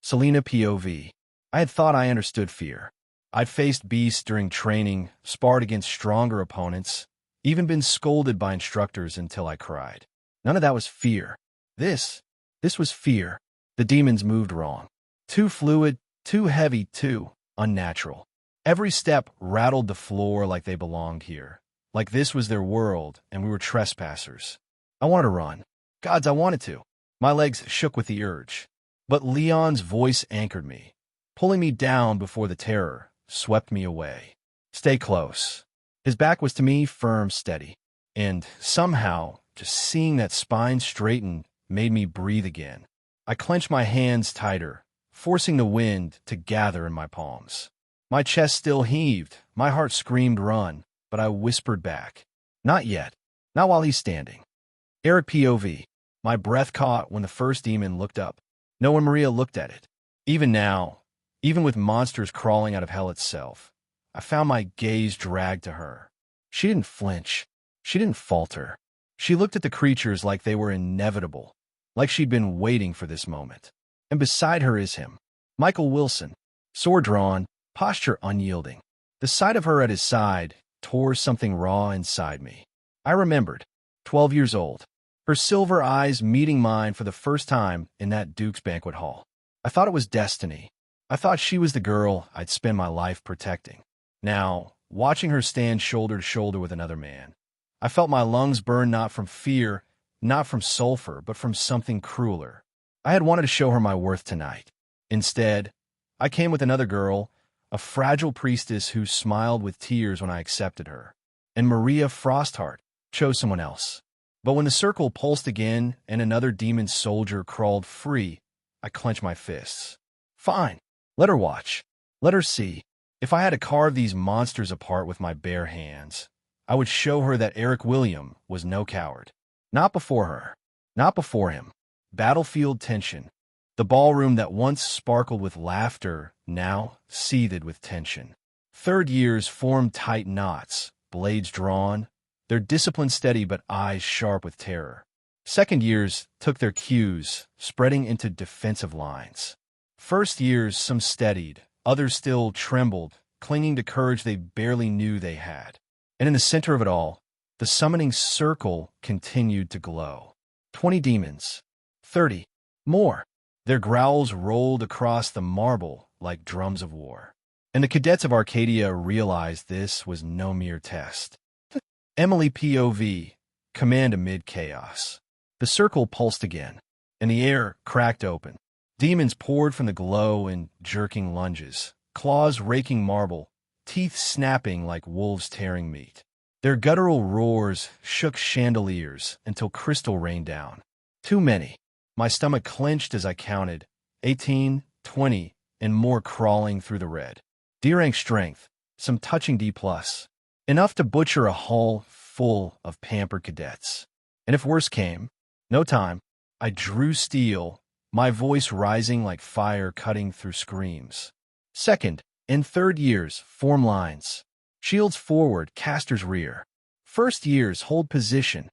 [SPEAKER 1] Selena POV. I had thought I understood fear. I'd faced beasts during training, sparred against stronger opponents, even been scolded by instructors until I cried. None of that was fear. This was fear. The demons moved wrong. Too fluid, too heavy, too unnatural. Every step rattled the floor like they belonged here, like this was their world and we were trespassers. I wanted to run. Gods, I wanted to. My legs shook with the urge. But Leon's voice anchored me, pulling me down before the terror swept me away. Stay close. His back was to me, firm, steady. And somehow, just seeing that spine straighten made me breathe again. I clenched my hands tighter, forcing the wind to gather in my palms. My chest still heaved, my heart screamed run, but I whispered back. Not yet. Not while he's standing. Eric POV. My breath caught when the first demon looked up. No one Maria looked at it. Even now, even with monsters crawling out of hell itself, I found my gaze dragged to her. She didn't flinch. She didn't falter. She looked at the creatures like they were inevitable, like she'd been waiting for this moment. And beside her is him, Michael Willson, sword drawn, posture unyielding. The sight of her at his side tore something raw inside me. I remembered, 12 years old, her silver eyes meeting mine for the first time in that Duke's banquet hall. I thought it was destiny. I thought she was the girl I'd spend my life protecting. Now, watching her stand shoulder to shoulder with another man, I felt my lungs burn not from fear, not from sulfur, but from something crueler. I had wanted to show her my worth tonight. Instead, I came with another girl, a fragile priestess who smiled with tears when I accepted her. And Maria Frostheart chose someone else. But when the circle pulsed again and another demon soldier crawled free, I clenched my fists. Fine. Let her watch. Let her see. If I had to carve these monsters apart with my bare hands, I would show her that Eric William was no coward. Not before her. Not before him. Battlefield tension. The ballroom that once sparkled with laughter now seethed with tension. Third years formed tight knots, blades drawn, their discipline steady but eyes sharp with terror. Second years took their cues, spreading into defensive lines. First years some steadied, others still trembled, clinging to courage they barely knew they had. And in the center of it all, the summoning circle continued to glow. 20 demons. 30. More. Their growls rolled across the marble like drums of war. And the cadets of Arcadia realized this was no mere test. Emily POV, command amid chaos. The circle pulsed again, and the air cracked open. Demons poured from the glow in jerking lunges, claws raking marble, teeth snapping like wolves tearing meat. Their guttural roars shook chandeliers until crystal rained down. Too many. My stomach clenched as I counted. 18, 20, and more crawling through the red. D-rank strength, some touching D+. Enough to butcher a hull full of pampered cadets. And if worse came, no time, I drew steel, my voice rising like fire cutting through screams. Second and third years, form lines. Shields forward, casters rear. First years, hold position.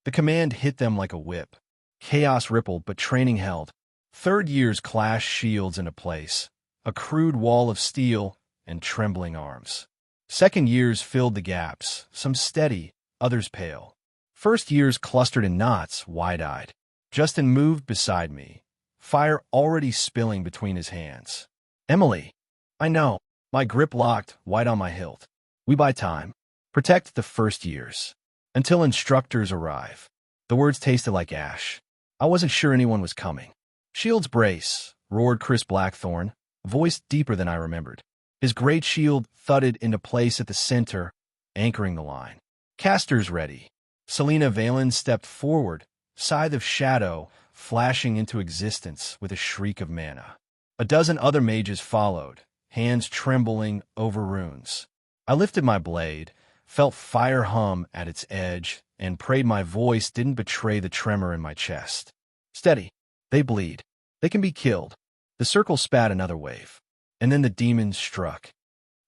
[SPEAKER 1] The command hit them like a whip. Chaos rippled, but training held. Third years clashed shields into place, a crude wall of steel and trembling arms. Second years filled the gaps, some steady, others pale. First years clustered in knots, wide-eyed. Justin moved beside me, fire already spilling between his hands. Emily, I know. My grip locked, white on my hilt. We buy time. Protect the first years. Until instructors arrive. The words tasted like ash. I wasn't sure anyone was coming. Shields brace, roared Chris Blackthorne, voice deeper than I remembered. His great shield thudded into place at the center, anchoring the line. Casters ready. Selena Valen stepped forward, scythe of shadow flashing into existence with a shriek of mana. A dozen other mages followed, hands trembling over runes. I lifted my blade, felt fire hum at its edge, and prayed my voice didn't betray the tremor in my chest. Steady. They bleed. They can be killed. The circle spat another wave. And then the demons struck.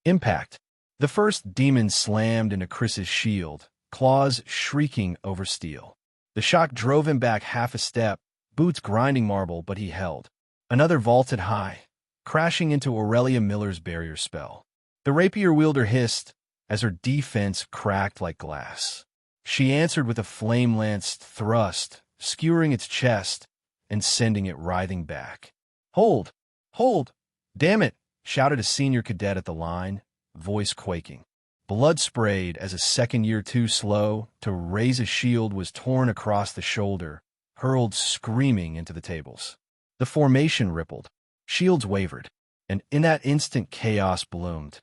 [SPEAKER 1] Impact. The first demon slammed into Chris's shield, claws shrieking over steel. The shock drove him back half a step, boots grinding marble, but he held. Another vaulted high, crashing into Aurelia Miller's barrier spell. The rapier wielder hissed as her defense cracked like glass. She answered with a flame-lanced thrust, skewering its chest and sending it writhing back. Hold! Hold! Damn it! Shouted a senior cadet at the line, voice quaking. Blood sprayed as a second year too slow to raise a shield was torn across the shoulder, hurled screaming into the tables. The formation rippled. Shields wavered, and in that instant chaos bloomed.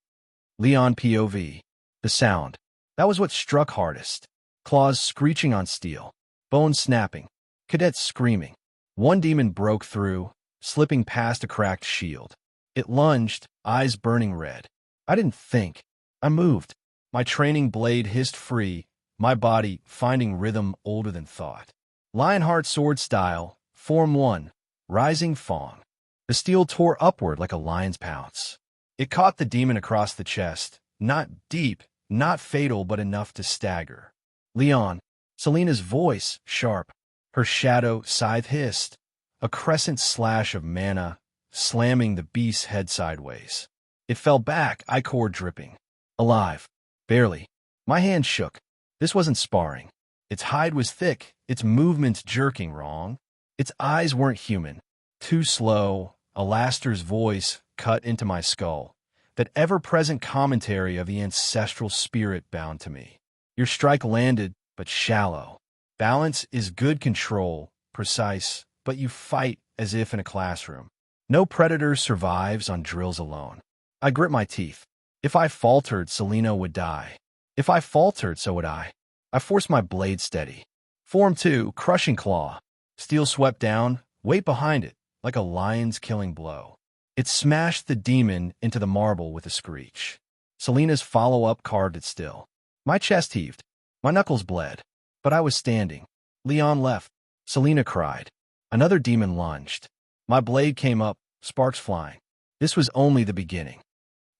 [SPEAKER 1] Leon POV. The sound. That was what struck hardest. Claws screeching on steel. Bones snapping. Cadets screaming. One demon broke through, slipping past a cracked shield. It lunged, eyes burning red. I didn't think. I moved. My training blade hissed free, my body finding rhythm older than thought. Lionheart sword style, Form 1, Rising Fawn. The steel tore upward like a lion's pounce. It caught the demon across the chest, not deep, not fatal, but enough to stagger. Leon, Selena's voice, sharp. Her shadow scythe hissed, a crescent slash of mana, slamming the beast's head sideways. It fell back, ichor dripping. Alive. Barely. My hand shook. This wasn't sparring. Its hide was thick, its movements jerking wrong. Its eyes weren't human. Too slow, Alastair's voice cut into my skull. That ever-present commentary of the ancestral spirit bound to me. Your strike landed, but shallow. Balance is good control, precise, but you fight as if in a classroom. No predator survives on drills alone. I grit my teeth. If I faltered, Selena would die. If I faltered, so would I. I forced my blade steady. Form 2, Crushing Claw. Steel swept down, weight behind it, like a lion's killing blow. It smashed the demon into the marble with a screech. Selena's follow-up carved it still. My chest heaved. My knuckles bled. But I was standing. Leon left. Selena cried. Another demon lunged. My blade came up, sparks flying. This was only the beginning.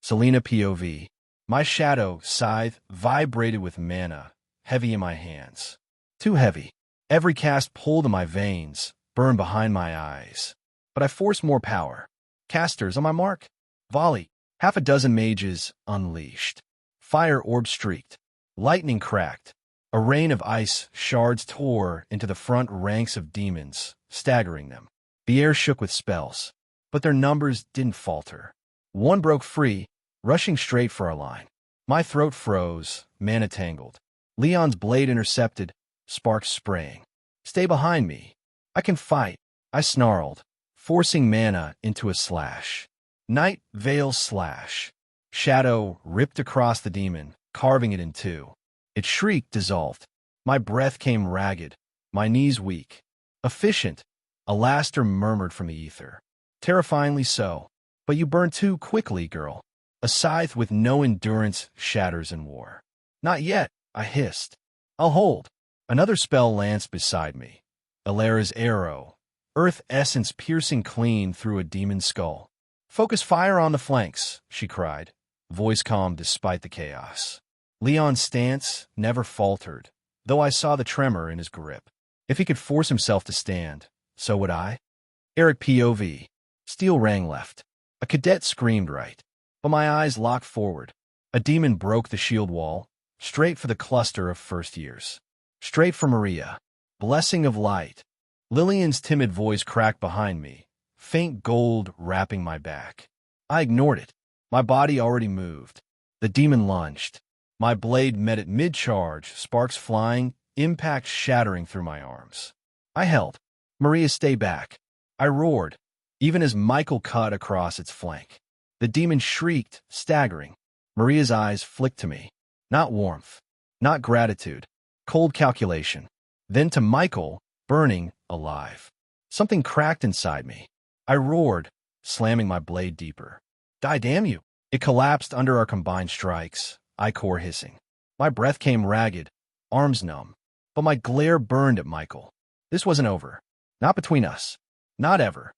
[SPEAKER 1] Selena POV. My shadow, scythe, vibrated with mana, heavy in my hands. Too heavy. Every cast pulled in my veins, burned behind my eyes. But I forced more power. Casters on my mark. Volley. Half a dozen mages unleashed. Fire orb streaked. Lightning cracked. A rain of ice shards tore into the front ranks of demons, staggering them. The air shook with spells, but their numbers didn't falter. One broke free, rushing straight for our line. My throat froze, mana tangled. Leon's blade intercepted, sparks spraying. Stay behind me. I can fight. I snarled, forcing mana into a slash. Night Veil slash. Shadow ripped across the demon, carving it in two. Its shriek dissolved. My breath came ragged, my knees weak. Efficient, Alastair murmured from the ether. Terrifyingly so. But you burn too quickly, girl. A scythe with no endurance shatters in war. Not yet, I hissed. I'll hold. Another spell lanced beside me. Alera's arrow. Earth essence piercing clean through a demon's skull. Focus fire on the flanks, she cried, voice calm despite the chaos. Leon's stance never faltered, though I saw the tremor in his grip. If he could force himself to stand, so would I. Eric POV. Steel rang left. A cadet screamed right. But my eyes locked forward. A demon broke the shield wall, straight for the cluster of first years. Straight for Maria. Blessing of light. Lillian's timid voice cracked behind me, faint gold wrapping my back. I ignored it. My body already moved. The demon lunged. My blade met it mid-charge, sparks flying, impact shattering through my arms. I held. Maria, stay back. I roared, even as Michael cut across its flank. The demon shrieked, staggering. Maria's eyes flicked to me. Not warmth. Not gratitude. Cold calculation. Then to Michael, burning, alive. Something cracked inside me. I roared, slamming my blade deeper. Die damn you! It collapsed under our combined strikes, I-core hissing. My breath came ragged, arms numb. But my glare burned at Michael. This wasn't over. Not between us. Not ever.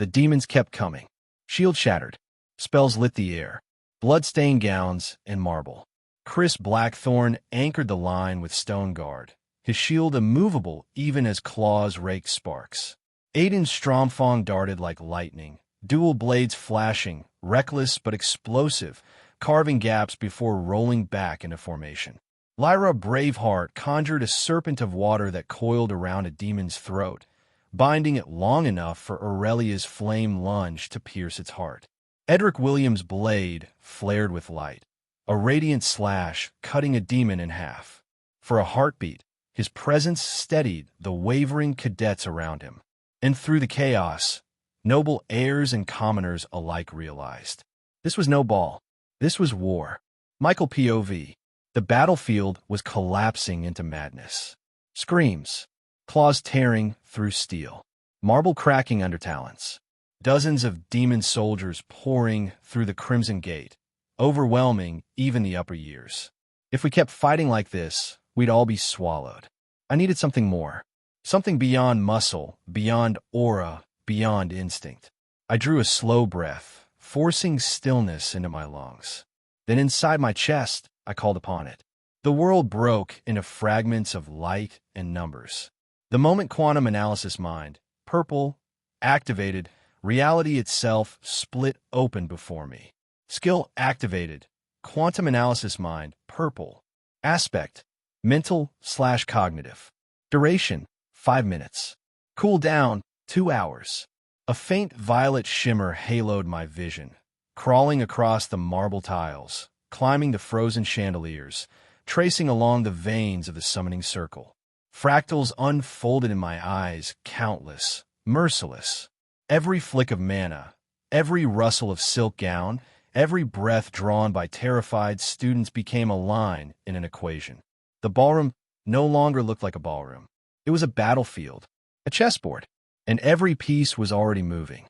[SPEAKER 1] The demons kept coming. Shield shattered. Spells lit the air. Blood-stained gowns and marble. Chris Blackthorn anchored the line with stone guard, his shield immovable even as claws raked sparks. Aiden's Stromfong darted like lightning, dual blades flashing, reckless but explosive, carving gaps before rolling back into formation. Lyra Braveheart conjured a serpent of water that coiled around a demon's throat, binding it long enough for Aurelia's flame lunge to pierce its heart. Edric Williams' blade flared with light, a radiant slash cutting a demon in half. For a heartbeat, his presence steadied the wavering cadets around him. And through the chaos, noble heirs and commoners alike realized. This was no ball. This was war. Michael POV. The battlefield was collapsing into madness. Screams. Claws tearing through steel. Marble cracking under talons. Dozens of demon soldiers pouring through the Crimson Gate, overwhelming even the upper years. If we kept fighting like this, we'd all be swallowed. I needed something more. Something beyond muscle, beyond aura, beyond instinct. I drew a slow breath, forcing stillness into my lungs. Then inside my chest, I called upon it. The world broke into fragments of light and numbers. The moment quantum analysis mind, purple, activated, reality itself split open before me. Skill activated, quantum analysis mind, purple. Aspect, mental/cognitive. Duration, 5 minutes. Cool down, 2 hours. A faint violet shimmer haloed my vision, crawling across the marble tiles, climbing the frozen chandeliers, tracing along the veins of the summoning circle. Fractals unfolded in my eyes, countless, merciless. Every flick of mana, every rustle of silk gown, every breath drawn by terrified students became a line in an equation. The ballroom no longer looked like a ballroom. It was a battlefield, a chessboard, and every piece was already moving.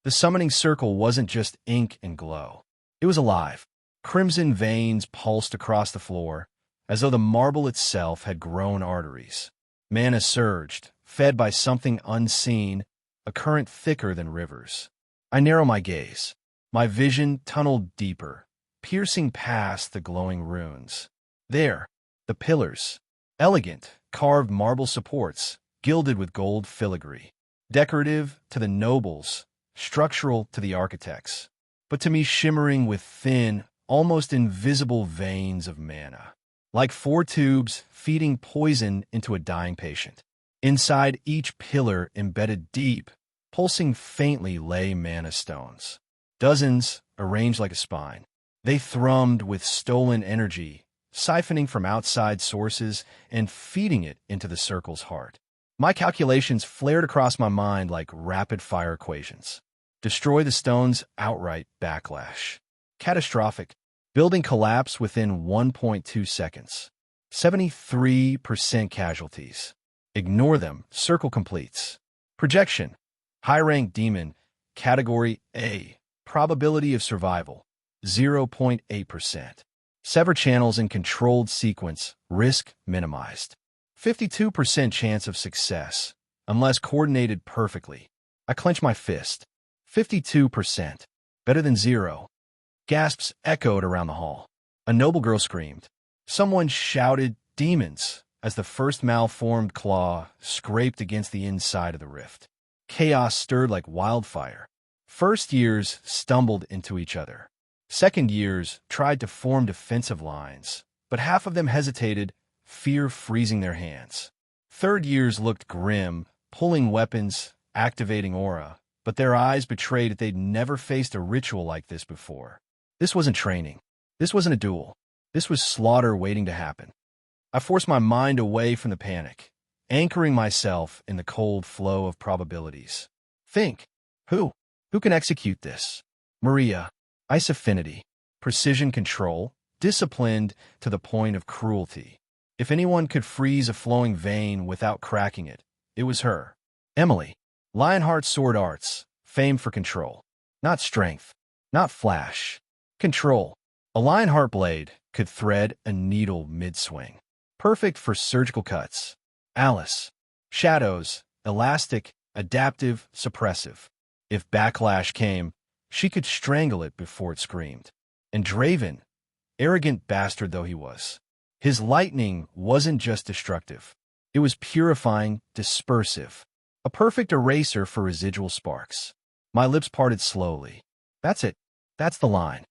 [SPEAKER 1] The summoning circle wasn't just ink and glow. It was alive. Crimson veins pulsed across the floor, as though the marble itself had grown arteries. Mana surged, fed by something unseen, a current thicker than rivers. I narrow my gaze. My vision tunneled deeper, piercing past the glowing runes. There, the pillars. Elegant, carved marble supports, gilded with gold filigree. Decorative to the nobles, structural to the architects, but to me shimmering with thin, almost invisible veins of mana. Like 4 tubes feeding poison into a dying patient. Inside each pillar embedded deep, pulsing faintly lay mana stones. Dozens arranged like a spine. They thrummed with stolen energy, siphoning from outside sources and feeding it into the circle's heart. My calculations flared across my mind like rapid-fire equations. Destroy the stones outright, backlash. Catastrophic. Building collapse within 1.2 seconds. 73% casualties. Ignore them, circle completes. Projection. High-rank demon, category A. Probability of survival, 0.8%. Sever channels in controlled sequence, risk minimized. 52% chance of success, unless coordinated perfectly. I clench my fist. 52%. Better than zero. Gasps echoed around the hall. A noble girl screamed. Someone shouted, "Demons!" as the first malformed claw scraped against the inside of the rift. Chaos stirred like wildfire. First years stumbled into each other. Second years tried to form defensive lines, but half of them hesitated, fear freezing their hands. Third years looked grim, pulling weapons, activating aura, but their eyes betrayed that they'd never faced a ritual like this before. This wasn't training. This wasn't a duel. This was slaughter waiting to happen. I forced my mind away from the panic, anchoring myself in the cold flow of probabilities. Think. Who? Who can execute this? Maria. Ice affinity. Precision control. Disciplined to the point of cruelty. If anyone could freeze a flowing vein without cracking it, it was her. Emily. Lionheart sword arts. Famed for control. Not strength. Not flash. Control. A Lionheart blade could thread a needle mid-swing. Perfect for surgical cuts. Alice. Shadows. Elastic, adaptive, suppressive. If backlash came, she could strangle it before it screamed. And Draven, arrogant bastard though he was, his lightning wasn't just destructive. It was purifying, dispersive. A perfect eraser for residual sparks. My lips parted slowly. That's it. That's the line.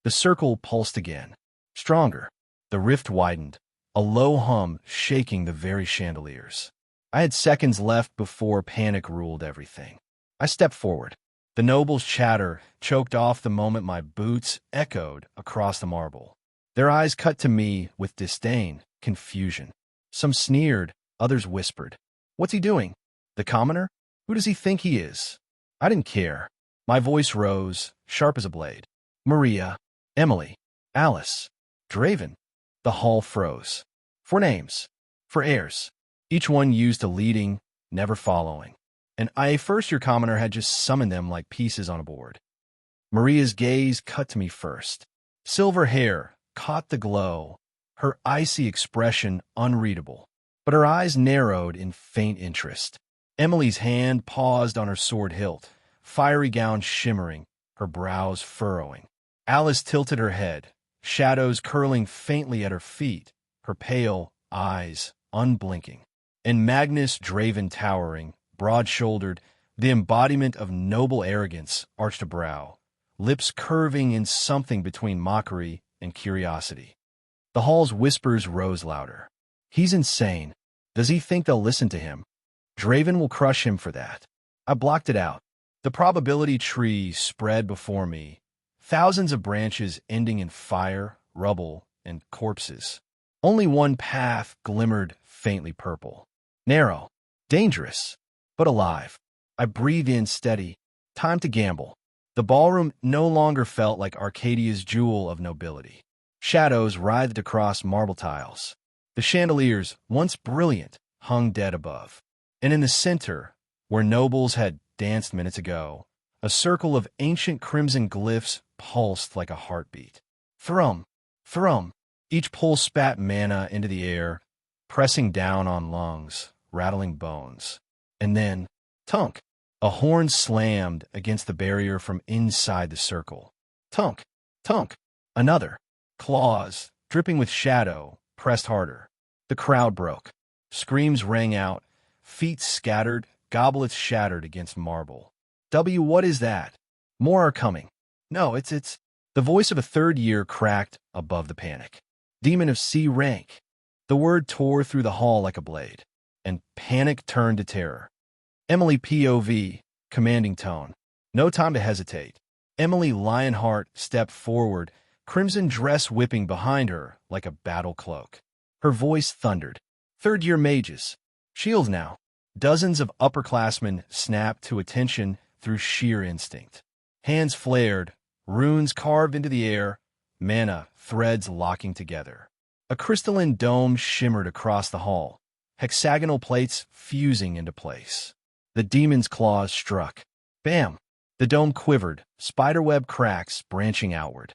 [SPEAKER 1] The circle pulsed again. Stronger. The rift widened, a low hum shaking the very chandeliers. I had seconds left before panic ruled everything. I stepped forward. The noble's chatter choked off the moment my boots echoed across the marble. Their eyes cut to me with disdain, confusion. Some sneered, others whispered. What's he doing? The commoner? Who does he think he is? I didn't care. My voice rose, sharp as a blade. Maria, Emily, Alice, Draven. The hall froze. For names. For heirs. Each one used a leading, never following. And I first your commoner had just summoned them like pieces on a board. Maria's gaze cut to me first. Silver hair caught the glow, her icy expression unreadable, but her eyes narrowed in faint interest. Emily's hand paused on her sword hilt, fiery gown shimmering, her brows furrowing. Alice tilted her head, shadows curling faintly at her feet, her pale eyes unblinking. And Magnus Draven towering, broad-shouldered, the embodiment of noble arrogance, arched a brow, lips curving in something between mockery and curiosity. The hall's whispers rose louder. He's insane. Does he think they'll listen to him? Draven will crush him for that. I blocked it out. The probability tree spread before me, thousands of branches ending in fire, rubble, and corpses. Only one path glimmered faintly purple. Narrow, dangerous, but alive. I breathed in steady. Time to gamble. The ballroom no longer felt like Arcadia's jewel of nobility. Shadows writhed across marble tiles. The chandeliers, once brilliant, hung dead above. And in the center, where nobles had danced minutes ago, a circle of ancient crimson glyphs pulsed like a heartbeat. Thrum, thrum. Each pull spat mana into the air, pressing down on lungs, rattling bones. And then, tunk. A horn slammed against the barrier from inside the circle. Tunk, tunk. Another. Claws, dripping with shadow, pressed harder. The crowd broke. Screams rang out, feet scattered, goblets shattered against marble. What is that? More are coming. No, it's... The voice of a third year cracked above the panic. Demon of C rank. The word tore through the hall like a blade, and panic turned to terror. Emily POV, commanding tone. No time to hesitate. Emily Lionheart stepped forward, crimson dress whipping behind her like a battle cloak. Her voice thundered. Third-year mages. Shields now. Dozens of upperclassmen snapped to attention through sheer instinct. Hands flared, runes carved into the air, mana threads locking together. A crystalline dome shimmered across the hall, hexagonal plates fusing into place. The demon's claws struck. Bam! The dome quivered, spiderweb cracks branching outward.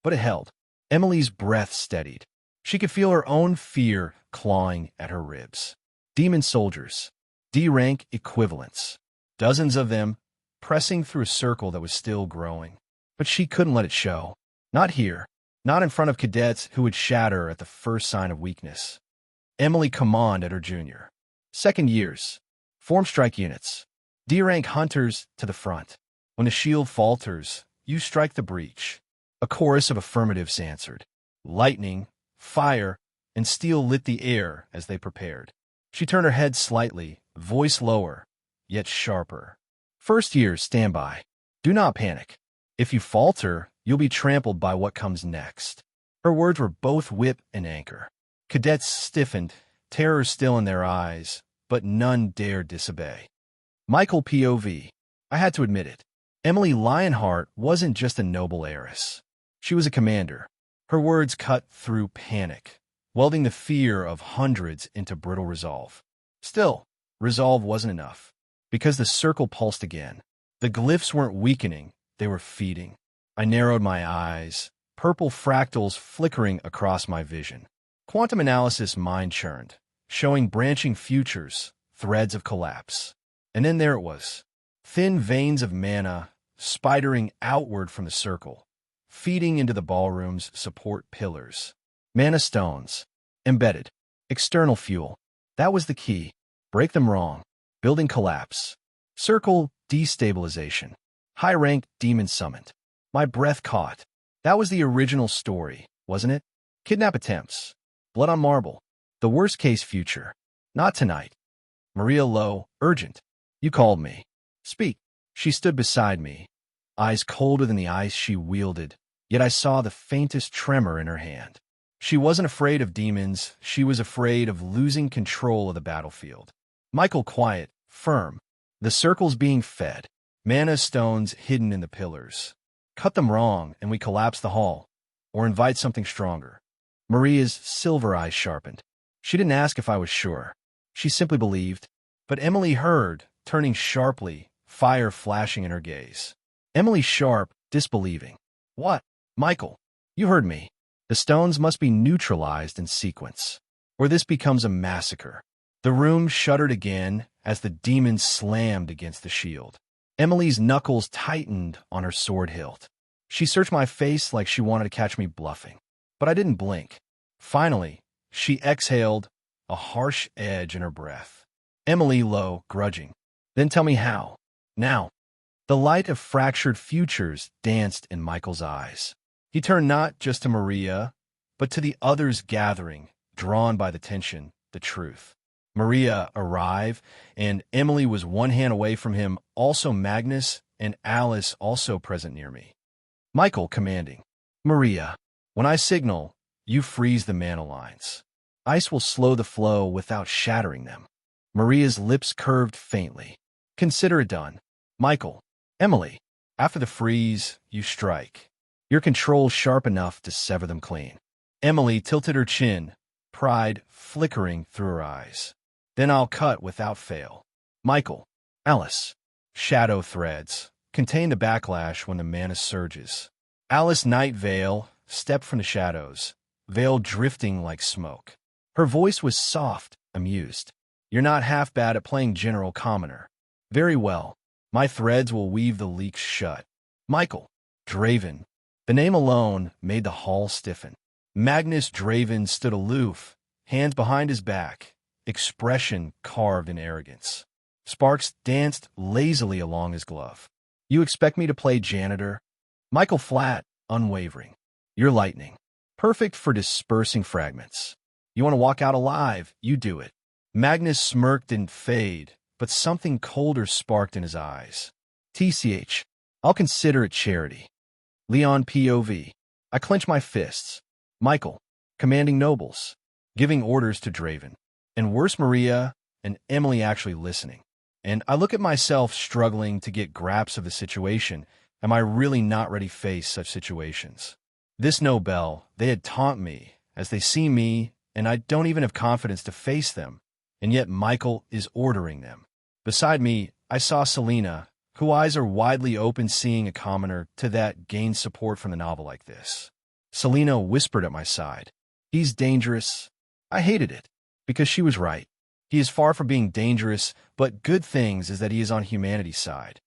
[SPEAKER 1] But it held. Emily's breath steadied. She could feel her own fear clawing at her ribs. Demon soldiers. D-rank equivalents. Dozens of them, pressing through a circle that was still growing. But she couldn't let it show. Not here. Not in front of cadets who would shatter at the first sign of weakness. Emily commanded her junior. Second years. Form strike units. D-rank hunters to the front. When the shield falters, you strike the breach. A chorus of affirmatives answered. Lightning, fire, and steel lit the air as they prepared. She turned her head slightly, voice lower, yet sharper. First years, stand by. Do not panic. If you falter, you'll be trampled by what comes next. Her words were both whip and anchor. Cadets stiffened, terror still in their eyes, but none dared disobey. Michael POV. I had to admit it. Emily Lionheart wasn't just a noble heiress. She was a commander. Her words cut through panic, welding the fear of hundreds into brittle resolve. Still, resolve wasn't enough, because the circle pulsed again. The glyphs weren't weakening, they were feeding. I narrowed my eyes, purple fractals flickering across my vision. Quantum analysis mind churned, showing branching futures, threads of collapse. And then there it was. Thin veins of mana, spidering outward from the circle, feeding into the ballroom's support pillars. Mana stones. Embedded. External fuel. That was the key. Break them wrong. Building collapse. Circle destabilization. High-rank demon summoned. My breath caught. That was the original story, wasn't it? Kidnap attempts. Blood on marble. The worst-case future. Not tonight. Maria Lowe, urgent. You called me. Speak. She stood beside me, eyes colder than the ice she wielded, yet I saw the faintest tremor in her hand. She wasn't afraid of demons, she was afraid of losing control of the battlefield. Michael quiet, firm. The circle's being fed. Mana stones hidden in the pillars. Cut them wrong, and we collapse the hall. Or invite something stronger. Maria's silver eyes sharpened. She didn't ask if I was sure. She simply believed. But Emily heard, turning sharply, fire flashing in her gaze. Emily sharp, disbelieving. What? Michael, you heard me. The stones must be neutralized in sequence, or this becomes a massacre. The room shuddered again as the demon slammed against the shield. Emily's knuckles tightened on her sword hilt. She searched my face like she wanted to catch me bluffing. But I didn't blink. Finally, she exhaled, a harsh edge in her breath. Emily Lowe, grudging. Then tell me how. Now. The light of fractured futures danced in Michael's eyes. He turned not just to Maria, but to the others gathering, drawn by the tension, the truth. Maria arrived, and Emily was one hand away from him, also Magnus and Alice also present near me. Michael commanding. Maria, when I signal, you freeze the mana lines. Ice will slow the flow without shattering them. Maria's lips curved faintly. Consider it done. Michael, Emily, after the freeze, you strike. Your control's sharp enough to sever them clean. Emily tilted her chin, pride flickering through her eyes. Then I'll cut without fail. Michael, Alice, shadow threads, contain the backlash when the mana surges. Alice Night Veil stepped from the shadows, veil drifting like smoke. Her voice was soft, amused. You're not half bad at playing general commoner. Very well. My threads will weave the leaks shut. Michael, Draven. The name alone made the hall stiffen. Magnus Draven stood aloof, hands behind his back, expression carved in arrogance. Sparks danced lazily along his glove. You expect me to play janitor? Michael flat, unwavering. You're lightning. Perfect for dispersing fragments. You want to walk out alive, you do it. Magnus smirked and fade, but something colder sparked in his eyes. TCH, I'll consider it charity. Leon POV. I clench my fists. Michael, commanding nobles, giving orders to Draven. And worse, Maria and Emily actually listening. And I look at myself struggling to get grasp of the situation. Am I really not ready to face such situations? This Nobel, they had taunt me, as they see me, and I don't even have confidence to face them. And yet Michael is ordering them. Beside me, I saw Selena, whose eyes are widely open seeing a commoner to that gains support from the novel like this. Selena whispered at my side. He's dangerous. I hated it, because she was right. He is far from being dangerous, but good things is that he is on humanity's side.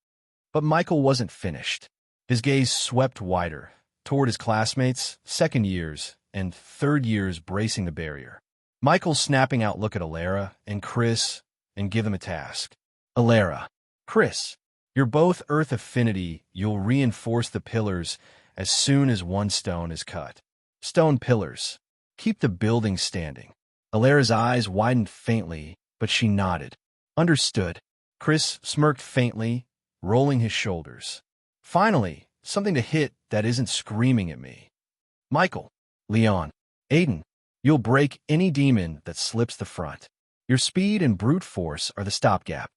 [SPEAKER 1] But Michael wasn't finished. His gaze swept wider, toward his classmates, second years, and third years bracing the barrier. Michael snapping out look at Alara and Chris and give them a task. Alara, Chris, you're both Earth affinity. You'll reinforce the pillars as soon as one stone is cut. Stone pillars. Keep the building standing. Alara's eyes widened faintly, but she nodded. Understood. Chris smirked faintly, rolling his shoulders. Finally, something to hit that isn't screaming at me. Michael, Leon, Aiden, you'll break any demon that slips the front. Your speed and brute force are the stopgap.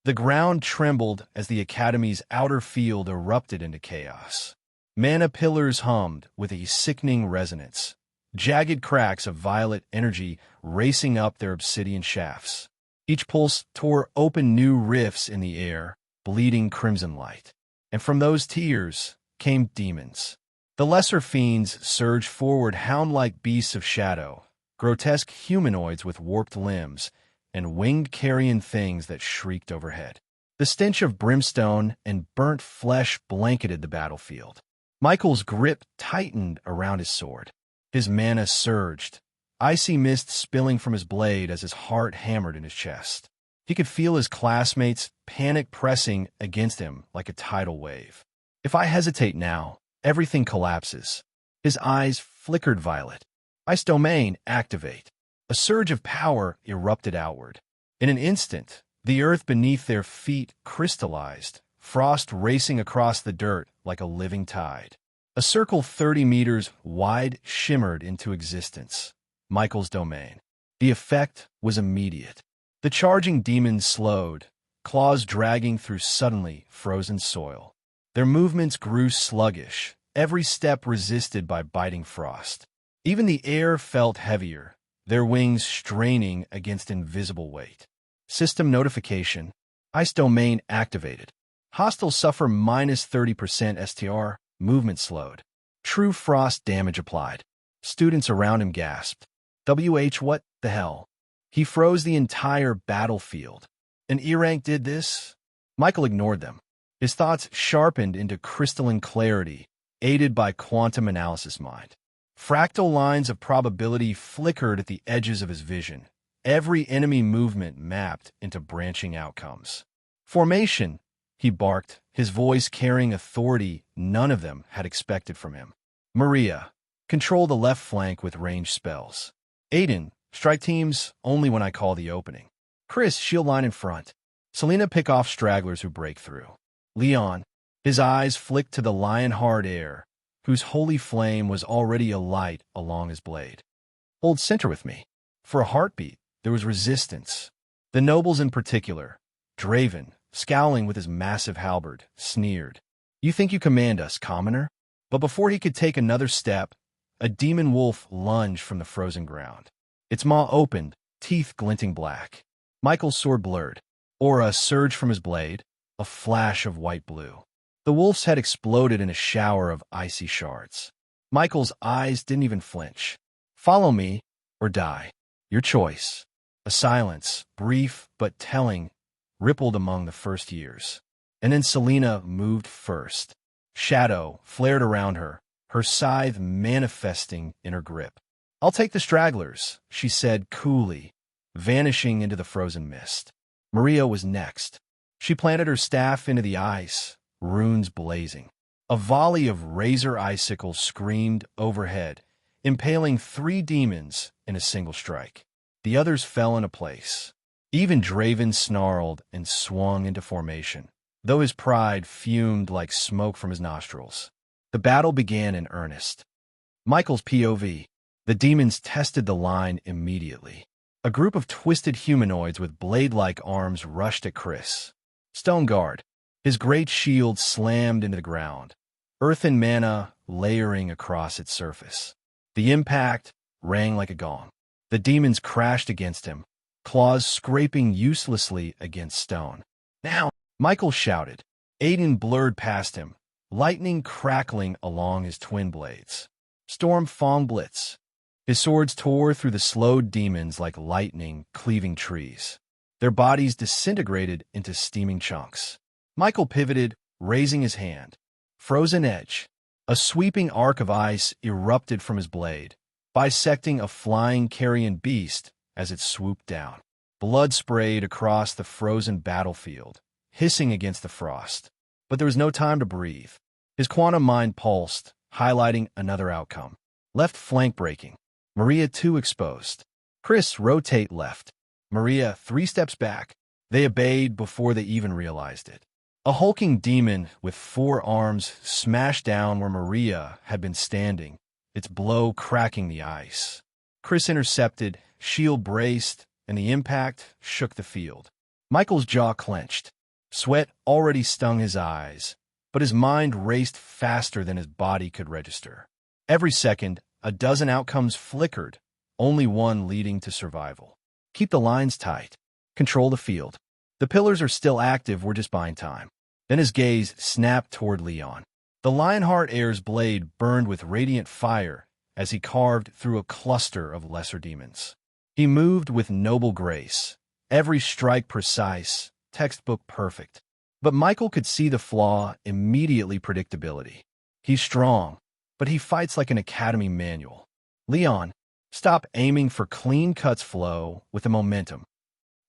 [SPEAKER 1] The ground trembled as the Academy's outer field erupted into chaos. Mana pillars hummed with a sickening resonance, jagged cracks of violet energy racing up their obsidian shafts. Each pulse tore open new rifts in the air, bleeding crimson light. And from those tears came demons. The lesser fiends surged forward, hound-like beasts of shadow, grotesque humanoids with warped limbs, and winged carrion things that shrieked overhead. The stench of brimstone and burnt flesh blanketed the battlefield. Michael's grip tightened around his sword. His mana surged, icy mist spilling from his blade as his heart hammered in his chest. He could feel his classmates' panic pressing against him like a tidal wave. If I hesitate now, everything collapses. His eyes flickered violet. Ice domain, activate. A surge of power erupted outward. In an instant, the earth beneath their feet crystallized, frost racing across the dirt like a living tide. A circle 30 meters wide shimmered into existence. Michael's domain. The effect was immediate. The charging demons slowed, claws dragging through suddenly frozen soil. Their movements grew sluggish, every step resisted by biting frost. Even the air felt heavier, their wings straining against invisible weight. System notification. Ice domain activated. Hostiles suffer minus 30% STR. Movement slowed. True frost damage applied. Students around him gasped. What the hell? He froze the entire battlefield. An E-rank did this? Michael ignored them. His thoughts sharpened into crystalline clarity, aided by quantum analysis mind. Fractal lines of probability flickered at the edges of his vision. Every enemy movement mapped into branching outcomes. Formation, he barked, his voice carrying authority none of them had expected from him. Maria, control the left flank with ranged spells. Aiden, strike teams only when I call the opening. Chris, shield line in front. Selena, pick off stragglers who break through. Leon, his eyes flicked to the lion-hard air, whose holy flame was already alight along his blade. Hold center with me. For a heartbeat, there was resistance. The nobles in particular, Draven, scowling with his massive halberd, sneered. You think you command us, commoner? But before he could take another step, a demon wolf lunged from the frozen ground. Its maw opened, teeth glinting black. Michael's sword blurred. Aura surged from his blade, a flash of white-blue. The wolf's head exploded in a shower of icy shards. Michael's eyes didn't even flinch. Follow me, or die. Your choice. A silence, brief but telling, rippled among the first years. And then Selena moved first. Shadow flared around her, her scythe manifesting in her grip. I'll take the stragglers, she said coolly, vanishing into the frozen mist. Maria was next. She planted her staff into the ice, runes blazing. A volley of razor icicles screamed overhead, impaling 3 demons in a single strike. The others fell into place. Even Draven snarled and swung into formation, though his pride fumed like smoke from his nostrils. The battle began in earnest. Michael's POV. The demons tested the line immediately. A group of twisted humanoids with blade-like arms rushed at Chris. Stone Guard. His great shield slammed into the ground, earthen mana layering across its surface. The impact rang like a gong. The demons crashed against him, claws scraping uselessly against stone. Now, Michael shouted. Aiden blurred past him, lightning crackling along his twin blades. Storm Fong Blitz. His swords tore through the slowed demons like lightning cleaving trees. Their bodies disintegrated into steaming chunks. Michael pivoted, raising his hand. Frozen Edge. A sweeping arc of ice erupted from his blade, bisecting a flying carrion beast as it swooped down. Blood sprayed across the frozen battlefield, hissing against the frost. But there was no time to breathe. His quantum mind pulsed, highlighting another outcome. Left flank breaking. Maria 2 exposed. Chris rotate left. Maria 3 steps back. They obeyed before they even realized it. A hulking demon with 4 arms smashed down where Maria had been standing, its blow cracking the ice. Chris intercepted, shield braced, and the impact shook the field. Michael's jaw clenched. Sweat already stung his eyes, but his mind raced faster than his body could register. Every second, a dozen outcomes flickered, only one leading to survival. Keep the lines tight. Control the field. The pillars are still active, we're just buying time. Then his gaze snapped toward Leon. The Lionheart heir's blade burned with radiant fire as he carved through a cluster of lesser demons. He moved with noble grace, every strike precise, textbook perfect. But Michael could see the flaw immediately: predictability. He's strong, but he fights like an academy manual. Leon, stop aiming for clean cuts, flow with the momentum.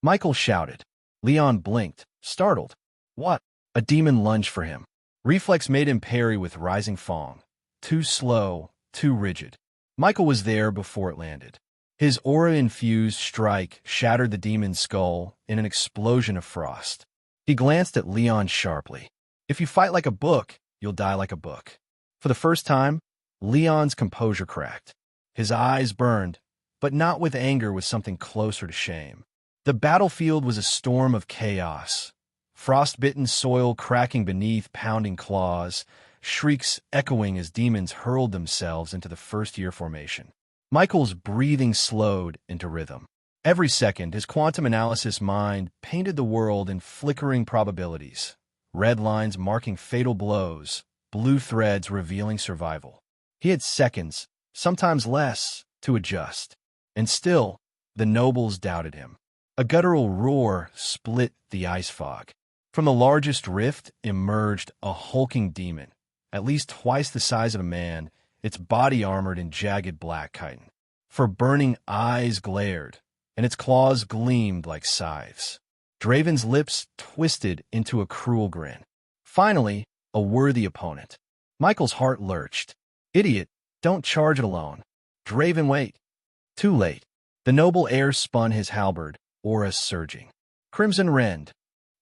[SPEAKER 1] Michael shouted. Leon blinked, startled. What? A demon lunged for him. Reflex made him parry with rising Fong. Too slow, too rigid. Michael was there before it landed. His aura-infused strike shattered the demon's skull in an explosion of frost. He glanced at Leon sharply. If you fight like a book, you'll die like a book. For the first time, Leon's composure cracked. His eyes burned, but not with anger, with something closer to shame. The battlefield was a storm of chaos. Frost-bitten soil cracking beneath pounding claws, shrieks echoing as demons hurled themselves into the first-year formation. Michael's breathing slowed into rhythm. Every second, his quantum analysis mind painted the world in flickering probabilities, red lines marking fatal blows, blue threads revealing survival. He had seconds, sometimes less, to adjust. And still, the nobles doubted him. A guttural roar split the ice fog. From the largest rift emerged a hulking demon, at least twice the size of a man, its body armored in jagged black chitin. For burning eyes glared, and its claws gleamed like scythes. Draven's lips twisted into a cruel grin. Finally, a worthy opponent. Michael's heart lurched. Idiot, don't charge it alone. Draven, wait. Too late. The noble heir spun his halberd, aura surging. Crimson rend.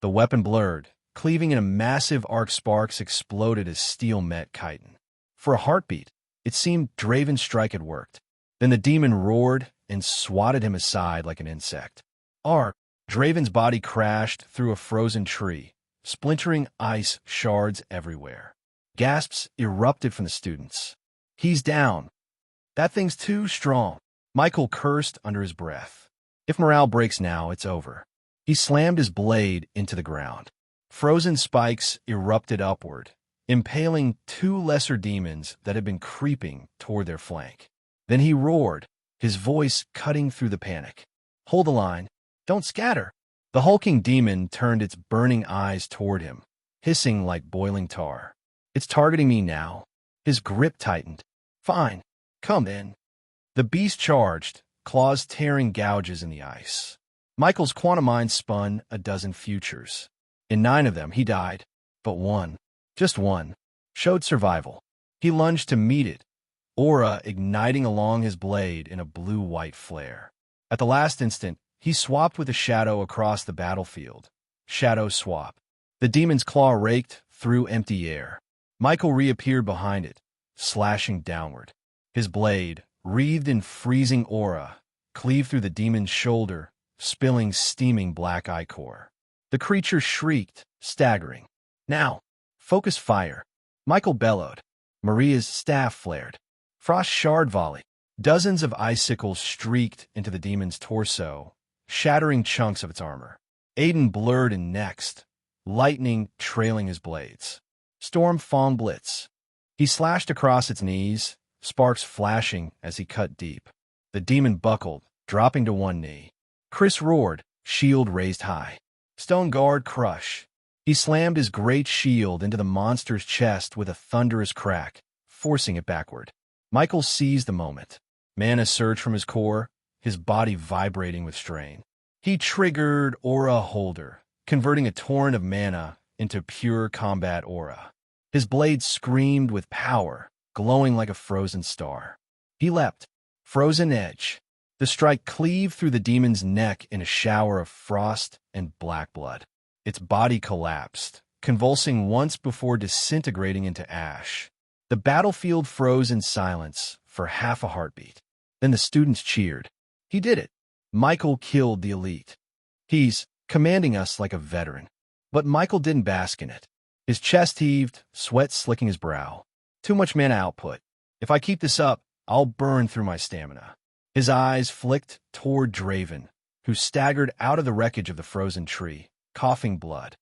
[SPEAKER 1] The weapon blurred, cleaving in a massive arc. Sparks exploded as steel met chitin. For a heartbeat, it seemed Draven's strike had worked. Then the demon roared and swatted him aside like an insect. Arc. Draven's body crashed through a frozen tree, splintering ice shards everywhere. Gasps erupted from the students. He's down. That thing's too strong. Michael cursed under his breath. If morale breaks now, it's over. He slammed his blade into the ground. Frozen spikes erupted upward, impaling 2 lesser demons that had been creeping toward their flank. Then he roared, his voice cutting through the panic. Hold the line. Don't scatter. The hulking demon turned its burning eyes toward him, hissing like boiling tar. It's targeting me now. His grip tightened. Fine. Come in. The beast charged, claws tearing gouges in the ice. Michael's quantum mind spun a dozen futures. In 9 of them, he died. But one, just one, showed survival. He lunged to meet it, aura igniting along his blade in a blue-white flare. At the last instant, he swapped with a shadow across the battlefield. Shadow swap. The demon's claw raked through empty air. Michael reappeared behind it, slashing downward. His blade, wreathed in freezing aura, cleaved through the demon's shoulder, spilling steaming black ichor. The creature shrieked, staggering. Now, focus fire. Michael bellowed. Maria's staff flared. Frost shard volley. Dozens of icicles streaked into the demon's torso, shattering chunks of its armor. Aiden blurred in next, lightning trailing his blades. Storm Fong Blitz. He slashed across its knees, sparks flashing as he cut deep. The demon buckled, dropping to one knee. Chris roared, shield raised high. Stone Guard Crush. He slammed his great shield into the monster's chest with a thunderous crack, forcing it backward. Michael seized the moment. Mana surged from his core, his body vibrating with strain. He triggered Aura Holder, converting a torrent of mana into pure combat aura. His blade screamed with power, glowing like a frozen star. He leapt. Frozen Edge. The strike cleaved through the demon's neck in a shower of frost and black blood. Its body collapsed, convulsing once before disintegrating into ash. The battlefield froze in silence for half a heartbeat. Then the students cheered. He did it. Michael killed the elite. He's commanding us like a veteran. But Michael didn't bask in it. His chest heaved, sweat slicking his brow. Too much mana output. If I keep this up, I'll burn through my stamina. His eyes flicked toward Draven, who staggered out of the wreckage of the frozen tree, coughing blood.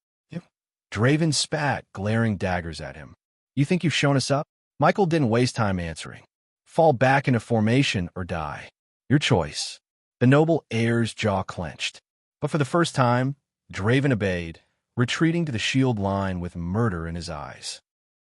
[SPEAKER 1] Draven spat, glaring daggers at him. You think you've shown us up? Michael didn't waste time answering. Fall back into formation or die. Your choice. The noble heir's jaw clenched. But for the first time, Draven obeyed, retreating to the shield line with murder in his eyes.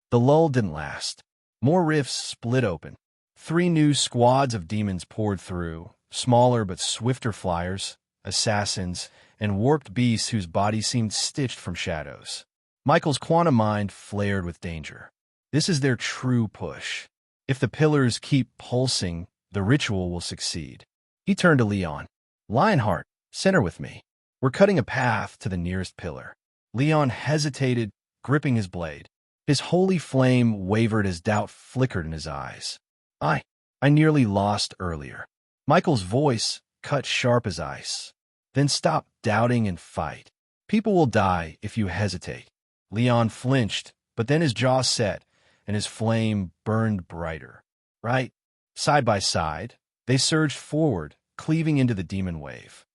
[SPEAKER 1] The lull didn't last. More rifts split open. 3 new squads of demons poured through, smaller but swifter flyers, assassins, and warped beasts whose bodies seemed stitched from shadows. Michael's quantum mind flared with danger. This is their true push. If the pillars keep pulsing, the ritual will succeed. He turned to Leon. Lionheart, center with me. We're cutting a path to the nearest pillar. Leon hesitated, gripping his blade. His holy flame wavered as doubt flickered in his eyes. I nearly lost earlier. Michael's voice cut sharp as ice. Then stop doubting and fight. People will die if you hesitate. Leon flinched, but then his jaw set, and his flame burned brighter. Right? Side by side, they surged forward, cleaving into the demon wave.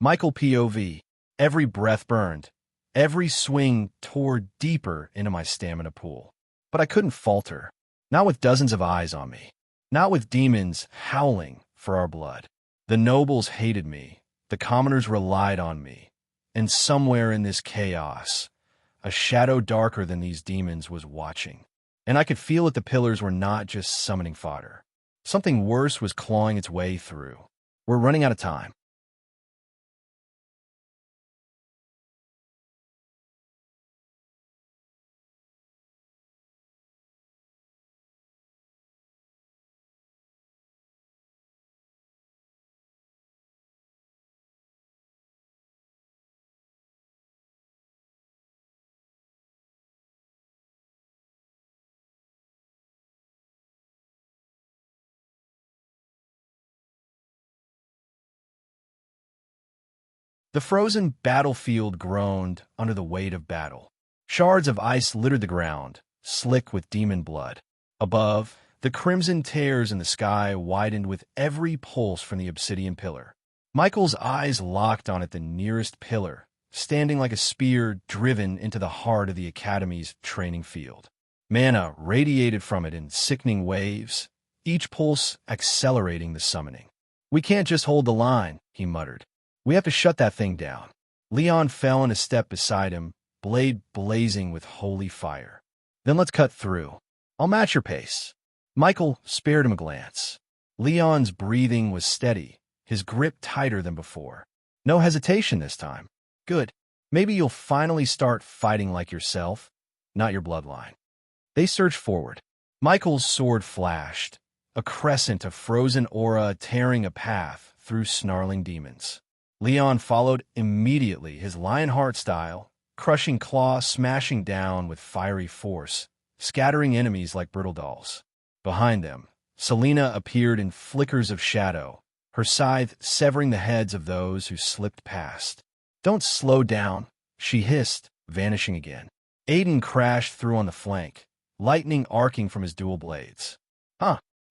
[SPEAKER 1] Michael POV. Every breath burned. Every swing tore deeper into my stamina pool. But I couldn't falter. Not with dozens of eyes on me. Not with demons howling for our blood. The nobles hated me. The commoners relied on me. And somewhere in this chaos, a shadow darker than these demons was watching. And I could feel that the pillars were not just summoning fodder. Something worse was clawing its way through. We're running out of time. The frozen battlefield groaned under the weight of battle. Shards of ice littered the ground, slick with demon blood. Above, the crimson tears in the sky widened with every pulse from the obsidian pillar. Michael's eyes locked on at the nearest pillar, standing like a spear driven into the heart of the Academy's training field. Mana radiated from it in sickening waves, each pulse accelerating the summoning. We can't just hold the line, he muttered. We have to shut that thing down. Leon fell in a step beside him, blade blazing with holy fire. Then let's cut through. I'll match your pace. Michael spared him a glance. Leon's breathing was steady, his grip tighter than before. No hesitation this time. Good. Maybe you'll finally start fighting like yourself, not your bloodline. They surged forward. Michael's sword flashed, a crescent of frozen aura tearing a path through snarling demons. Leon followed immediately, his Lionheart style, crushing claw smashing down with fiery force, scattering enemies like brittle dolls. Behind them, Selena appeared in flickers of shadow, her scythe severing the heads of those who slipped past. Don't slow down, she hissed, vanishing again. Aiden crashed through on the flank, lightning arcing from his dual blades.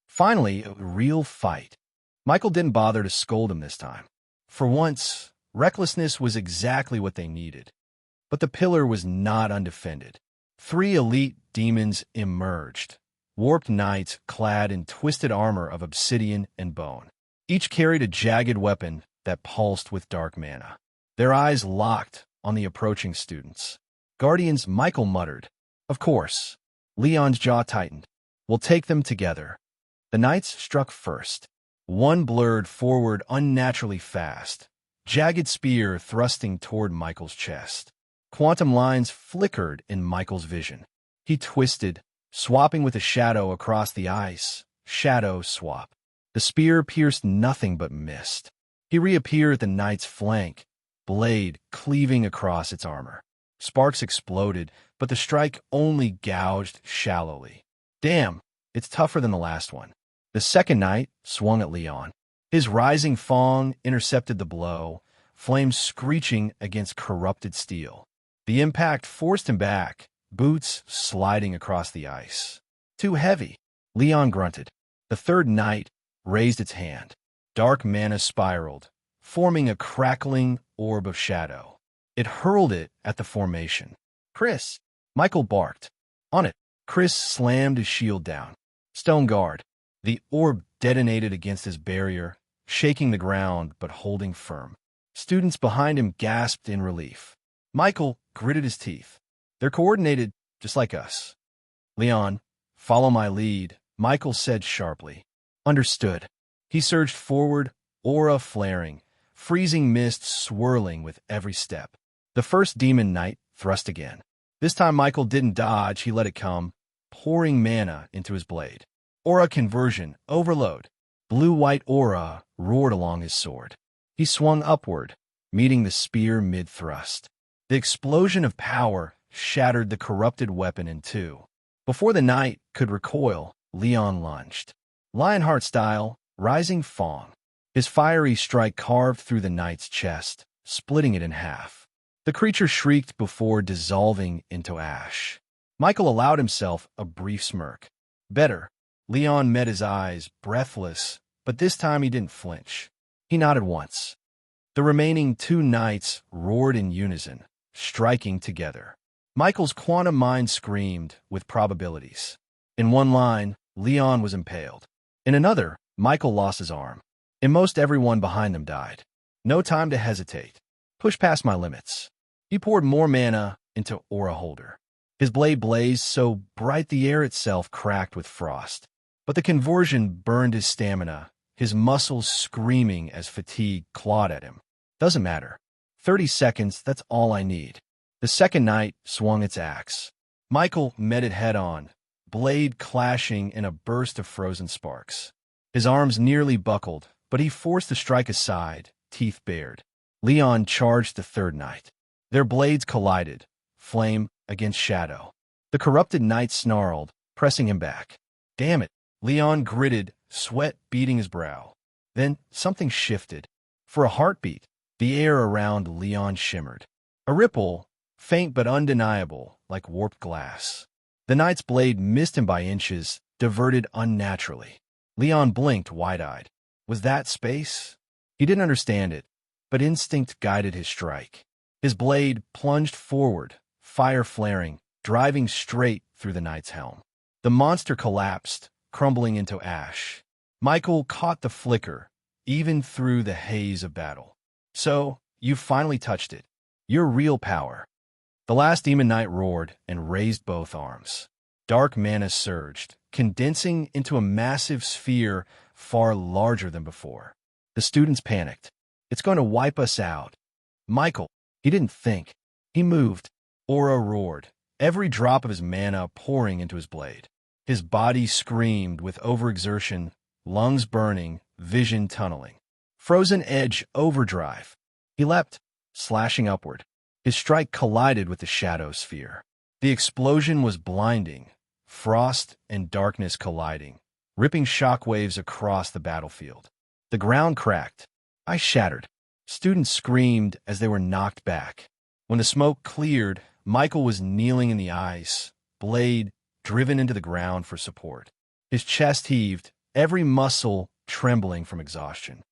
[SPEAKER 1] Finally, a real fight. Michael didn't bother to scold him this time. For once, recklessness was exactly what they needed. But the pillar was not undefended. 3 elite demons emerged, warped knights clad in twisted armor of obsidian and bone. Each carried a jagged weapon that pulsed with dark mana. Their eyes locked on the approaching students. Guardians, Michael muttered. Of course. Leon's jaw tightened. We'll take them together. The knights struck first. One blurred forward unnaturally fast, jagged spear thrusting toward Michael's chest. Quantum lines flickered in Michael's vision. He twisted, swapping with a shadow across the ice. Shadow swap. The spear pierced nothing but mist. He reappeared at the knight's flank, blade cleaving across its armor. Sparks exploded, but the strike only gouged shallowly. Damn, it's tougher than the last one. The second knight swung at Leon. His rising fong intercepted the blow, flames screeching against corrupted steel. The impact forced him back, boots sliding across the ice. Too heavy, Leon grunted. The third knight raised its hand. Dark mana spiraled, forming a crackling orb of shadow. It hurled it at the formation. Chris, Michael barked. On it, Chris slammed his shield down. Stone guard. The orb detonated against his barrier, shaking the ground but holding firm. Students behind him gasped in relief. Michael gritted his teeth. They're coordinated, just like us. Leon, follow my lead, Michael said sharply. Understood. He surged forward, aura flaring, freezing mist swirling with every step. The first demon knight thrust again. This time Michael didn't dodge, he let it come, pouring mana into his blade. Aura conversion, overload. Blue-white aura roared along his sword. He swung upward, meeting the spear mid-thrust. The explosion of power shattered the corrupted weapon in two. Before the knight could recoil, Leon lunged. Lionheart style, rising fong. His fiery strike carved through the knight's chest, splitting it in half. The creature shrieked before dissolving into ash. Michael allowed himself a brief smirk. Better. Leon met his eyes, breathless, but this time he didn't flinch. He nodded once. The remaining 2 knights roared in unison, striking together. Michael's quantum mind screamed with probabilities. In one line, Leon was impaled. In another, Michael lost his arm. In most, everyone behind them died. No time to hesitate. Push past my limits. He poured more mana into Aura Holder. His blade blazed so bright the air itself cracked with frost. But the conversion burned his stamina, his muscles screaming as fatigue clawed at him. Doesn't matter. 30 seconds, that's all I need. The second knight swung its axe. Michael met it head-on, blade clashing in a burst of frozen sparks. His arms nearly buckled, but he forced the strike aside, teeth bared. Leon charged the third knight. Their blades collided, flame against shadow. The corrupted knight snarled, pressing him back. Damn it. Leon gritted, sweat beading his brow. Then something shifted. For a heartbeat, the air around Leon shimmered. A ripple, faint but undeniable, like warped glass. The knight's blade missed him by inches, diverted unnaturally. Leon blinked wide-eyed. Was that space? He didn't understand it, but instinct guided his strike. His blade plunged forward, fire flaring, driving straight through the knight's helm. The monster collapsed, crumbling into ash. Michael caught the flicker, even through the haze of battle. So, you finally touched it. Your real power. The last demon knight roared and raised both arms. Dark mana surged, condensing into a massive sphere far larger than before. The students panicked. It's going to wipe us out. Michael, he didn't think. He moved. Aura roared, every drop of his mana pouring into his blade. His body screamed with overexertion, lungs burning, vision tunneling. Frozen edge overdrive. He leapt, slashing upward. His strike collided with the shadow sphere. The explosion was blinding, frost and darkness colliding, ripping shockwaves across the battlefield. The ground cracked. Ice shattered. Students screamed as they were knocked back. When the smoke cleared, Michael was kneeling in the ice, blade driven into the ground for support. His chest heaved, every muscle trembling from exhaustion.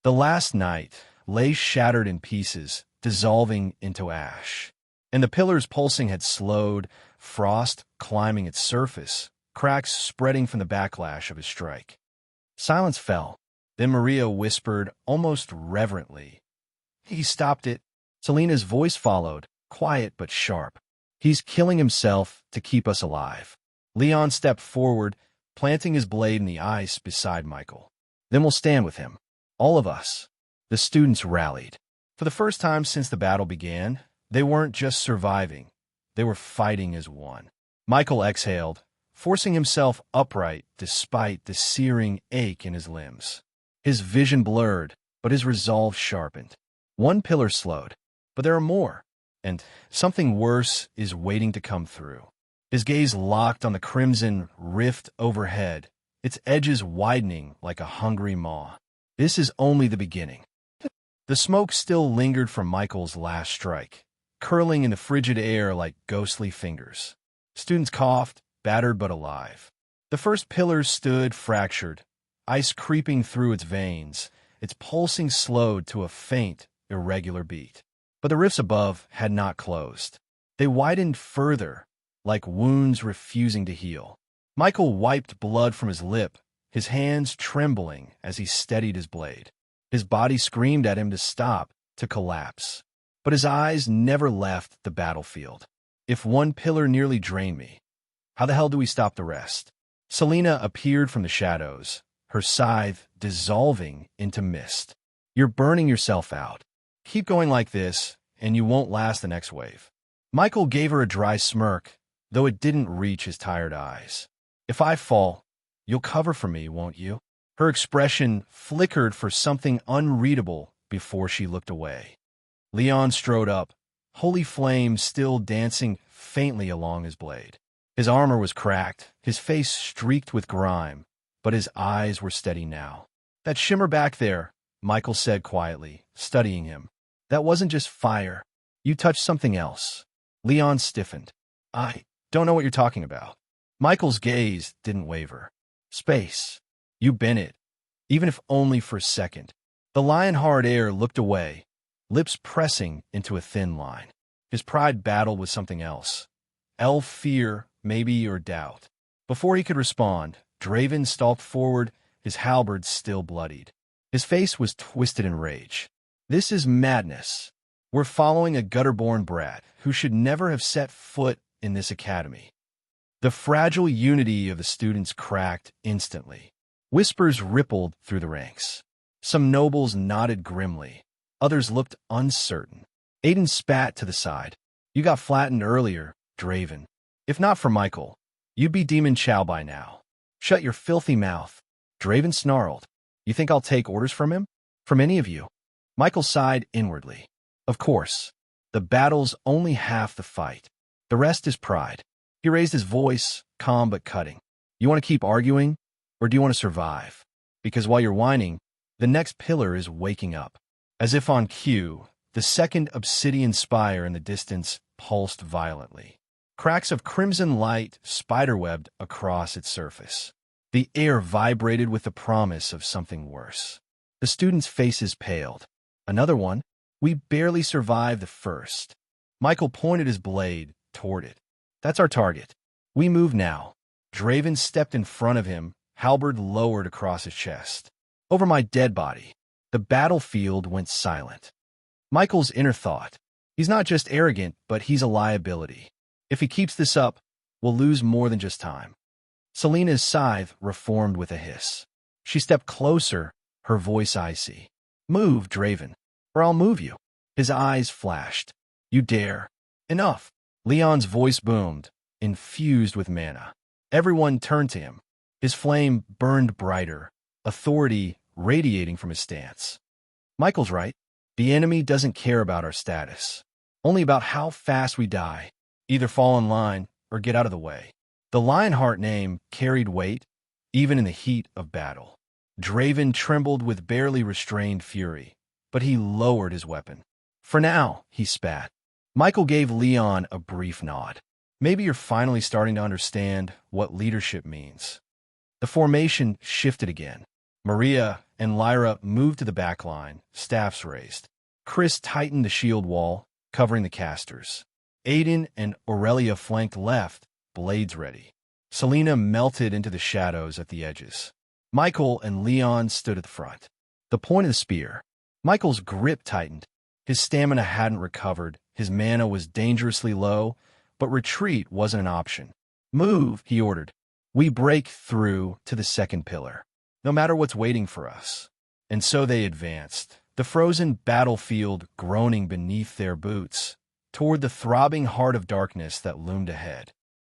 [SPEAKER 1] The last night lay shattered in pieces, dissolving into ash. And the pillar's pulsing had slowed, frost climbing its surface, cracks spreading from the backlash of his strike. Silence fell. Then Maria whispered, almost reverently, "He stopped it." Selena's voice followed, quiet but sharp. "He's killing himself to keep us alive." Leon stepped forward, planting his blade in the ice beside Michael. "Then we'll stand with him. All of us." The students rallied. For the first time since the battle began, they weren't just surviving. They were fighting as one. Michael exhaled, forcing himself upright despite the searing ache in his limbs. His vision blurred, but his resolve sharpened. One pillar slowed, but there are more, and something worse is waiting to come through. His gaze locked on the crimson rift overhead, its edges widening like a hungry maw. This is only the beginning. The smoke still lingered from Michael's last strike, curling in the frigid air like ghostly fingers. Students coughed, battered but alive. The first pillar stood fractured, ice creeping through its veins, its pulsing slowed to a faint, irregular beat. But the rifts above had not closed. They widened further, like wounds refusing to heal. Michael wiped blood from his lip, his hands trembling as he steadied his blade. His body screamed at him to stop, to collapse. But his eyes never left the battlefield. If one pillar nearly drained me, how the hell do we stop the rest? Selena appeared from the shadows, her scythe dissolving into mist. "You're burning yourself out. Keep going like this, and you won't last the next wave." Michael gave her a dry smirk, though it didn't reach his tired eyes. "If I fall, you'll cover for me, won't you?" Her expression flickered for something unreadable before she looked away. Leon strode up, holy flame still dancing faintly along his blade. His armor was cracked, his face streaked with grime, but his eyes were steady now. "That shimmer back there," Michael said quietly, studying him. "That wasn't just fire. You touched something else." Leon stiffened. "I don't know what you're talking about." Michael's gaze didn't waver. "Space. You been it, even if only for a second." The lion-hard air looked away, lips pressing into a thin line. His pride battled with something else. Elf fear, maybe, or doubt. Before he could respond, Draven stalked forward, his halberd still bloodied. His face was twisted in rage. "This is madness. We're following a gutter-born brat who should never have set foot in this academy." The fragile unity of the students cracked instantly. Whispers rippled through the ranks. Some nobles nodded grimly. Others looked uncertain. Aiden spat to the side. "You got flattened earlier, Draven. If not for Michael, you'd be Demon Chow by now." "Shut your filthy mouth." Draven snarled. "You think I'll take orders from him? From any of you?" Michael sighed inwardly. "Of course. The battle's only half the fight. The rest is pride." He raised his voice, calm but cutting. "You want to keep arguing? Or do you want to survive? Because while you're whining, the next pillar is waking up." As if on cue, the second obsidian spire in the distance pulsed violently. Cracks of crimson light spiderwebbed across its surface. The air vibrated with the promise of something worse. The students' faces paled. "Another one? We barely survived the first." Michael pointed his blade toward it. "That's our target. We move now." Draven stepped in front of him, halberd lowered across his chest. "Over my dead body." The battlefield went silent. Michael's inner thought, "He's not just arrogant, but he's a liability. If he keeps this up, we'll lose more than just time." Selena's scythe reformed with a hiss. She stepped closer, her voice icy. "Move, Draven, or I'll move you." His eyes flashed. "You dare." "Enough." Leon's voice boomed, infused with mana. Everyone turned to him. His flame burned brighter, authority radiating from his stance. "Michael's right. The enemy doesn't care about our status, only about how fast we die. Either fall in line or get out of the way." The Lionheart name carried weight, even in the heat of battle. Draven trembled with barely restrained fury, but he lowered his weapon. "For now," he spat. Michael gave Leon a brief nod. "Maybe you're finally starting to understand what leadership means." The formation shifted again. Maria and Lyra moved to the back line, staffs raised. Chris tightened the shield wall, covering the casters. Aiden and Aurelia flanked left, blades ready. Selena melted into the shadows at the edges. Michael and Leon stood at the front. The point of the spear. Michael's grip tightened. His stamina hadn't recovered, his mana was dangerously low, but retreat wasn't an option. "Move," he ordered. "We break through to the second pillar, no matter what's waiting for us." And so they advanced, the frozen battlefield groaning beneath their boots, toward the throbbing heart of darkness that loomed ahead.